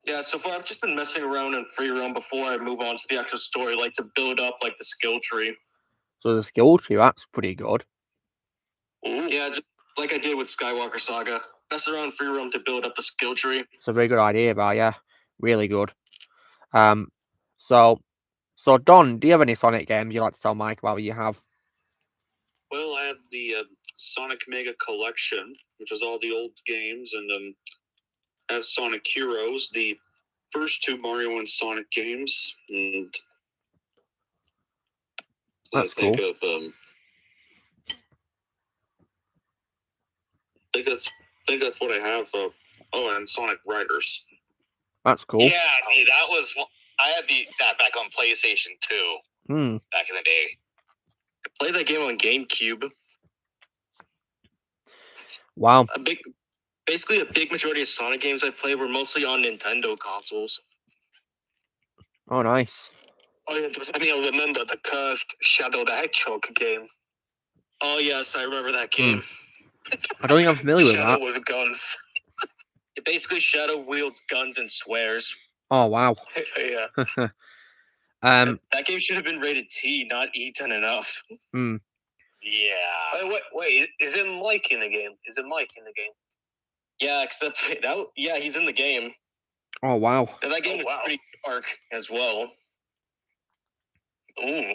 Yeah, so far I've just been messing around in free roam before I move on to the actual story, like to build up like the skill tree. So the skill tree, that's pretty good. Ooh. Yeah, just like I did with Skywalker Saga. Mess around free roam to build up the skill tree. It's a very good idea, but yeah, really good. So Don, do you have any Sonic games you'd like to tell Mike about what you have? Well, I have the Sonic Mega Collection, which is all the old games, and I have Sonic Heroes, the first 2 Mario and Sonic games, and That's cool. I think that's what I have. Oh, and Sonic Riders. That's cool. Yeah, that was. I had that back on PlayStation 2. Back in the day. I played that game on GameCube. Wow. Basically, a big majority of Sonic games I played were mostly on Nintendo consoles. Oh, nice. Oh yeah, does anyone remember the cursed Shadow the Hedgehog game? Oh yes, I remember that game. I don't think I'm familiar with Shadow that. with guns. Basically, Shadow wields guns and swears. Oh, wow. Yeah. That game should have been rated T, not E10 enough. Yeah. Wait, isn't Mike in the game? Yeah, except he's in the game. Oh, wow. And that game is pretty dark as well. Ooh.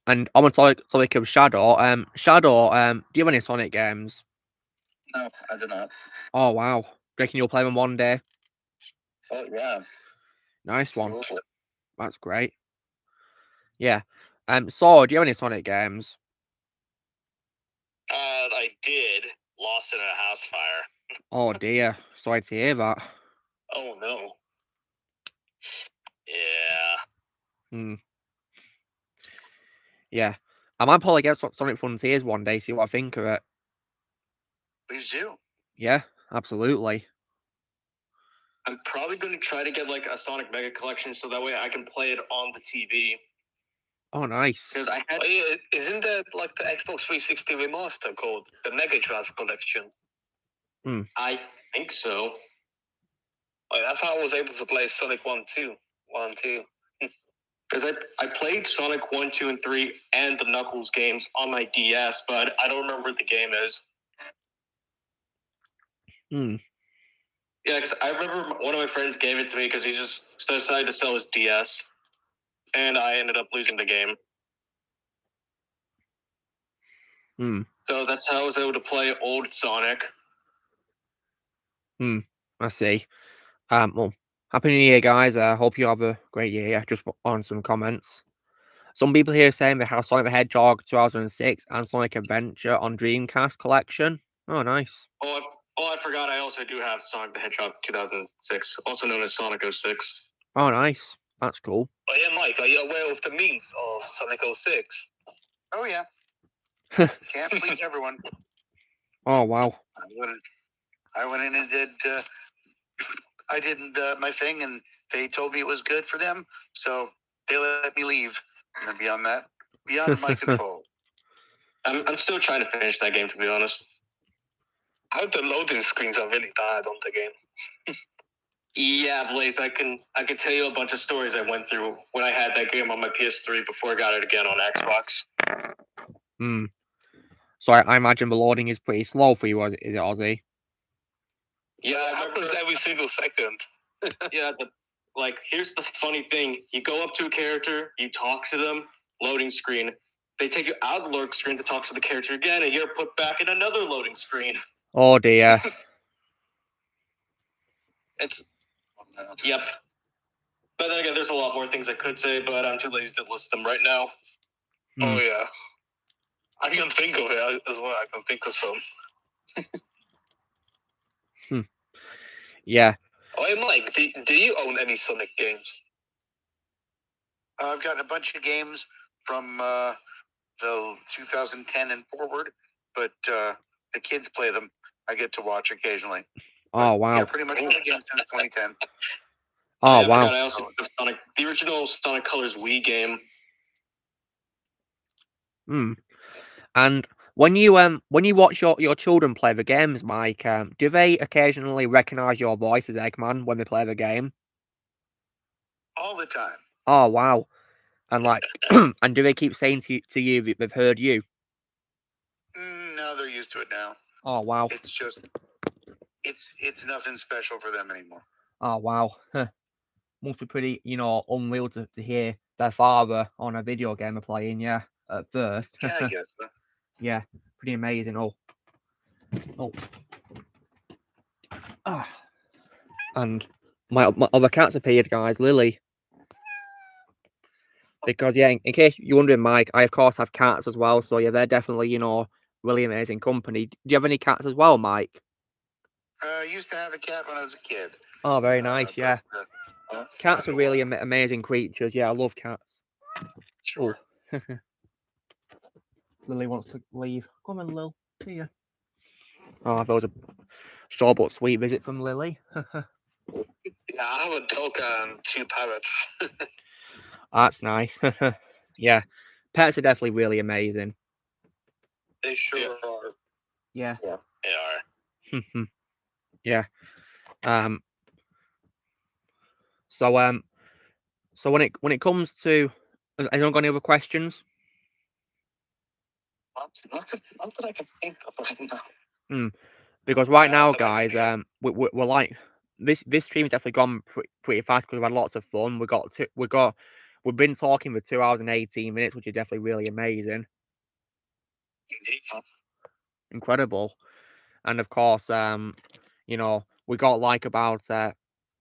And on the topic of Shadow, do you have any Sonic games? No, I do not. Oh, wow. Do you reckon you'll play them one day? Oh, yeah. Nice one. That's great. Yeah. So, do you have any Sonic games? I did. Lost in a house fire. Oh, dear. Sorry to hear that. Oh, no. Yeah. Yeah. I might probably get Sonic Frontiers one day, see what I think of it. Please do. Yeah, absolutely. I'm probably going to try to get like a Sonic Mega Collection so that way I can play it on the TV. Oh, nice. Because isn't that like the Xbox 360 remaster called the Mega Drive Collection? I think so. That's how I was able to play Sonic 1 and 2. Because I played Sonic 1, 2, and 3 and the Knuckles games on my DS, but I don't remember what the game is. Yeah, because I remember one of my friends gave it to me because he just decided to sell his DS, and I ended up losing the game. So that's how I was able to play old Sonic. I see. Well, Happy New Year, guys. I hope you have a great year. Just on some comments. Some people here saying they have Sonic the Hedgehog 2006 and Sonic Adventure on Dreamcast collection. Oh, nice. Oh, I forgot. I also do have Sonic the Hedgehog 2006, also known as Sonic 06. Oh, nice. That's cool. Oh yeah, Mike, are you aware of the memes of Sonic 06? Oh yeah. Can't please everyone. Oh, wow. I went in and did. I did my thing, and they told me it was good for them, so they let me leave. And beyond my control. I'm still trying to finish that game, to be honest. I hope the loading screens are really bad on the game. Yeah, Blaze, I can tell you a bunch of stories I went through when I had that game on my PS3 before I got it again on Xbox. So I imagine the loading is pretty slow for you, is it, Ozzy? Yeah, it happens every single second. Yeah, here's the funny thing. You go up to a character, you talk to them, loading screen. They take you out of the loading screen to talk to the character again, and you're put back in another loading screen. Oh, dear. Yep. But then again, there's a lot more things I could say, but I'm too lazy to list them right now. Oh, yeah. I can think of it as well. I can think of some. Yeah. Oh, hey, Mike, do you own any Sonic games? I've gotten a bunch of games from the 2010 and forward, but the kids play them. I get to watch occasionally. Oh, wow. Yeah, pretty much all the games since 2010. Oh, wow. I also have the original Sonic Colors Wii game. And when you watch your children play the games, Mike, do they occasionally recognize your voice as Eggman when they play the game? All the time. Oh, wow. And and do they keep saying to you that they've heard you? No, they're used to it now. Oh, wow. It's just, it's nothing special for them anymore. Oh, wow. Must be pretty, unreal to hear their father on a video game they're playing, yeah, at first. Yeah, I guess so. Yeah, pretty amazing. Oh. And my other cat's appeared, guys, Lily. Because, yeah, in case you're wondering, Mike, I, of course, have cats as well. So, yeah, they're definitely, really amazing company. Do you have any cats as well, Mike? I used to have a cat when I was a kid. Oh, very nice, yeah. Cats are really amazing creatures. Yeah, I love cats. Sure. Oh. Lily wants to leave. Come on, Lil. See ya. Oh, that was a short but sweet visit from Lily. Yeah, I have a dog and 2 parrots. That's nice. Yeah, pets are definitely really amazing. They sure are. Yeah. They are. Yeah. So when it comes to, has anyone got any other questions? Not that I can think of right now. Because right now, guys, we're like this stream's definitely gone pretty fast because we've had lots of fun. We've been talking for 2 hours and 18 minutes, which is definitely really amazing. Indeed. Incredible. And of course, we got like about I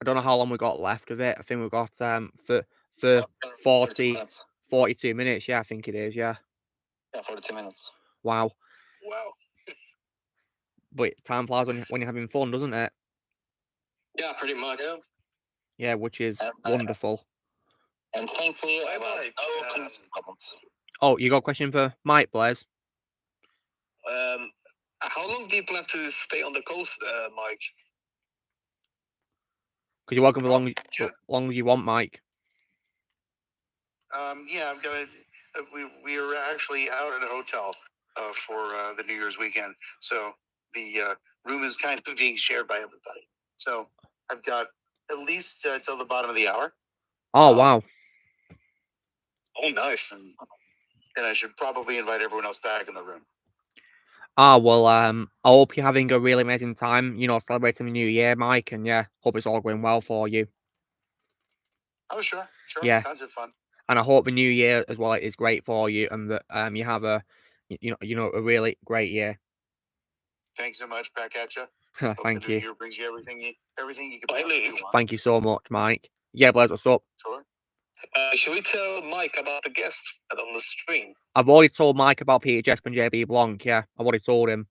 don't know how long we got left of it. I think we got for 42 minutes. Yeah, I think it is. Yeah. Yeah, 42 minutes. Wow. Wow. But time flies when you're having fun, doesn't it? Yeah, pretty much. Yeah, which is wonderful. And thankfully, I have no problems. Oh, you got a question for Mike, Blaze? How long do you plan to stay on the coast, Mike? Because you're welcome for long as you want, Mike. Yeah, I'm gonna. We are actually out at a hotel for the New Year's weekend, so the room is kind of being shared by everybody. So I've got at least till the bottom of the hour. Oh, wow. Oh, nice. And I should probably invite everyone else back in the room. Well, I hope you're having a really amazing time, celebrating the new year, Mike, and yeah, hope it's all going well for you. Oh, sure. Yeah. Tons of fun. And I hope the new year as well is great for you, and that you have a really great year. Thanks so much. Back at you. Thank the new you. year brings you everything you can possibly want. Thank you so much, Mike. Yeah, Blaze, what's up? Sure. Should we tell Mike about the guest on the stream? I've already told Mike about Peter Jesp and JB Blanc. Yeah, I've already told him.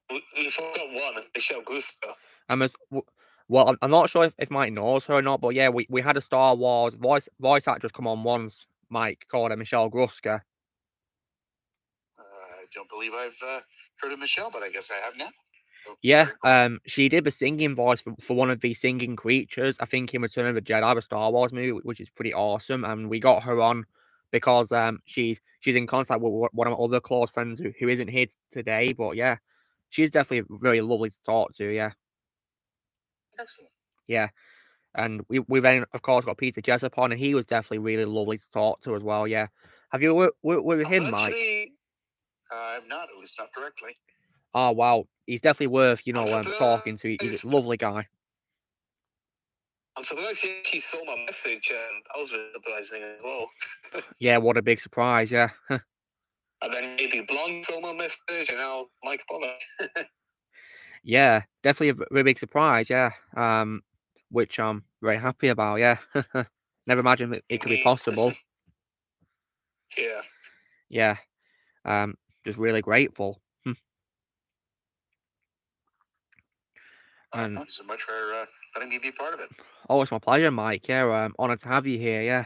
We forgot one, Michelle Gusto. Well, I'm not sure if Mike knows her or not, but yeah, we had a Star Wars voice actress come on once. Mike called her Michelle Gruska. I don't believe I've heard of Michelle, but I guess I have now. So, yeah, she did the singing voice for one of the singing creatures, I think in Return of the Jedi, a Star Wars movie, which is pretty awesome. And we got her on because she's in contact with one of my other close friends who isn't here today. But yeah, she's definitely very lovely to talk to. Yeah. Excellent. Yeah. And we then, of course, got Peter Jessup on, and he was definitely really lovely to talk to as well. Yeah. Have you worked with him, Mike? I've not, at least not directly. Oh, wow. He's definitely worth, talking to. He's a lovely guy. I'm surprised he saw my message, and I was really surprising as well. Yeah, what a big surprise, yeah. And then maybe Blonde saw my message, and now Mike Pollock. Yeah, definitely a very big surprise, yeah. Which I'm very happy about, yeah. Never imagined it could be possible. Yeah. Yeah. Just really grateful. And thank you so much for letting me be part of it. Oh, it's my pleasure, Mike. Yeah, honored to have you here. Yeah,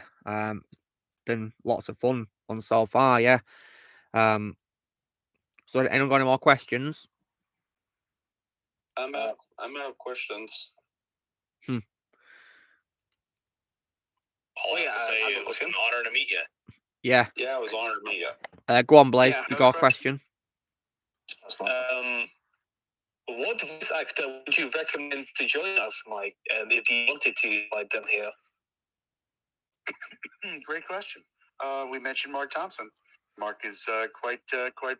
been lots of fun so far. Yeah. So, has anyone got any more questions? I'm out of questions. Oh yeah, it was an honor to meet you. Yeah. Yeah, it was an honor to meet you. Go on, Blaze. You got a question? What voice actor would you recommend to join us, Mike? And if you wanted to invite them here? Great question. We mentioned Mark Thompson. Mark is quite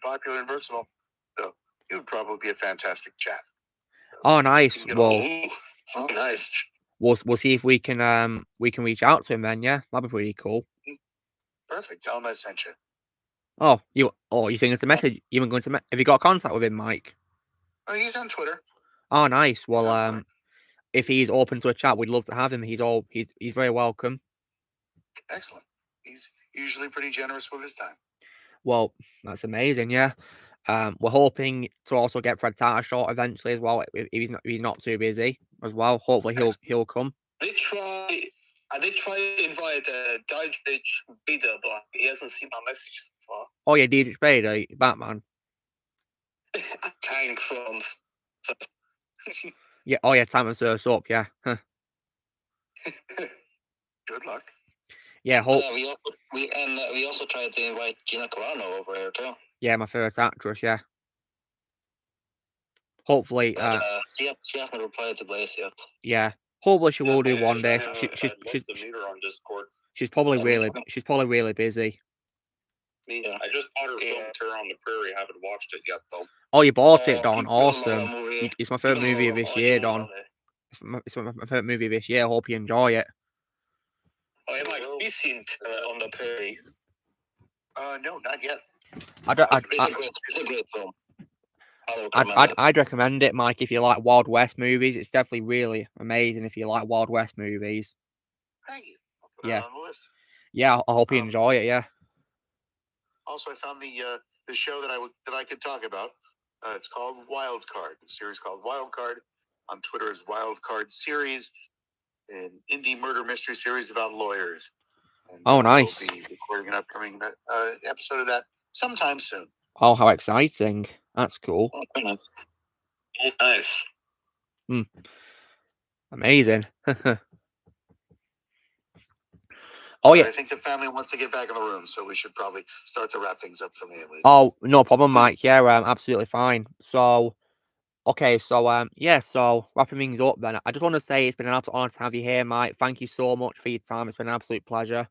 popular and versatile, so he would probably be a fantastic chat. Oh, nice. Well, nice. We'll see if we can reach out to him then. Yeah, that'd be pretty cool. Perfect. Tell him I sent you. Oh, you sending us a message? You even going to? Have you got contact with him, Mike? Oh, he's on Twitter. Oh, nice. Well, if he's open to a chat, we'd love to have him. He's very welcome. Excellent. He's usually pretty generous with his time. Well, that's amazing. Yeah. We're hoping to also get Fred Tarshort eventually as well. If he's not too busy as well. Hopefully he'll come. I did try to invite Dietrich Bader, but he hasn't seen my message so far. Oh yeah, Dietrich Bader, Batman. Tank from. Yeah. Oh yeah, time and Surf's up. Yeah. Good luck. Yeah. we also tried to invite Gina Carano over here too. Yeah, my favorite actress. Yeah. Hopefully. She hasn't replied to Blaze yet. Yeah. Hopefully she will do one day. She's probably really busy. Yeah, I just bought her film Terror on the Prairie. Haven't watched it yet though. Oh, you bought it, Don? Awesome. It's my favorite movie of this year, Don. It's my favorite movie of this year. I hope you enjoy it. Oh, have you seen Terror on the Prairie? No, not yet. It's a great film. I'd recommend it, Mike, if you like Wild West movies. It's definitely really amazing if you like Wild West movies. Thank you. I'll put it on the list. Yeah, I hope you enjoy it. Yeah. Also, I found the show that I could talk about. It's called Wild Card. A series called Wild Card. On Twitter is Wild Card Series, an indie murder mystery series about lawyers. And, nice. We'll be recording an upcoming episode of that sometime soon. Oh, how exciting! That's cool. Oh, nice. Nice. Amazing. Oh yeah. I think the family wants to get back in the room, so we should probably start to wrap things up for me at least. Oh, no problem, Mike. Yeah, absolutely fine. So, okay, so so wrapping things up then. I just want to say it's been an absolute honor to have you here, Mike. Thank you so much for your time. It's been an absolute pleasure.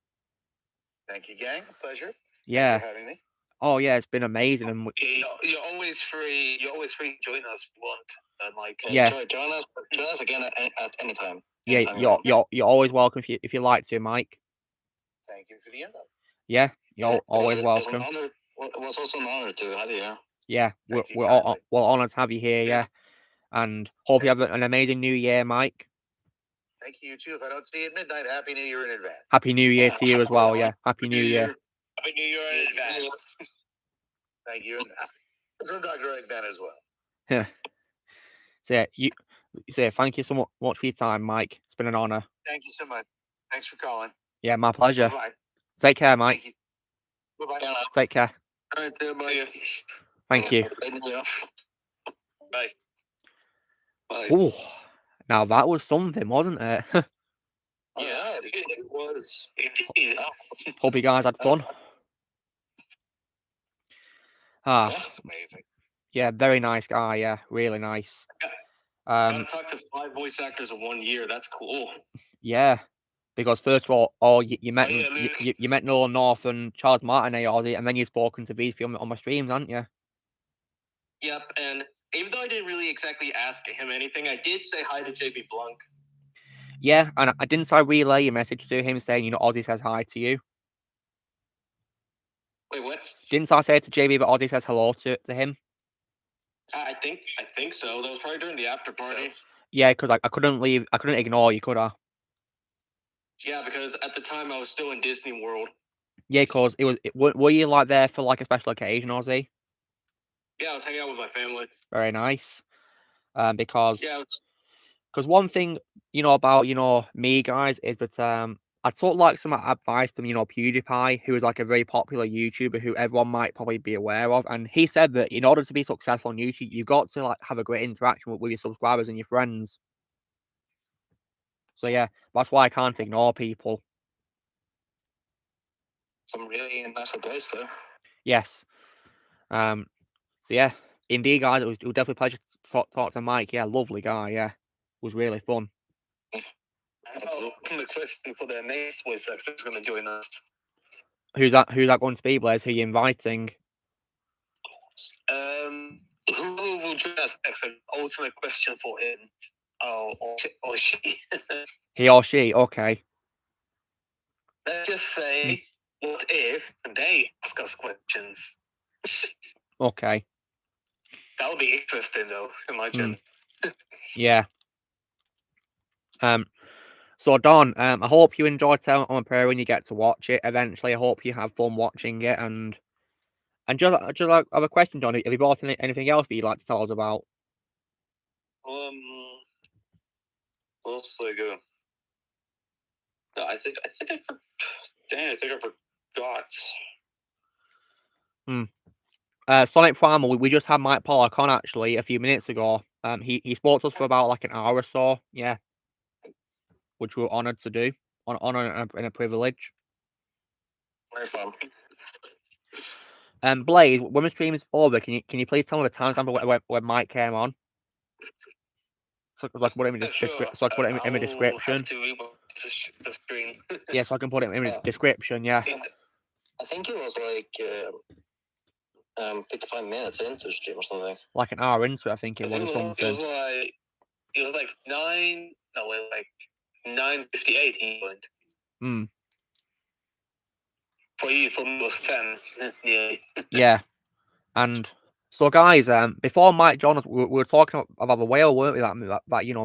Thank you, gang. A pleasure. Yeah. Thanks for having me. Oh yeah, it's been amazing. And you're always free. You're always free to join us if you want, Mike. Yeah. Join us again at any time. Yeah, you're always welcome if you like to, Mike. Thank you for the invite. Yeah, you're always welcome. It was also an honor to have you here. Yeah, we're honored to have you here. Yeah. And hope you have an amazing New Year, Mike. Thank you, too. If I don't see you at midnight, Happy New Year in advance. Happy New Year to you as well, yeah. Happy New Year. Happy New Year in advance. Thank you. And from Dr. Eggman as well. Yeah. So, yeah, thank you so much for your time, Mike. It's been an honor. Thank you so much. Thanks for calling. Yeah, my pleasure. Bye-bye. Take care, Mike. Thank you. Bye-bye. Take care. All right, see you. Thank you. Bye. Bye. Ooh, now that was something, wasn't it? Yeah, it was. Hope you guys had fun. That's amazing. Yeah, very nice guy. Yeah, really nice. Got to talk to 5 voice actors in 1 year. That's cool. Yeah, because first of all, you met you met Nolan North and Charles Martinet, Aussie, and then you've spoken to these film on my streams, haven't you? Yep, and even though I didn't really exactly ask him anything, I did say hi to JB Blanc. Yeah, and I didn't I relay your message to him saying, Aussie says hi to you. Wait, what? Didn't I say to JB that Aussie says hello to him? I think so. That was probably during the after party. Yeah, because I couldn't leave. I couldn't ignore you, could I? Yeah, because at the time I was still in Disney World. Yeah, because were you like there for like a special occasion, Aussie? Yeah, I was hanging out with my family. Very nice. Because yeah, one thing about me, guys, is that I took like some advice from PewDiePie, who is like a very popular YouTuber who everyone might probably be aware of, and he said that in order to be successful on YouTube, you've got to like have a great interaction with your subscribers and your friends. So yeah, that's why I can't ignore people. Some really nice advice there. Yes. So yeah, indeed, guys, it was definitely a pleasure to talk to Mike. Yeah, lovely guy. Yeah, it was really fun. The question for the next voice actor is going to join us. Who's that going to be, Blaze? Who are you inviting? Who would you ask next? An ultimate question for him. Or she. He or she, okay. Let's just say, what if they ask us questions? Okay. That would be interesting, though. Imagine. Yeah. So Don, I hope you enjoyed Tell on a Prayer when you get to watch it. Eventually, I hope you have fun watching it. And just like, I have a question, Don. Have you bought anything else that you'd like to tell us about? What else did I go? No, I think I forgot. Sonic Primal, we just had Mike Pollock on actually a few minutes ago. He spoke to us for about like an hour or so. Yeah. Which we're honoured to do. Honor and a privilege. Very fun. Blaze, when the stream is over, can you please tell me the timestamp when Mike came on? So I can put it in the description. The screen. Yeah, so I can put it in the description. Yeah. I think it was like 55 minutes into the stream or something. Like an hour into it, I think it was, or something. It was like 9:58 he went. For you, for me, it was 10. Yeah. Yeah. And so, guys, before Mike joined us, we were talking about the whale, weren't we? That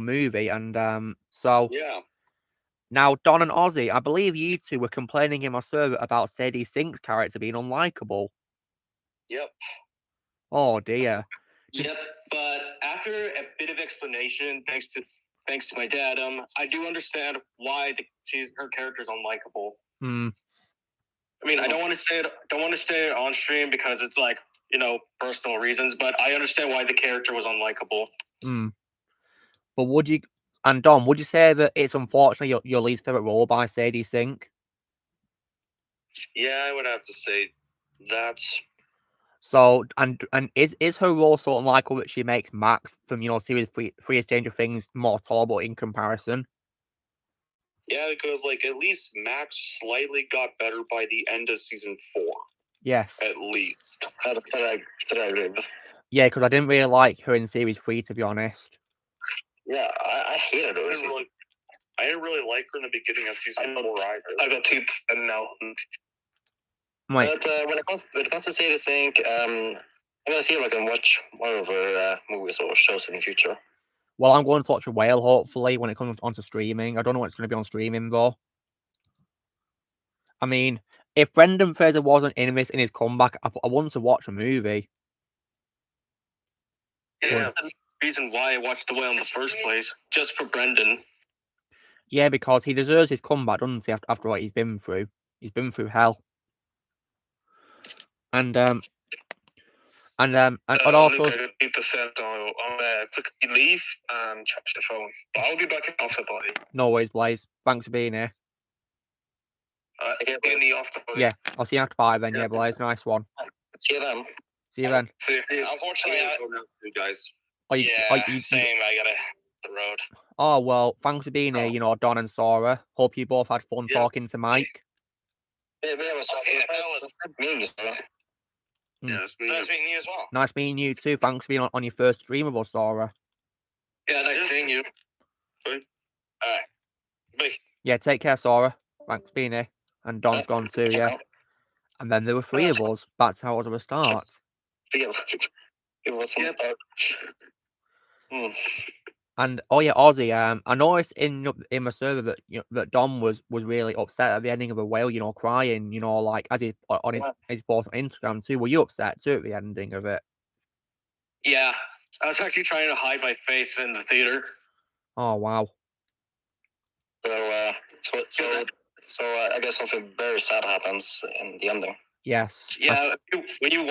movie, and so yeah. Now, Don and Ozzy, I believe you two were complaining in my server about Sadie Sink's character being unlikable. Yep. Oh dear. Yep. But after a bit of explanation, thanks to my dad, I do understand why her character is unlikable. I mean, I don't want to say it on stream because it's like, personal reasons, but I understand why the character was unlikable. But Don, would you say that it's unfortunately your least favorite role by Sadie Sink? Yeah, I would have to say that. So, and is her role so unlikable that she makes Max from series 3 of Stranger Things more tolerable in comparison? Yeah, because at least Max slightly got better by the end of season 4. Yes. At least. That I agree with. Yeah, because I didn't really like her in series 3, to be honest. Yeah, I hated her. I didn't really like her in the beginning of season 4 either. I got 2 now. Right. But when it comes to Sadie Sink, I'm gonna see if I can watch more of her movies or shows in the future. Well, I'm going to watch a whale, hopefully, when it comes onto streaming. I don't know when it's going to be on streaming, though. I mean, if Brendan Fraser wasn't in this in his comeback, I wanted to watch a movie. Yeah, that's the reason why I watched The Whale in the first place, just for Brendan. Yeah, because he deserves his comeback, doesn't he, after what he's been through. He's been through hell. And also... Luke, I need to send on quickly leave and charge the phone. But I'll be back in the office, buddy. No worries, Blaze. Thanks for being here. Get in the office, buddy. Yeah, I'll see you after 5 then. Yeah, Blaze. Nice one. See you then. See you then. Unfortunately, you guys. same. I gotta hit the road. Oh, well, thanks for being here, Don and Sora. Hope you both had fun talking to Mike. Yeah, that was me. Nice meeting you as well. Nice meeting you too. Thanks for being on your first stream with us, Sora. Yeah, nice seeing you. All right. Bye. Yeah, take care, Sora. Thanks for being here. And Don's gone too, yeah. And then there were 3 of us. Back to how it was a start. And oh yeah, Ozzy. I noticed in my server that that Don was really upset at the ending of The Whale. Crying. Like as he on his post on Instagram too. Were you upset too at the ending of it? Yeah, I was actually trying to hide my face in the theater. Oh wow. So I guess something very sad happens in the ending. Yes. Yeah, when you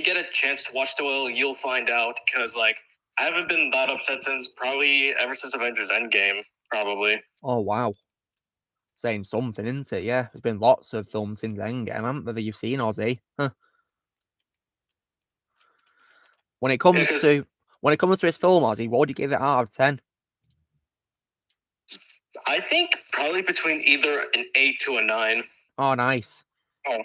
get a chance to watch The Whale, you'll find out, because I haven't been that upset ever since Avengers Endgame, probably. Oh wow. Saying something, isn't it? Yeah, there's been lots of films since Endgame. I don't know whether you've seen Ozzy. Huh. When it comes to his film, Ozzy, what would you give it out of 10? I think probably between either an 8 to a 9. Oh, nice. Oh.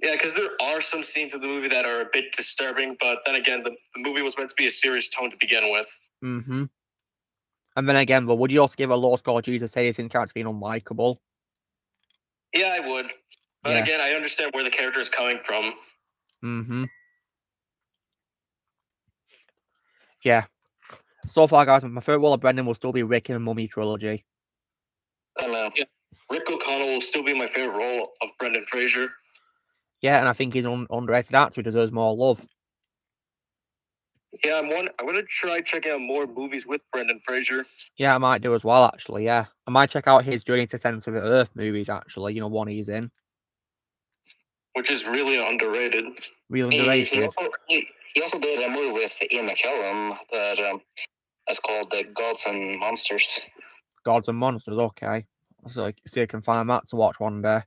Yeah, because there are some scenes of the movie that are a bit disturbing, but then again, the movie was meant to be a serious tone to begin with. Mm-hmm. And then again, but would you also give a low score due to say his character being unlikable? Yeah, I would. But again, I understand where the character is coming from. Mm-hmm. Yeah. So far, guys, my favorite role of Brendan will still be Rick in the Mummy trilogy. Yeah. Rick O'Connell will still be my favorite role of Brendan Fraser. Yeah, and I think he's an underrated actor who deserves more love. Yeah, I'm going to try checking out more movies with Brendan Fraser. Yeah, I might do as well, actually, yeah. I might check out his Journey to Center of the Earth movies, actually, one he's in. Which is really underrated. Really underrated. He also did a movie with Ian McKellen that's called Gods and Monsters. Gods and Monsters, okay. So see if I can find that to watch one day.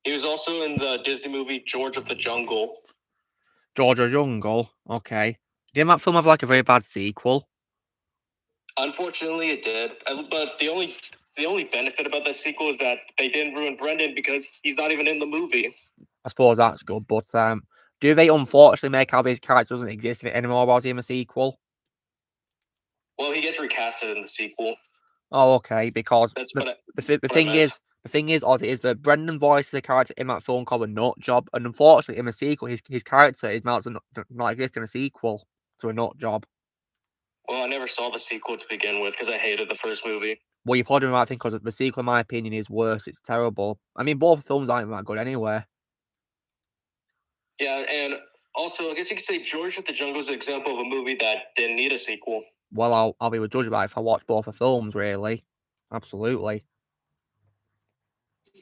He was also in the Disney movie George of the Jungle. George of the Jungle, okay. Didn't that film have a very bad sequel? Unfortunately, it did. But the only benefit about that sequel is that they didn't ruin Brendan because he's not even in the movie. I suppose that's good, but do they unfortunately make out his character doesn't exist anymore while he's in a sequel? Well, he gets recasted in the sequel. Oh, okay, because the thing is, Ozzy, is that Brendan voices a character in that film called A Nut Job, and unfortunately, in the sequel, his character is not exist in a sequel to A Nut Job. Well, I never saw the sequel to begin with because I hated the first movie. Well, you're probably right, because the sequel, in my opinion, is worse. It's terrible. I mean, both films aren't that good anyway. Yeah, and also, I guess you could say George of the Jungle is an example of a movie that didn't need a sequel. Well, I'll be a judge about it if I watch both the films, really. Absolutely.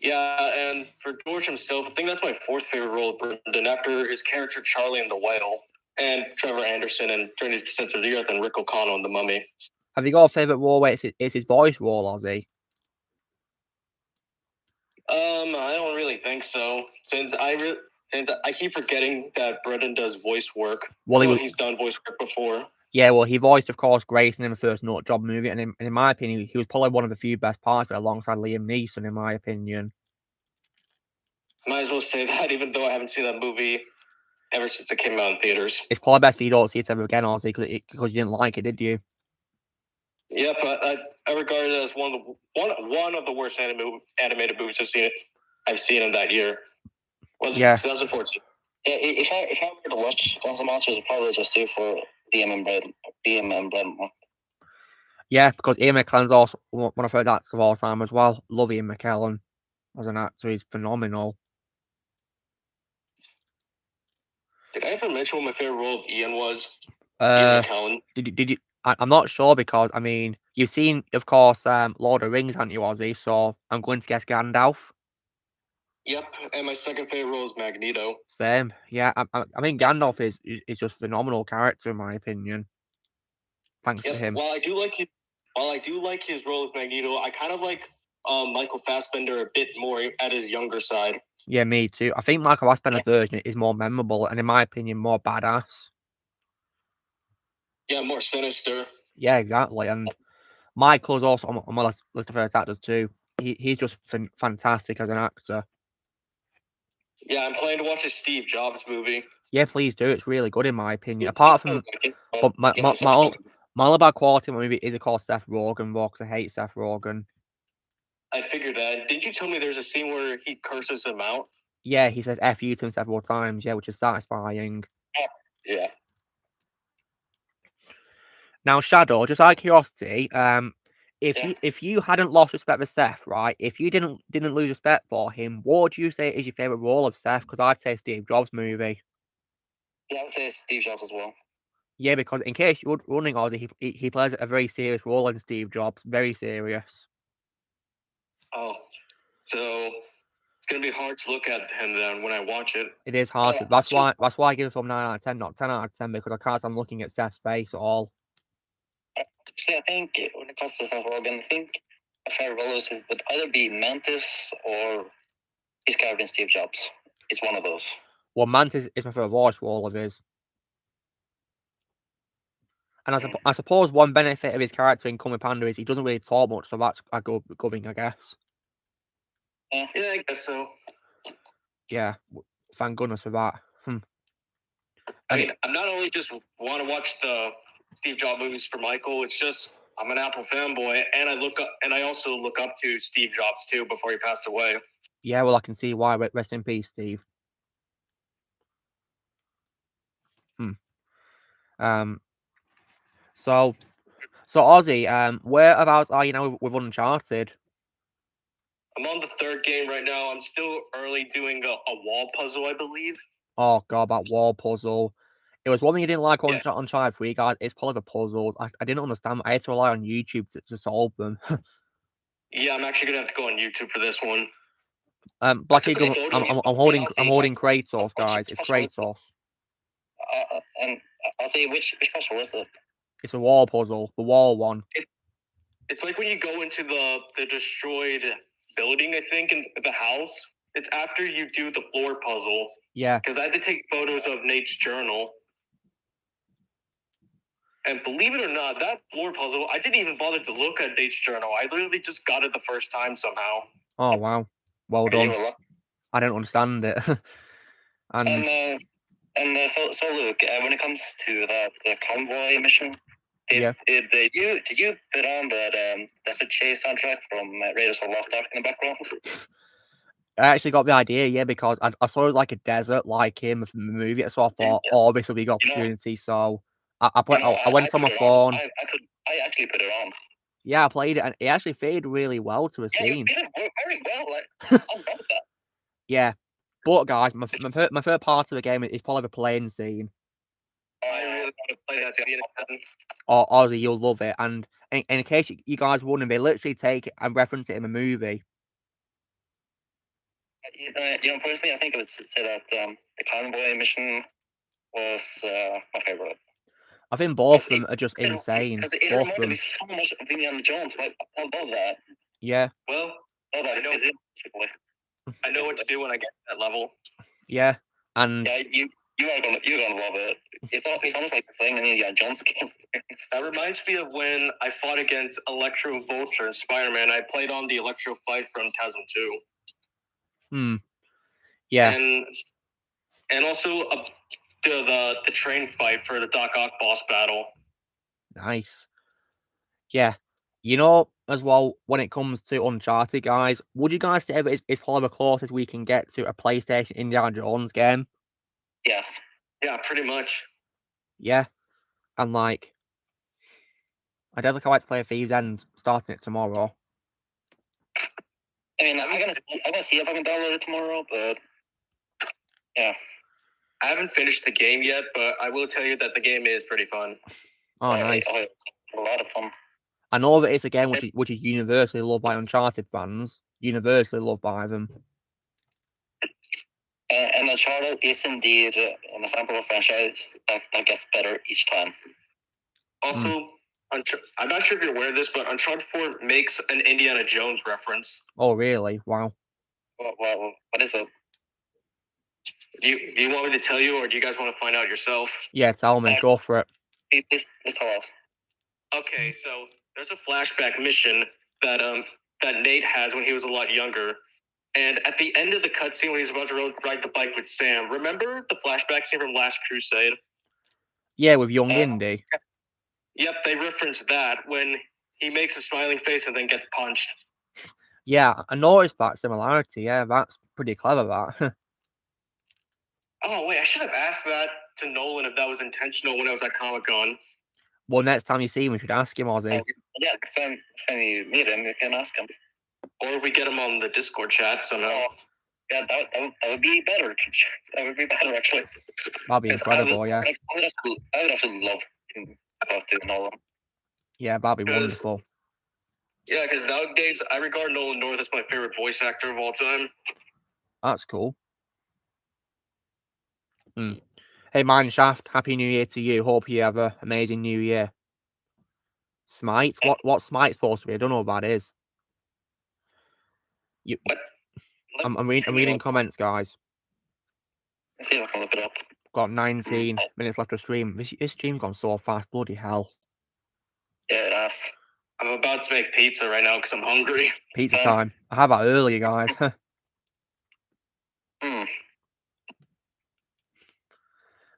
Yeah, and for George himself, I think that's my 4th favorite role of Brendan, after his character Charlie in The Whale, and Trevor Anderson in Journey to Center of the Earth, and Rick O'Connell in The Mummy. Have you got a favorite role where it's his voice role, Ozzy? I don't really think so, since I keep forgetting that Brendan does voice work. Well, he's done voice work before. Yeah, well, he voiced, of course, Grayson in the first Nut Job movie, and in my opinion, he was probably one of the few best parts of it, alongside Liam Neeson, in my opinion. Might as well say that, even though I haven't seen that movie ever since it came out in theaters. It's probably best if you don't see it ever again, Ozzy, because you didn't like it, did you? Yeah, but I regard it as one of the worst animated movies I've seen in that year. Was 2014. Yeah, if I were to watch Guns N' Monsters, I'd probably just do for DM and Bread one. Yeah, because Ian McKellen's also one of my favourite actors of all time as well. Love Ian McKellen as an actor. He's phenomenal. Did I ever mention what my favorite role of Ian was? Ian McKellen. Did you? I'm not sure because I mean you've seen, of course, Lord of the Rings, haven't you, Ozzy? So I'm going to guess Gandalf. Yep, and my second favorite role is Magneto. Same. Yeah, I mean Gandalf is just a phenomenal character in my opinion. Thanks to him. While I do like his role as Magneto, I kind of like Michael Fassbender a bit more at his younger side. Yeah, me too. I think Michael Fassbender's version is more memorable and, in my opinion, more badass. Yeah, more sinister. Yeah, exactly. And Michael's also on my list of favorite actors too. He's just fantastic as an actor. Yeah, I'm planning to watch a Steve Jobs movie. Yeah, please do. It's really good in my opinion. Apart from, but my only bad quality in the movie is, of course, Seth Rogen, because I hate Seth Rogen. I figured that. Didn't you tell me there's a scene where he curses him out? Yeah, he says "F you" to him several times. Yeah, which is satisfying. Yeah. Now, Shadow, just out of curiosity, if you hadn't lost respect for Seth, right? If you didn't lose respect for him, what would you say is your favorite role of Seth? Because I'd say Steve Jobs movie. Yeah, I would say Steve Jobs as well. Yeah, because in case you're wondering, Ozzy, he plays a very serious role in Steve Jobs. Very serious. Oh, so it's gonna be hard to look at him then when I watch it. It is hard. That's why I give it from 9 out of 10, not 10 out of 10, because I can't stand looking at Seth's face at all. Actually, I think when it comes to Seth Rogen, I think a favorite role would either be Mantis or his character in Steve Jobs. It's one of those. Well, Mantis is my favorite voice role of his. And I suppose one benefit of his character in Kung Panda is he doesn't really talk much, so that's a good thing, I guess. Yeah, I guess so. Yeah, thank goodness for that. I mean, I'm not only just want to watch the Steve Jobs movies for Michael. It's just I'm an Apple fanboy, and I also look up to Steve Jobs too before he passed away. Yeah, well, I can see why. Rest in peace, Steve. So Ozzy, whereabouts are you now with Uncharted? I'm on the third game right now. I'm still early doing a wall puzzle, I believe. Oh god, that wall puzzle. It was one thing you didn't like on Uncharted 3, guys. It's probably the puzzles. I didn't understand. I had to rely on YouTube to solve them. Yeah, I'm actually gonna have to go on YouTube for this one. Black Eagle. I'm holding Kratos, guys. It's Kratos. And I'll say which puzzle is it? It's a wall puzzle, the wall one. It's like when you go into the destroyed building, I think, in the house. It's after you do the floor puzzle. Yeah. Because I had to take photos of Nate's journal. And believe it or not, that floor puzzle, I didn't even bother to look at Nate's journal. I literally just got it the first time somehow. Oh, wow. Well done. I don't understand it. So Luke, when it comes to the convoy mission, did you put on that Desert Chase soundtrack from Raiders of the Lost Ark in the background? I actually got the idea, yeah, because I saw it was like a desert, like him from the movie, so I thought, oh, this will be a good opportunity. So I went on my phone. I actually put it on. Yeah, I played it, and it actually faded really well to a scene. Yeah, you did it very well. I love that. Yeah, but guys, my favorite part of the game is probably the plane scene. I really want to play that scene again. Oh, Ozzy, you'll love it. And in case you guys wondering, they literally take it and reference it in the movie. Personally, I think I would say that the convoy mission was my favorite. I think both of them are just insane. It reminded me so much of Indiana Jones. I love that. Yeah. Well, I know what to do when I get to that level. Yeah, and you're gonna love it. It's almost like playing an Indiana Jones game. That reminds me of when I fought against Electro Vulture and Spider-Man. I played on the Electro fight from Chasm 2. Yeah. And also the train fight for the Doc Ock boss battle. Nice. Yeah. You know, as well, when it comes to Uncharted, guys, would you guys say it's probably the closest we can get to a PlayStation Indiana Jones game? Yes. Yeah, pretty much. Yeah. And like, I definitely can't wait to play Thieves End, starting it tomorrow. I mean, I'm gonna see if I can download it tomorrow, but yeah. I haven't finished the game yet, but I will tell you that the game is pretty fun. Oh, nice. A lot of fun. I know that it's a game which is universally loved by Uncharted fans. Universally loved by them. And Uncharted is indeed an example of franchise that gets better each time. Also, I'm not sure if you're aware of this, but Uncharted 4 makes an Indiana Jones reference. Oh, really? Wow. What is it? Do you want me to tell you, or do you guys want to find out yourself? Yeah, tell me. Go for it. Please tell us. Okay, so there's a flashback mission that Nate has when he was a lot younger. And at the end of the cutscene when he's about to ride the bike with Sam, remember the flashback scene from Last Crusade? Yeah, with young Indy. Yep, they reference that when he makes a smiling face and then gets punched. Yeah, I noticed that similarity. Yeah, that's pretty clever, that. Oh, wait, I should have asked that to Nolan if that was intentional when I was at Comic-Con. Well, next time you see him, we should ask him, Ozzy. Yeah, next time you meet him, you can ask him. Or if we get him on the Discord chat somehow. Yeah, that would be better. That would be better, actually. That'd be incredible, yeah. I would actually love to talk to Nolan. Yeah, that'd be wonderful. Yeah, because nowadays, I regard Nolan North as my favorite voice actor of all time. That's cool. Hey, Mineshaft, Happy New Year to you. Hope you have an amazing New Year. Smite? What's Smite supposed to be? I don't know what that is. I'm reading comments, guys. Let's see if I can look it up. Got 19 minutes left to stream. This stream's gone so fast. Bloody hell. Yeah, it has. I'm about to make pizza right now because I'm hungry. Pizza time. I have that earlier, guys.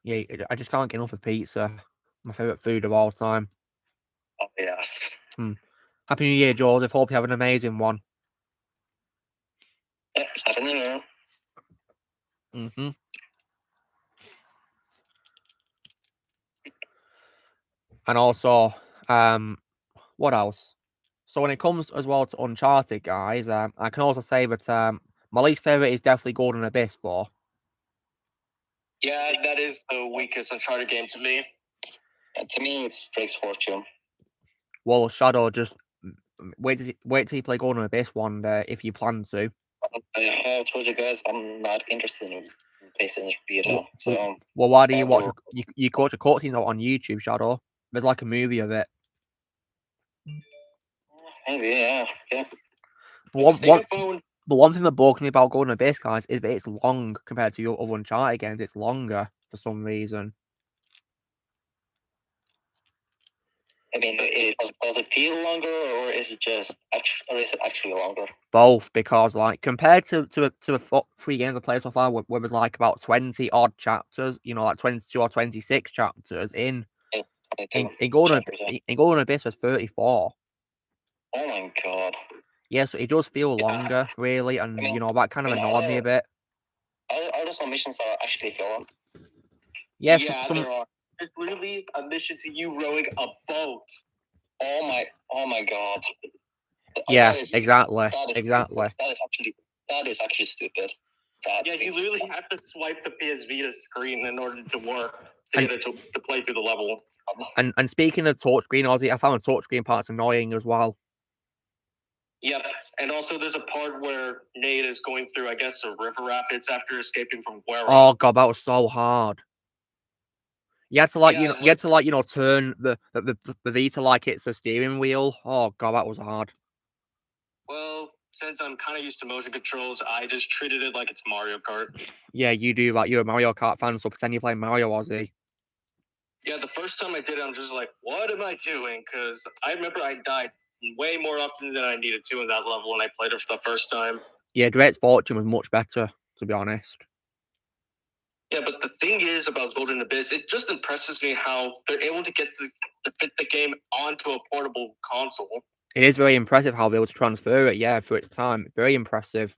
Yeah, I just can't get enough of pizza. My favourite food of all time. Oh, yes. Happy New Year, Joseph. Hope you have an amazing one. Yeah, Happy New Year. And also, what else? So when it comes as well to Uncharted, guys, I can also say that my least favourite is definitely Golden Abyss 4. Yeah, that is the weakest Uncharted game to me. To me, it's Drake's Fortune. Well, Shadow, just wait till you play Golden Abyss one day if you plan to. I told you guys I'm not interested in PlayStation Vita. So well, why do you watch? You watch a cutscenes on YouTube, Shadow. There's like a movie of it. Maybe, yeah. The one thing that bugs me about Golden Abyss, guys, is that it's long compared to your other Uncharted games. It's longer for some reason. I mean, does it feel longer, or is it actually longer? Both, because like compared to 3 games I played so far, where there's like about 20 odd chapters, like 22 or 26 chapters in Golden Abyss there's 34. Oh my god. Yeah, so it does feel longer, really, and that kind of annoyed me a bit. Are there some missions that are actually feel? Yeah, there are. There's literally a mission to you rowing a boat. Oh my god. Yeah, exactly. That is actually stupid. Yeah, you literally have to swipe the PS Vita screen in order to work to get it to play through the level. And speaking of touchscreen, Ozzy, I found the touchscreen part's annoying as well. Yep, and also there's a part where Nate is going through, I guess, a river rapids after escaping from Guerra. Oh god, that was so hard. You had to turn the Vita like it's a steering wheel. Oh god, that was hard. Well, since I'm kind of used to motion controls, I just treated it like it's Mario Kart. Yeah, you do that. You're a Mario Kart fan, so pretend you're playing Mario, Ozzy. Yeah, the first time I did it, I'm just like, what am I doing? Because I remember I died way more often than I needed to in that level when I played it for the first time. Yeah, Drake's Fortune was much better, to be honest. Yeah, but the thing is about Golden Abyss, it just impresses me how they're able to get fit the game onto a portable console. It is very impressive how they were able to transfer it, yeah, for its time. Very impressive.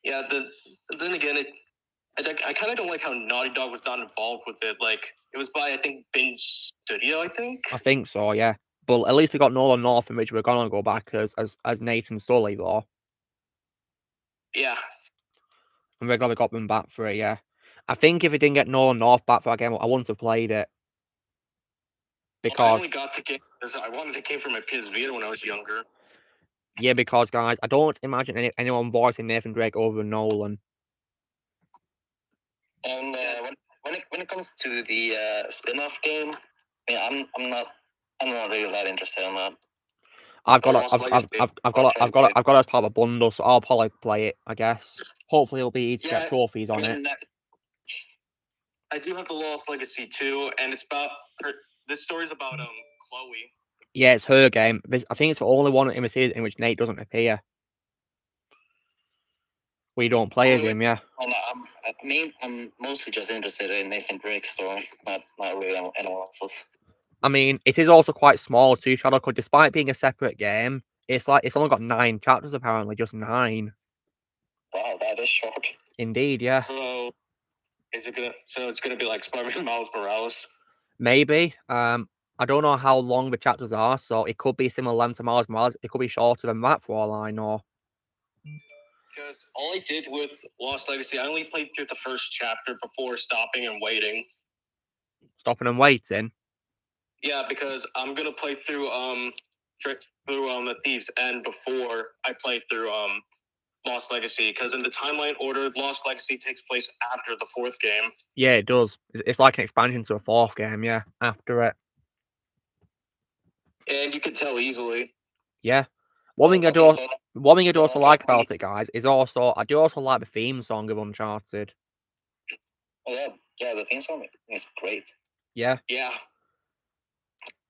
Yeah, then again, I kind of don't like how Naughty Dog was not involved with it. Like, it was by, I think, Binge Studio, I think? I think so, yeah. But at least we got Nolan North, which we're gonna go back as Nathan Sully, though. Yeah. I'm very glad we got them back for it, yeah. I think if we didn't get Nolan North back for that game, I wouldn't have played it. Because I only got the game because I wanted the game for my PS Vita when I was younger. Yeah, because, guys, I don't imagine anyone voicing Nathan Drake over Nolan. And when it comes to the spin-off game, I mean, I'm not really that interested in that. I've got it as part of a bundle, so I'll probably play it, I guess. Hopefully it'll be easy to get trophies on it. I do have the Lost Legacy too, and it's about this story's about Chloe. Yeah, it's her game. I think it's the only one in the series in which Nate doesn't appear. We don't play as him, yeah. I'm mostly just interested in Nathan Drake's story, not really anyone else's. I mean, it is also quite small too, Shadow, because despite being a separate game, it's only got 9 chapters apparently, just 9. Wow, that is short. Indeed, yeah. So it's gonna be like Spider-Man Miles Morales? Maybe. I don't know how long the chapters are, so it could be similar length to Miles Morales. It could be shorter than that for all I know. Because all I did with Lost Legacy, I only played through the first chapter before stopping and waiting. Stopping and waiting? Yeah, because I'm gonna play through the Thieves End before I play through Lost Legacy, because in the timeline order, Lost Legacy takes place after the 4th game. Yeah, it does. It's like an expansion to a 4th game, yeah, after it. And you can tell easily. Yeah. One thing I do also like about it, guys, is I do also like the theme song of Uncharted. Oh, yeah, the theme song is great. Yeah. Yeah.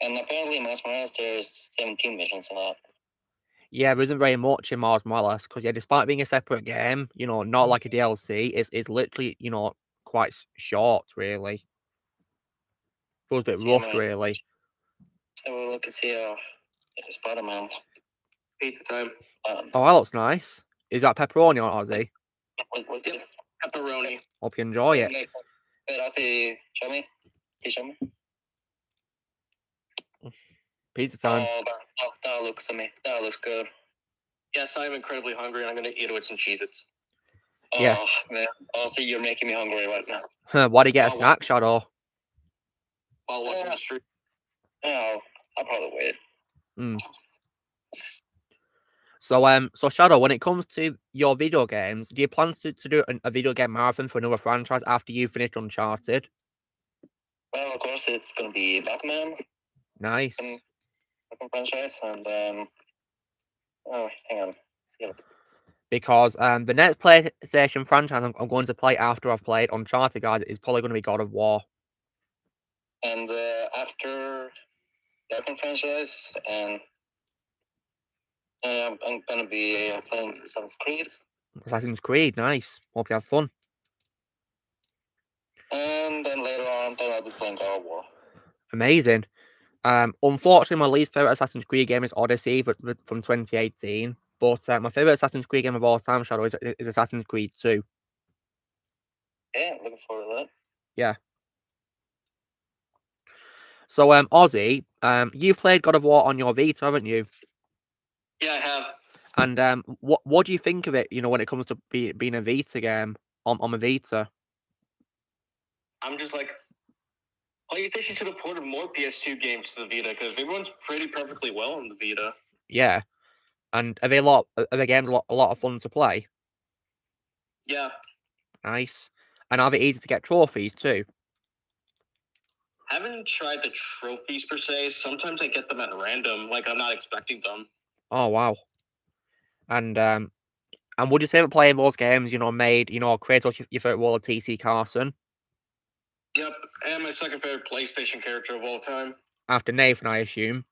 And apparently in Miles Morales, there's 17 missions in that. Yeah, there isn't very much in Miles Morales, because, yeah, despite being a separate game, not like a DLC, it's literally, quite short, really. Feels a bit rushed, really. So we can see Spider-Man. Pizza time. Oh, that looks nice. Is that pepperoni or Ozzy? Yep. Pepperoni. Hope you enjoy it. Wait, Ozzy, show me. Can you show me? Pizza time. Oh, that looks good. Yes, I'm incredibly hungry, and I'm going to eat it with some Cheez-Its. Yeah. Oh, man. Ozzy, you're making me hungry right now. Why do you get a snack, Shadow? While watching the stream. Oh, I'll probably wait. So Shadow, when it comes to your video games, do you plan to do a video game marathon for another franchise after you finish Uncharted? Well, of course, it's going to be Batman. Nice. Franchise, and then hang on. Yeah. Because the next PlayStation franchise I'm going to play after I've played Uncharted, guys, is probably going to be God of War. And after the franchise, and I'm going to be playing Assassin's Creed. Assassin's Creed, nice. Hope you have fun. And then later on, I'll be playing God of War. Amazing. Unfortunately, my least favourite Assassin's Creed game is Odyssey from 2018. But my favourite Assassin's Creed game of all time, Shadow, is Assassin's Creed 2. Yeah, looking forward to that. Yeah. So, Ozzy, you've played God of War on your Vita, haven't you? Yeah, I have. And what do you think of it, when it comes to being a Vita game on a Vita? I'm just like, PlayStation should have ported more PS2 games to the Vita, because they run pretty perfectly well on the Vita. Yeah. And are the games a lot of fun to play? Yeah. Nice. And are they easy to get trophies too? Haven't tried the trophies per se. Sometimes I get them at random, like I'm not expecting them. Oh wow. And would you say that playing those games, made, Kratos your favorite role of TC Carson? Yep, and my second favorite PlayStation character of all time. After Nathan, I assume.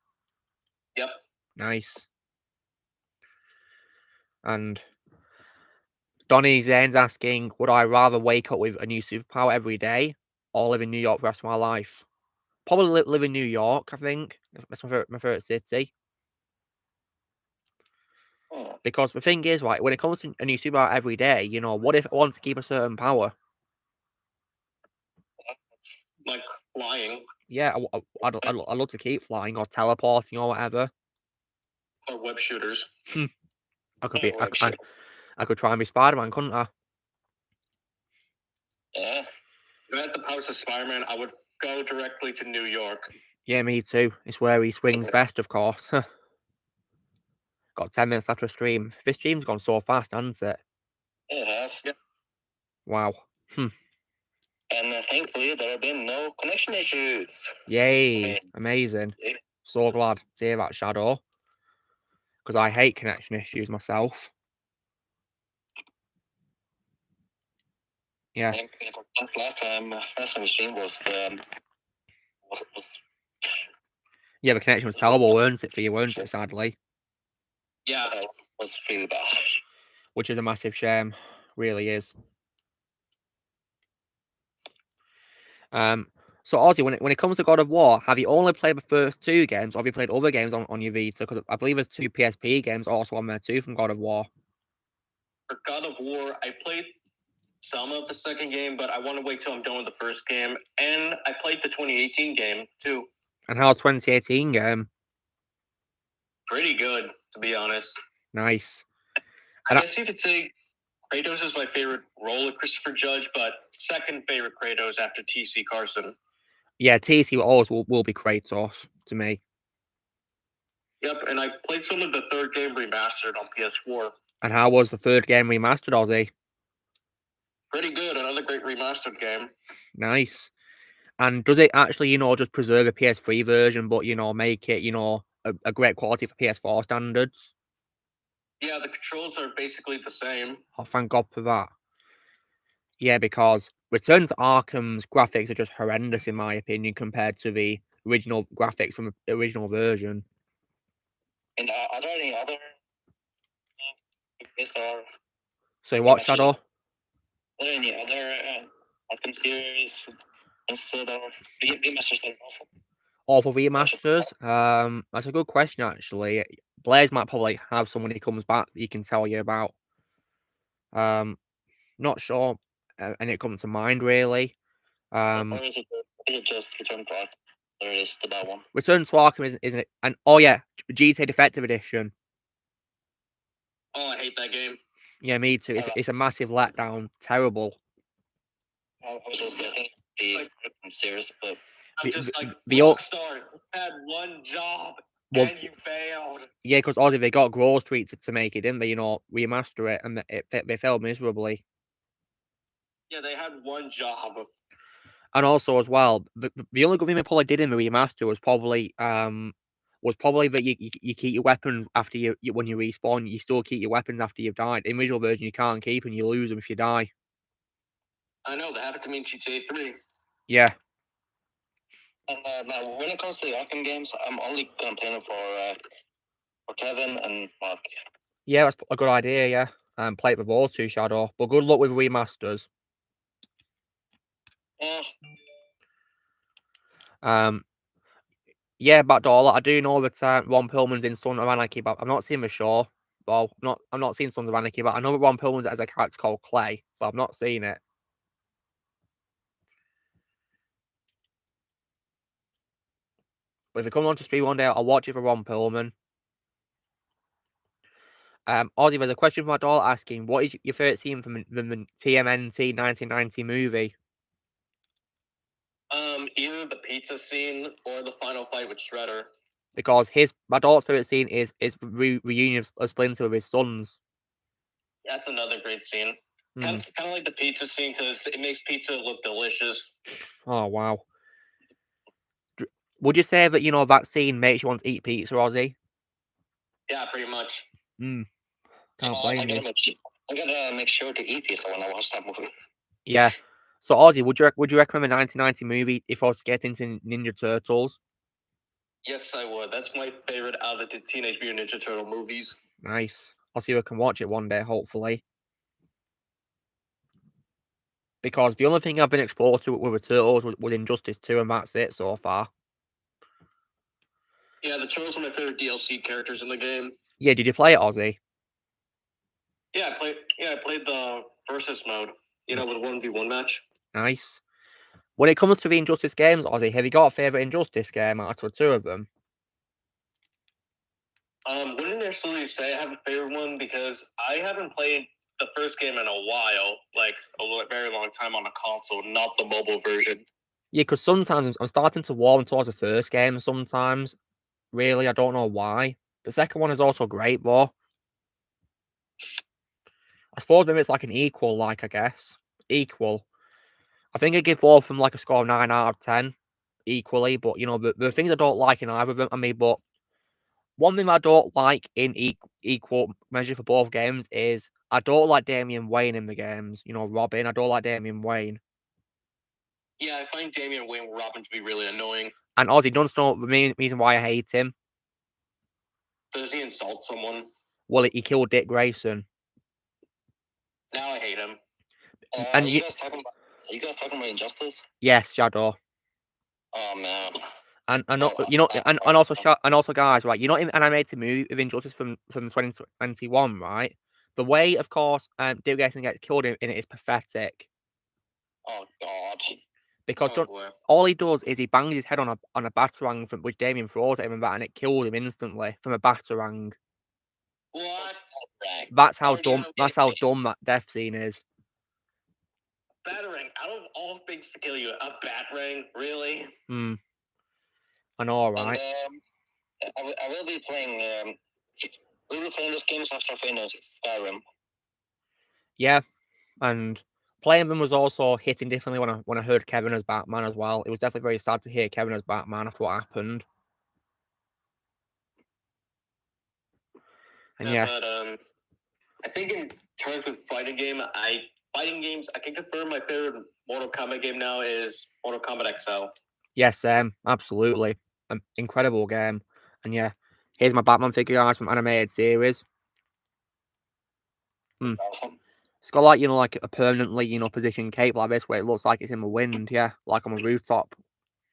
Yep. Nice. And Donnie Zane's asking, would I rather wake up with a new superpower every day or live in New York for the rest of my life? Probably live in New York, I think. That's my favorite city. Because the thing is, right, when it comes to a new superpower every day, what if I want to keep a certain power? Like flying. Yeah, I'd love to keep flying or teleporting or whatever. Or web shooters. I could try and be Spider-Man, couldn't I? Yeah. If I had the powers of Spider-Man, I would go directly to New York. Yeah, me too. It's where he swings best, of course. Got 10 minutes after a stream. This stream's gone so fast, hasn't it? It has. Yeah. Wow. And thankfully, there have been no connection issues. Yay. Amazing. Yeah. So glad to hear that, Shadow. Because I hate connection issues myself. Yeah. Last time we streamed was Yeah, the connection was terrible, weren't it, for you, weren't it, sadly? Yeah, it was really bad. Which is a massive shame. Really is. So Ozzy, when it comes to God of War, have you only played the first 2 games, or have you played other games on your Vita? Because I believe there's 2 PSP games also on there too from God of War. For God of War, I played some of the second game, but I want to wait till I'm done with the first game. And I played the 2018 game too. And how's 2018 game? Pretty good, to be honest. Nice. I guess you could say Kratos is my favorite role of Christopher Judge, but second favorite Kratos after T.C. Carson. Yeah, TC always will be Kratos to me. Yep, and I played some of the third game remastered on PS4. And how was the third game remastered, Ozzy? Pretty good, another great remastered game. Nice. And does it actually, just preserve a PS3 version, but, make it, a great quality for PS4 standards? Yeah, the controls are basically the same. Oh, thank God for that. Yeah, because Return to Arkham's graphics are just horrendous, in my opinion, compared to the original graphics from the original version. And are there any other So what, Shadow? Are there any other Arkham series instead of remasters also? Awful remasters? That's a good question, actually. Blaze might probably have someone he comes back that he can tell you about. Not sure, and it comes to mind, really. Or is it just Return to Arkham? Or is the bad one? Return to Arkham isn't it? And oh yeah, GTA Defective Edition. Oh, I hate that game. Yeah, me too. It's a massive letdown. Terrible. I was just getting the Arkham series, but I'm just like, the Rockstar had one job and you failed. Yeah, because Ozzy, they got Grove Street to make it, didn't they? Remaster it, and they failed miserably. Yeah, they had one job. And also, as well, the only good thing they probably did in the remaster was probably that you keep your weapons after when you respawn. You still keep your weapons after you've died. In the original version, you can't keep, and you lose them if you die. I know, that happened to me in GTA 3. Yeah. And now, when it comes to the Arkham games, I'm only gonna play them for Kevin and Mark. Yeah, that's a good idea. Yeah, play it with those 2, Shadow. But good luck with remasters. Yeah. Yeah, Backdoor. I do know that Ron Perlman's in Sons of Anarchy, but I've not seen the show. Well, I'm not seeing Sons of Anarchy, but I know that Ron Perlman's has a character called Clay, but I've not seen it. But if it comes on to stream one day, I'll watch it for Ron Perlman. Ozzy, there's a question from my daughter asking, what is your favourite scene from the TMNT 1990 movie? Either the pizza scene or the final fight with Shredder. Because my daughter's favourite scene is the reunion of Splinter with his sons. That's another great scene. Kind of like the pizza scene because it makes pizza look delicious. Oh, wow. Would you say that, that scene makes you want to eat pizza, Ozzy? Yeah, pretty much. Can't blame you. I'm gonna make sure to eat pizza when I watch that movie. Yeah. So, Ozzy, would you recommend the 1990 movie if I was to get into Ninja Turtles? Yes, I would. That's my favorite out of the Teenage Mutant Ninja Turtle movies. Nice. I'll see if I can watch it one day, hopefully. Because the only thing I've been exposed to with the Turtles was Injustice 2, and that's it so far. Yeah, the Turtles are my favorite DLC characters in the game. Yeah, did you play it, Ozzy? Yeah, I played the versus mode. With 1v1 match. Nice. When it comes to the Injustice games, Ozzy, have you got a favourite Injustice game out of the two of them? Wouldn't necessarily say I have a favorite one because I haven't played the first game in a while, like a very long time on a console, not the mobile version. Yeah, because sometimes I'm starting to warm towards the first game sometimes. Really, I don't know why. The second one is also great, though. I suppose maybe it's like an equal, I guess. Equal. I think I give both of them like a score of 9 out of 10 equally, but, you know, the things I don't like in either of them, but one thing I don't like in equal measure for both games is I don't like Damian Wayne in the games. You know, Robin. I don't like Damian Wayne. Yeah, I find Damian Wayne Robin to be really annoying. And Ozzy, don't know the main reason why I hate him. Does he insult someone? Well, he killed Dick Grayson. Now I hate him. And are you guys talking about Injustice? Yes, Shadow. Oh man. And also guys, right? You know, in an animated movie of Injustice from 2021, right? The way, of course, Dick Grayson gets killed in it is pathetic. Oh god. Because all he does is he bangs his head on a batarang from which Damien throws at him and it kills him instantly from a batarang. What? That's how dumb that death scene is. Batarang, out of all things to kill you, a batarang, really? I know, right? And, I will be playing. We will be playing this game after I finish Skyrim. Yeah, and playing them was also hitting differently when I heard Kevin as Batman as well. It was definitely very sad to hear Kevin as Batman after what happened. And yeah, but I think in terms with fighting games, I can confirm my favorite Mortal Kombat game now is Mortal Kombat XL. Yes, absolutely, an incredible game. And yeah, here's my Batman figure, guys, from animated series. Awesome. It's got like, you know, like a permanently, you know, positioned cape like this where it looks like it's in the wind. Yeah, like on a rooftop.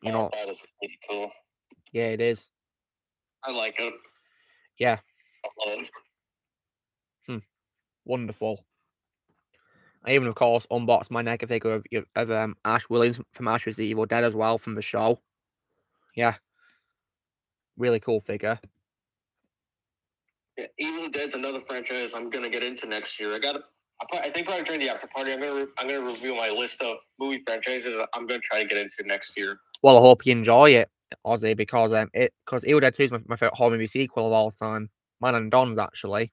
You know, that is pretty cool. Yeah, it is. I like it. Yeah. Wonderful. I even, of course, unboxed my NECA figure of Ash Williams from Ash vs. Evil Dead as well from the show. Yeah. Really cool figure. Yeah, Evil Dead's another franchise I'm gonna get into next year. I think probably during the after party, I'm gonna review my list of movie franchises I'm gonna try to get into next year. Well, I hope you enjoy it, Ozzy, because Evil Dead 2 is my favorite horror movie sequel of all time. Mine and Don's, actually.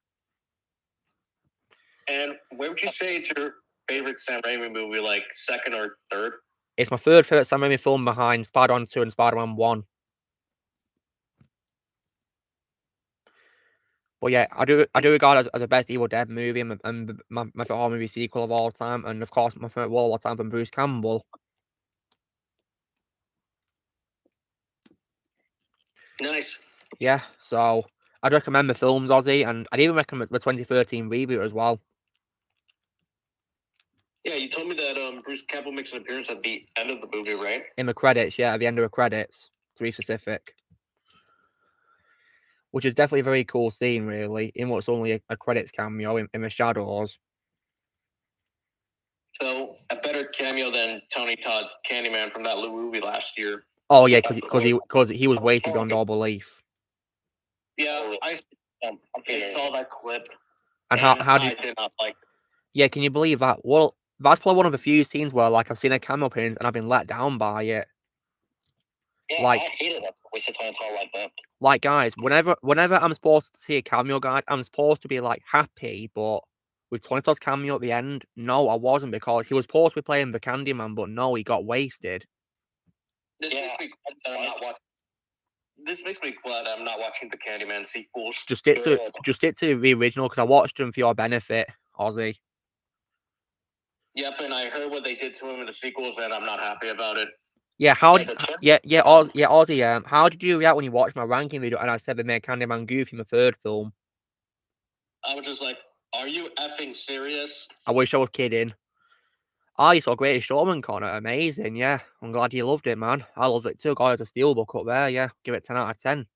And where would you say it's your favorite Sam Raimi movie, like second or third? It's my third favorite Sam Raimi film behind Spider-Man 2 and Spider-Man 1. But yeah, I do regard it as the best Evil Dead movie and my favorite horror movie sequel of all time, and of course my favorite World War time from Bruce Campbell. Nice. Yeah, so I'd recommend the films, Ozzy, and I'd even recommend the 2013 reboot as well. Yeah, you told me that Bruce Campbell makes an appearance at the end of the movie, right? In the credits, yeah, at the end of the credits, to be specific. Which is definitely a very cool scene, really, in what's only a credits cameo in the shadows. So, a better cameo than Tony Todd's Candyman from that movie last year. Oh, yeah, because he was wasted beyond all belief. Yeah, I saw that clip. And how did I did not like it. Yeah, can you believe that? Well, that's probably one of the few scenes where, like, I've seen a cameo appearance and I've been let down by it. Yeah, like, I hated it. We sit Tony Todd like that. Like, guys, whenever I'm supposed to see a cameo, guys, I'm supposed to be, like, happy, but with Tony Todd's cameo at the end, no, I wasn't, because he was supposed to be playing the Candyman, but no, he got wasted. This makes me glad I'm not watching the Candyman sequels. Just stick to the original, because I watched them for your benefit, Ozzy. Yep, and I heard what they did to him in the sequels, and I'm not happy about it. Yeah, Ozzy, how did you react when you watched my ranking video and I said they made Candyman goofy in the third film? I was just like, are you effing serious? I wish I was kidding. Oh, you saw Greatest Showman, Connor. Amazing, yeah. I'm glad you loved it, man. I loved it too. Got it as a steelbook up there, yeah. Give it 10 out of 10.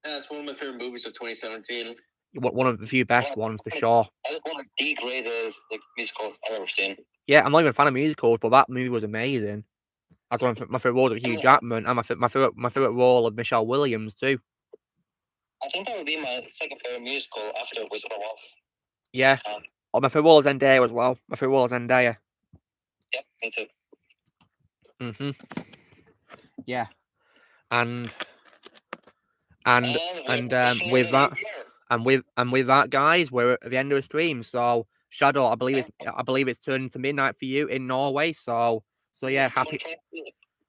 Yeah, it's one of my favorite movies of 2017. one of the few best ones for sure. I just one of the greatest musicals I've ever seen. Yeah, I'm not even a fan of musicals, but that movie was amazing. That's one of my favorite roles of Hugh Jackman, and my favorite role of Michelle Williams too. I think that would be my second favorite musical after Wizard of Oz. Yeah. My favorite role is Zendaya as well. My favorite role is Zendaya. Yep, me too. Yeah. And with that, guys, we're at the end of the stream. So Shadow, I believe it's turning to midnight for you in Norway. So yeah, happy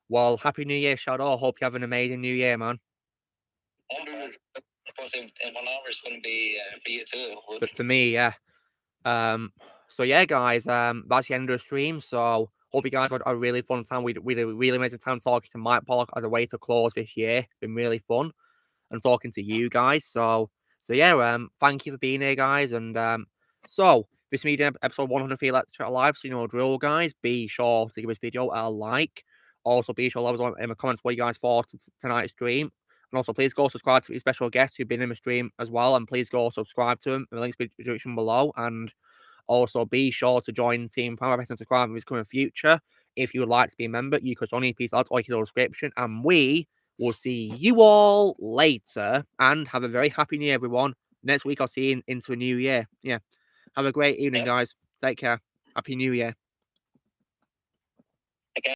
New Year, Shadow. Hope you have an amazing New Year, man. In 1 hour it's going to be for you too. But for me, yeah. So yeah, guys, that's the end of the stream. So hope you guys had a really fun time. We had a really amazing time talking to Mike Pollock as a way to close this year. Been really fun, and talking to you guys. So yeah, thank you for being here, guys. And so this media episode 103 Lecture Live. So you know drill, guys. Be sure to give this video a like. Also, be sure to let us know in the comments what you guys thought of tonight's stream. And also, please go subscribe to the special guests who've been in the stream as well. And please go subscribe to them. The link's in the description below. And also, be sure to join Team Power Best and subscribe in this coming future. If you would like to be a member, you could only piece out or you can description. And we will see you all later. And have a very happy new year, everyone. Next week, I'll see you into a new year. Yeah. Have a great evening, guys. Take care. Happy New Year.